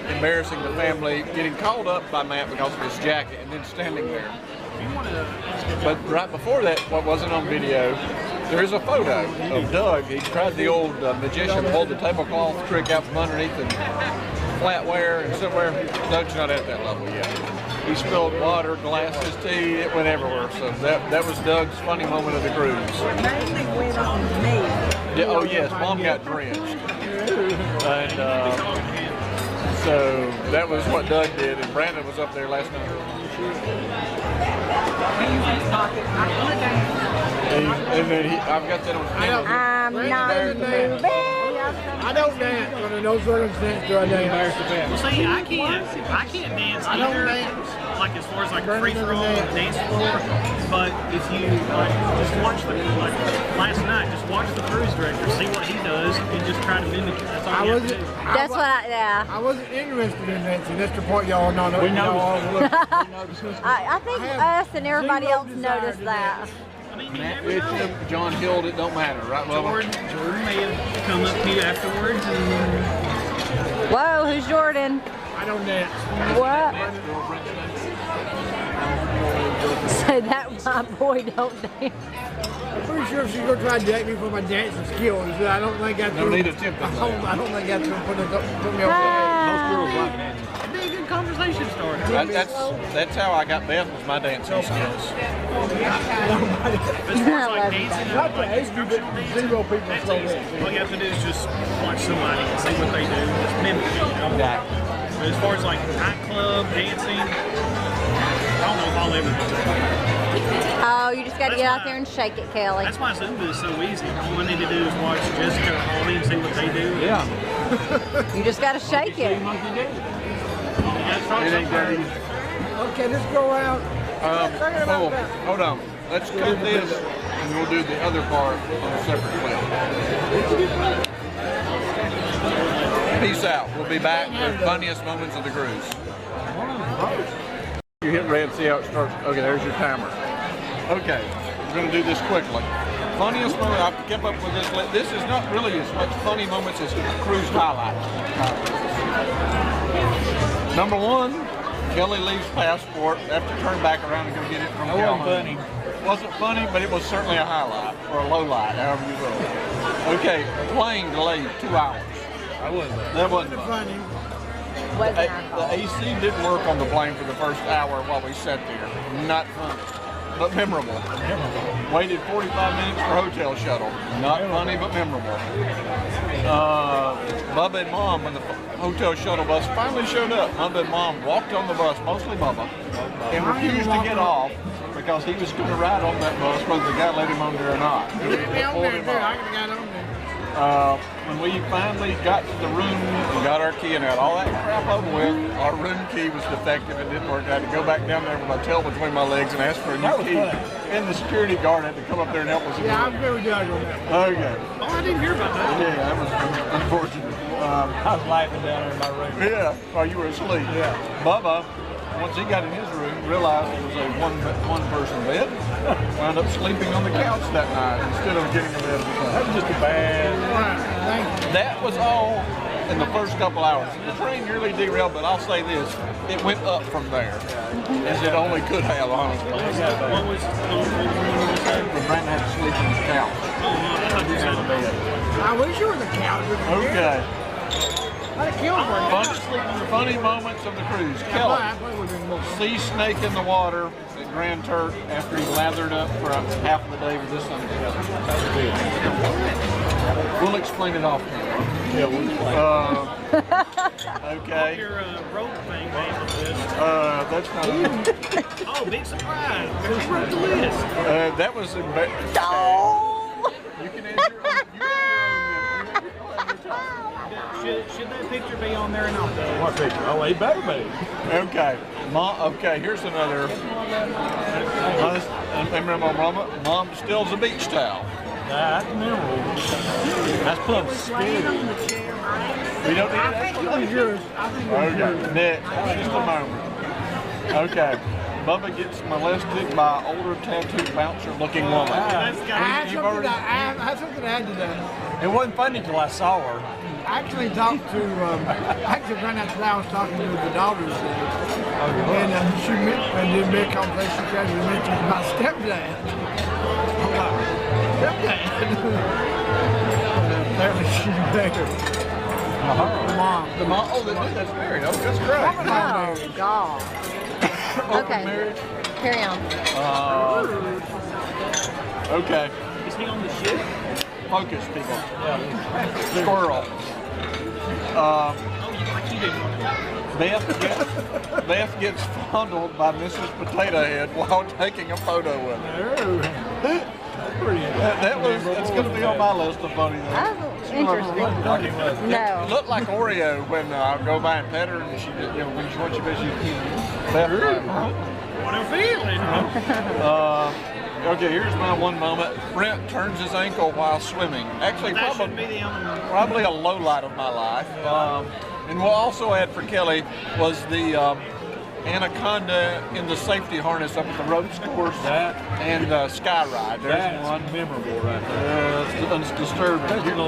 embarrassing the family, getting called up by Matt because of his jacket, and then standing there. But right before that, what wasn't on video, there's a photo of Doug. He tried the old magician, pulled the tablecloth trick out from underneath the flatware and silverware. Doug's not at that level yet. He spilled water, glasses, tea, it went everywhere. So that was Doug's funny moment of the cruise. Mainly went on me. Yeah, oh yes, Mom got drenched. And so that was what Doug did, and Brandon was up there last night. And then I've got that on camera. I'm not moving. I don't dance under no circumstance do I dance. Well, see, I can't dance I don't either. dance. Like as far as like free for all dance floor, but if you just watch like last night, just watch the cruise director, see what he does, and just try to mimic it. That's all you have to do. That's what I wasn't interested in dancing. That's the point y'all know. We know. I think us and everybody else noticed that. Matt Mitchum, John Hill, it don't matter, right, Bubba? Jordan may have come up to you afterwards and... Whoa, who's Jordan? I don't dance. What? Say that my boy don't dance. I'm pretty sure she's gonna try to date me for my dancing skills. I don't think that's No need to tempt them. I don't think that's gonna put me over the Most head. girls like dancing. It'd be a good conversation starter. That's how I got Beth with my dancing skills. As far as like dancing, Not the age group, zero people that's so easy. well. All you have to do is just watch somebody and see what they do, just mimic it, you know? But as far as like nightclub, dancing, I don't know if I'll ever do that. Oh, you just got to get out there and shake it, Kelly. That's why Zumba is so easy. All I need to do is watch Jessica or Holly and see what they do. Yeah. You just got to shake it. It ain't that easy. Okay, let's go out. Hold on. Let's cut this and we'll do the other part on a separate clip. Peace out. We'll be back with funniest moments of the cruise. You hit red, see how it starts. Okay, there's your timer. Okay, we're going to do this quickly. Funniest moment, I've kept up with this. This is not really as much funny moments as cruise highlights. Number one, Kelly leaves passport, have to turn back around and go get it from Calhoun. Wasn't funny. Wasn't funny, but it was certainly a highlight, or a low light, however you will. Okay, plane delayed 2 hours. That wasn't funny. The AC didn't work on the plane for the first hour while we sat there. Not funny, but memorable. Waited 45 minutes for hotel shuttle. Not funny, but memorable. Bubba and Mom, when the hotel shuttle bus finally showed up, Bubba and Mom walked on the bus, mostly Bubba, and refused to get off because he was going to ride on that bus whether the guy let him on there or not. When we finally got to the room and got our key and had all that crap over with, our room key was defective and didn't work. I had to go back down there with my tail between my legs and ask for a new key. And the security guard had to come up there and help us. Yeah, I'm very Doug on that. Okay. Oh, I didn't hear about that. Yeah, that was unfortunate. I was laughing down there in my room. Yeah, while you were asleep. Yeah. Bubba, once he got in his room, realized it was a one-person bed. Wound up sleeping on the couch that night instead of getting a bed. That was just a bad. That was all in the first couple hours. The train nearly derailed, but I'll say this: it went up from there, as it only could have, honestly. What was Brandon had to sleep on his couch. I wish you were the couch. Okay. I'd have killed her. Funny moments of the cruise. Kelly, sea snake in the water at Grand Turk after he lathered up for half of the day with this thing together. We'll explain it off camera. Yeah, we'll okay. Your rope thing, baby. That's not. Oh, big surprise! Who wrote the list? That was embarrassing. You can answer your Should that picture be on there or not? What picture? Oh, he better be. Okay. Okay, here's another. Remember Mom stills a beach towel. That's memorable. That's plum scary. We don't need that. yours. Okay, next, just a moment. Okay, Bubba gets molested by older tattooed bouncer looking woman. I have something to add to that. It wasn't funny till I saw her. I actually talked to, actually ran out today, I was talking to the daughters, and she did make a conversation, she actually mentioned my stepdad. I'm like, stepdad? Apparently she's there. Mom. The mom, oh, that's married. Oh, that's great. Oh, God. Okay. Carry on. Okay. Is he on the ship? Focus, people. Squirrel. Beth gets fondled by Mrs. Potato Head while taking a photo with her. That's going to be on my list of funny things. Oh, interesting. No. It looked like Oreo when I go by and pet her, and she, when she wants you, Beth. What a feeling. Okay, here's my one moment. Brent turns his ankle while swimming. Actually, probably a low light of my life. And we'll also add for Kelly was the anaconda in the safety harness up at the ropes course and sky ride. There's one memorable right there. It's disturbing. Here's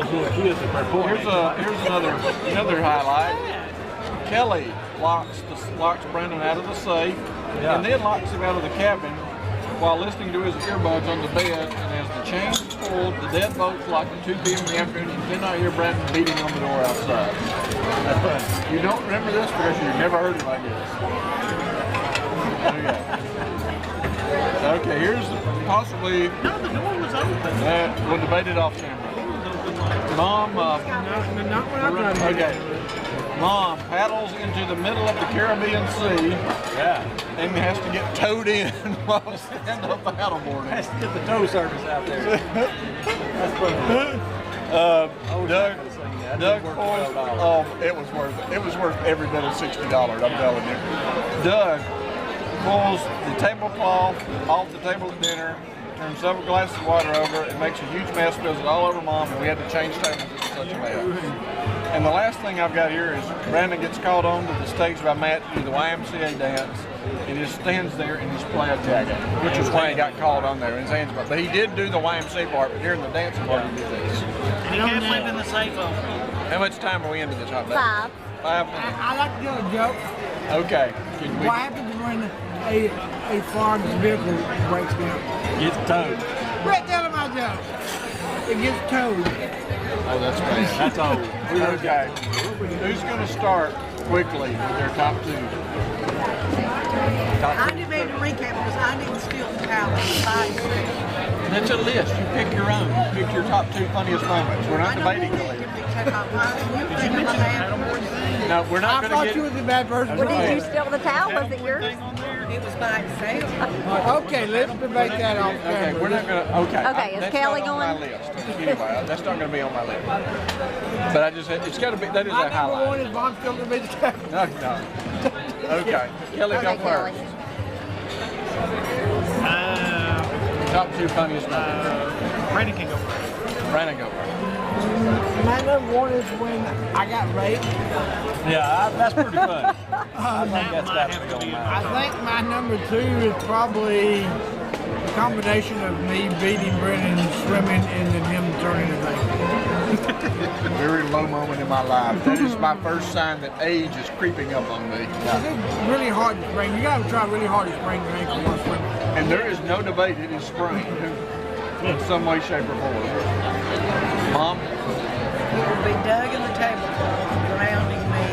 another highlight. Kelly locks Brandon out of the safe and then locks him out of the cabin while listening to his earbuds on the bed, and as the chains pulled, the deadbolts locked at 2 p.m. in the afternoon, you did not hear Brandon beating on the door outside. You don't remember this because you've never heard it like this. Okay, here's possibly... No, the door was open. We'll debate it off camera. Mom, Mom paddles into the middle of the Caribbean Sea and has to get towed in while stand-up paddleboarding. Has to get the tow service out there. That's funny. Doug pulls, it was worth it. It was worth every bit of $60, I'm telling you. Doug pulls the tablecloth off the table at dinner, turns several glasses of water over, and makes a huge mess, spills it all over Mom, and we had to change tables. It was such a mess. And the last thing I've got here is Brandon gets called on to the stage by Matt to do the YMCA dance. He just stands there in his plaid jacket, which is why he got called on there in his hands. But he did do the YMCA part, but during the dancing part he did this. And he kept leaving the safe open. How much time are we into this hot day? 5 minutes. I like to do a joke. Okay. What happens when a farm's vehicle breaks down? Gets towed. Right down to my joke. It gets towed. Oh, that's great. That's old. Okay. Who's going to start quickly with their top 2? I did made a recap because I didn't steal the towel. That's a list. You pick your own. You pick your top 2 funniest moments. We're not debating the list. No, we're not going to get... I thought you was a bad person. Well, did you steal the towel? Was it yours? It was by sale. Okay, let's debate that off camera. Okay, we're not going to... Okay. Okay, is Kelly going? That's not on my list. Anyway, that's not going to be on my list. But I just... It's got to be... That is a highlight. Number 1 is Mom still going to be the towel. No. Okay. Kelly, go first. Top 2 funniest moments. Brandon can go first. Brandon, go first. My number 1 is when I got raped. Yeah, that's pretty funny. I think that's got to be on mine. I think my number 2 is probably a combination of me beating Brennan, swimming, and then him turning his ankle. Very low moment in my life. That is my first sign that age is creeping up on me. It's really hard to sprain. You got to try really hard to sprain your ankle while swimming. And there is no debate. It is sprained in some way, shape, or form. Mom? It would be Doug in the tablecloth grounding me.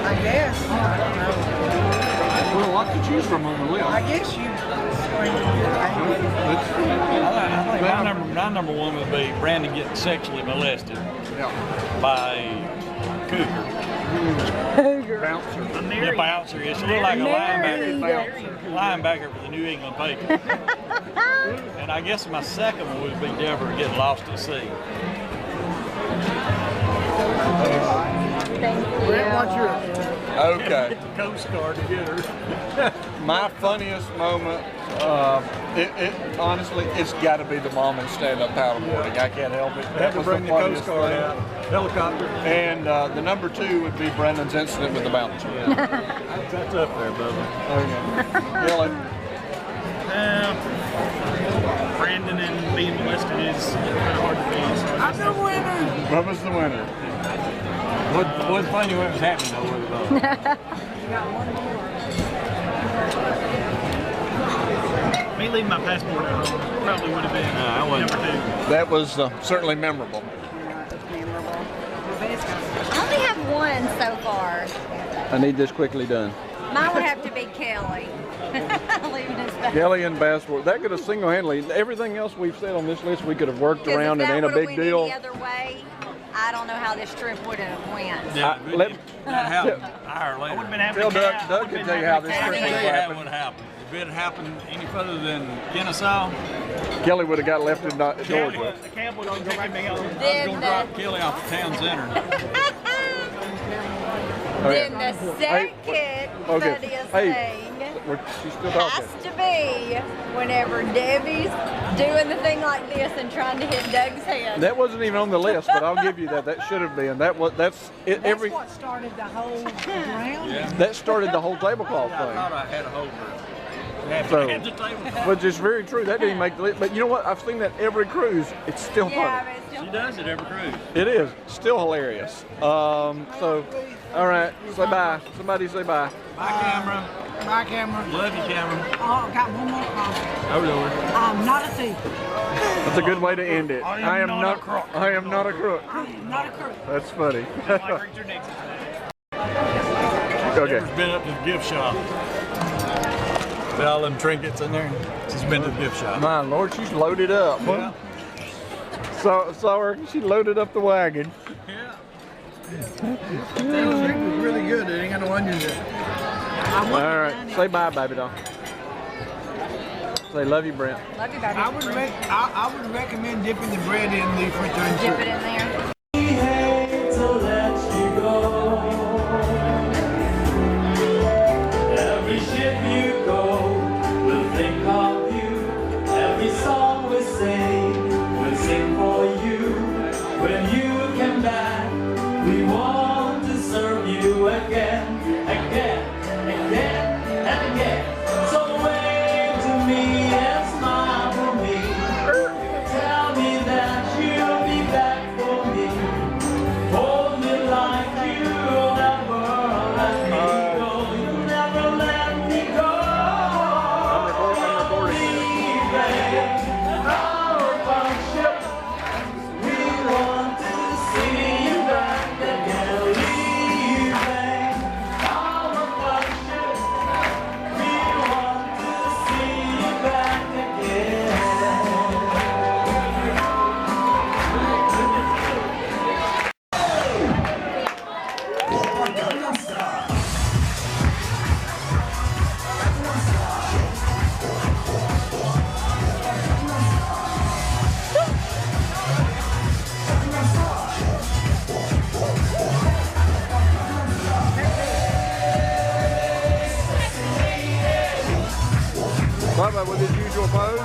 I guess. I don't know. Well, a lot to choose from on the list. I guess you sprained your ankle. I think my number 1 would be Brandon getting sexually molested by a cougar. Bouncer. The bouncer. It's a little like a linebacker for the New England Patriots. And I guess my second one would be Deborah getting lost at sea. Thank you. Brent, what's yours? Okay. The Coast Guard to get her. My funniest moment, honestly, it's got to be the mom and stand-up paddleboarding. I can't help it. That was bring the the funniest Coast Guard thing. out. Helicopter. And the number 2 would be Brendan's incident with the mountain sheep. That's up there, Bubba. Okay. Really? Brandon and being molested is kind of hard to beat. So I'm the winner. Bubba's the winner. What's funny what was happening though with Bubba? Me leaving my passport at home probably would have been number 2. That was certainly memorable. I only have one so far. I need this quickly done. Mine would have to be Kelly. Leaving his back. Kelly and Basswood, that could have single-handedly, everything else we've said on this list, we could have worked around. It ain't a big deal. Any other way, I don't know how this trip would have went. Yeah, that happened an hour later. I would have been happy Tell to Doug, have- Doug can tell you how this trip would have happened. What happened? If it had happened any further than Kennesaw, Kelly would have got left in Georgia. The cab would have taken me home. I was going to drop Kelly off the town center. Then the second funniest thing She's still talking. has to be whenever Debbie's doing the thing like this and trying to hit Doug's head. That wasn't even on the list, but I'll give you that. That should have been. That's it. That's what started the whole ground. That started the whole tablecloth I thought thing. I had a hold of it. So, Had the table. which is very true. That didn't make the list. But you know what? I've seen that every cruise. It's still Yeah, funny. but it's still She does it every cruise. It is still hilarious. So, all right, say bye. Somebody say bye. Bye, camera. Bye, camera. Love you, camera. Oh, got one more comment. Over there. I'm not a thief. That's a good way to end it. I am not a crook. I am not a crook. I am not a crook. That's funny. Like Richard Nixon. Okay. Deborah's been up to the gift shop. See all them trinkets in there? She's been to the gift shop. My Lord, she's loaded up. Yeah. Saw her. She loaded up the wagon. Yeah. That was really good. It ain't got no onions in it. All right, say bye, baby doll. Say love you, Brent. Love you, baby. I would recommend dipping the bread in the French onion Dip soup. it in there. Every ship you go will think of you. Every song we sing will sing for you. When you come back, we want to serve you again, again, again, and again. So wave to me and smile for me. Tell me that you'll be back for me. Hold me like you'll never let me go. You'll never let me go. I'm recording. Leaving our function. We want to see you back again. Leaving our function. We want to see you back again. Bubba with his usual pose.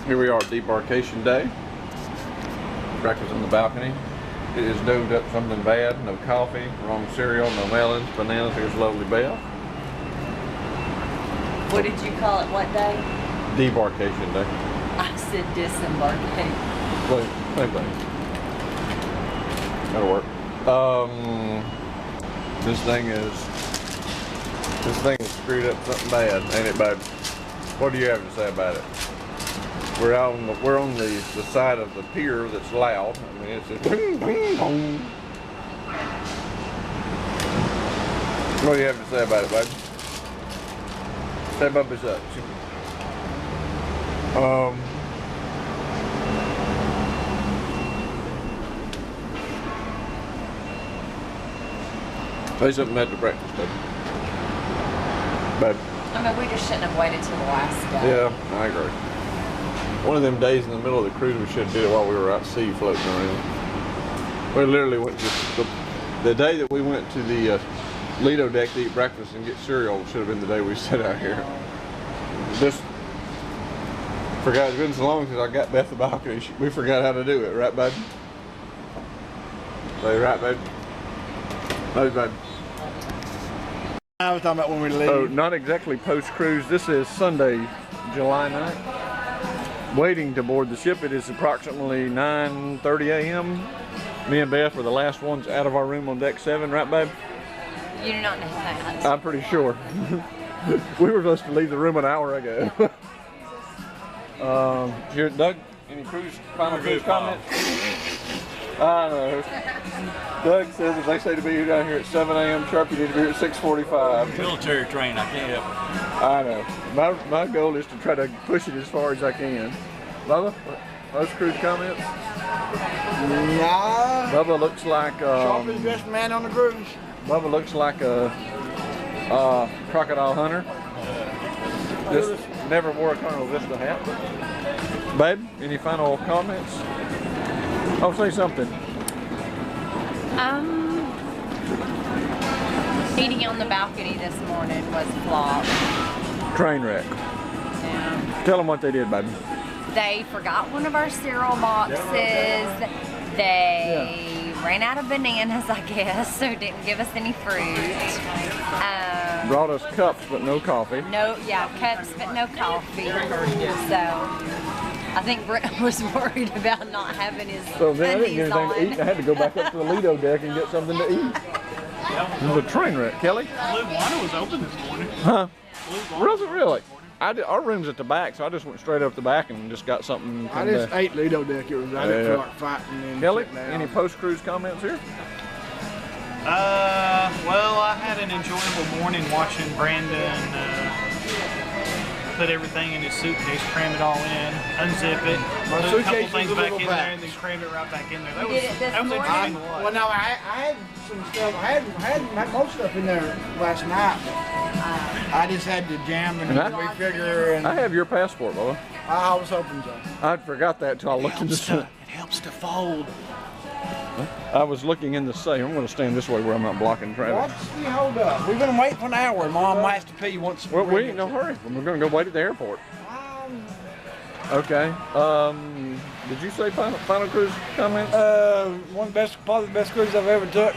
Here we are, debarkation day. Breakfast on the balcony. It is doomed up something bad. No coffee, wrong cereal, no melons, bananas. Here's lovely Belle. What did you call it? What day? Debarkation day. I said disembarkate. Same thing. That'll work. This thing is screwed up something bad, ain't it, babe? What do you have to say about it? We're on the side of the pier that's loud. I mean, it's just boom, boom, boom. What do you have to say about it, babe? Say Bubba's up. Say something at the breakfast table. Babe. I mean, we just shouldn't have waited till the last day. Yeah, I agree. One of them days in the middle of the cruise, we should have did it while we were out at sea floating around. We literally went the day that we went to the Lido deck to eat breakfast and get cereal. Should have been the day we sat out here. Just forgot. It's been so long since I got Beth the balcony. We forgot how to do it, right, bud? Say right, bud. No, bud. I was talking about when we leave. Oh, not exactly post-cruise. This is Sunday, July 9th. Waiting to board the ship. It is approximately 9:30 a.m. Me and Beth were the last ones out of our room on deck 7, right, babe? You do not know that. I'm pretty sure. We were supposed to leave the room an hour ago. Here, Doug, any final cruise comments? I know. Doug says if they say to be here down here at 7 a.m. sharp, you need to be here at 6:45. Military train, I can't help it. I know. My goal is to try to push it as far as I can. Bubba, most cruise comments? Nah. Bubba looks like Sharpest dressed man on the cruise. Bubba looks like a crocodile hunter. Just never wore a Carnival Vista hat. Babe, any final comments? Oh, say something. Eating on the balcony this morning was a flop. Train wreck. Yeah. Tell them what they did, baby. They forgot one of our cereal boxes. They ran out of bananas, I guess, so didn't give us any fruit. Brought us cups, but no coffee. Cups, but no coffee. So I think Brent was worried about not having his So then I didn't get undies anything to eat. I had to go back up to the Lido deck and get something to eat. It was a train wreck, Kelly. Blue water was open this morning. Huh? Was it really? Our room's at the back, so I just went straight up the back and just got something. I just ate Lido deck. It was I didn't feel like fighting. And Kelly, any post-cruise comments here? Well, I had an enjoyable morning watching Brandon put everything in his suitcase, cram it all in, unzip it, put a couple things back in there, and then cram it right back in there. That was interesting to watch. Well, no, I had some stuff. I had most stuff in there last night. I just had to jam and refigure. And I have your passport, Bubba. I was hoping so. I forgot that until I looked in the safe. It helps to fold. I was looking in the safe. I'm going to stand this way where I'm not blocking traffic. Hold up. We've been waiting for an hour. Mom has to pee once. Well, we ain't no hurry. We're going to go wait at the airport. Okay. Did you say final cruise comments? Probably the best cruise I've ever took.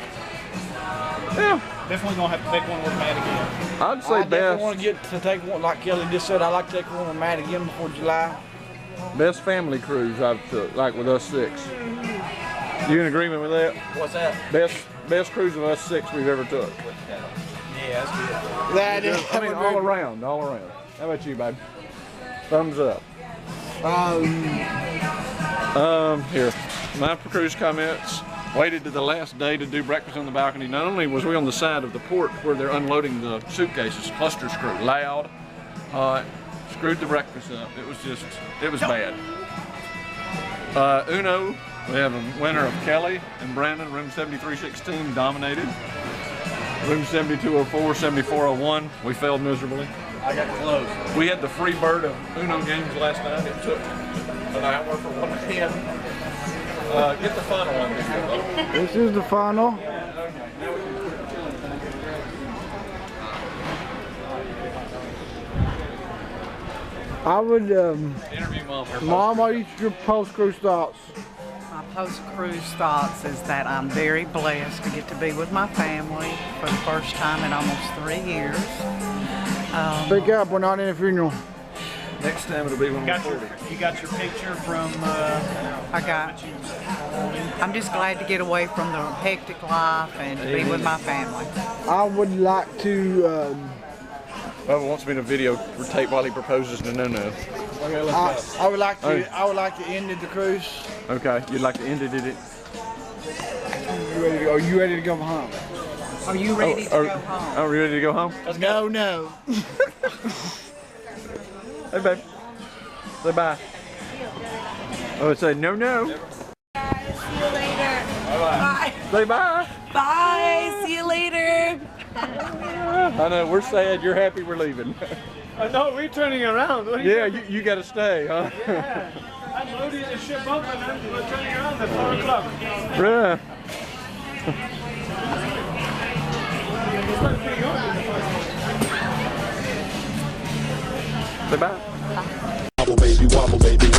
Yeah. Definitely gonna have to take one with Matt again. I'd say I best. definitely want to get to take one, like Kelly just said. I like to take one with Matt again before July. Best family cruise I've took, like with us 6. You in agreement with that? What's that? Best cruise of us 6 we've ever took. Yeah, that's good. That is. I mean, all around. How about you, babe? Thumbs up. Here, my cruise comments. Waited to the last day to do breakfast on the balcony. Not only was we on the side of the port where they're unloading the suitcases, cluster screw, loud, screwed the breakfast up. It was bad. Uno, we have a winner of Kelly and Brandon, room 7316, dominated. Room 7204, 7401, we failed miserably. I got close. We had the free bird of Uno games last night. It took an hour for one hand. Get the final one. This is the final. I would, interview Mom. Mom, what are your post-cruise thoughts? My post-cruise thoughts is that I'm very blessed to get to be with my family for the first time in almost 3 years. Speak up, we're not in a funeral. Next time it'll be when we're 40. You got your picture from. I'm just glad to get away from the hectic life and to be with my family. I would like to. Bubba wants me to video tape while he proposes to No-No. Okay, let's go. I would like to end the cruise. Okay, you'd like to end it? Are you ready to go home? Are you ready to go home? Are we ready to go home? No. Hey, babe. Say bye. Oh, say no. See you later. Bye. Say bye. Bye. See you later. I know, we're sad. You're happy we're leaving. No, we're turning around. Yeah, you got to stay, huh? Yeah. I'm loading the ship up and then we're turning around at 4 o'clock. Yeah. Say bye. Wobble baby,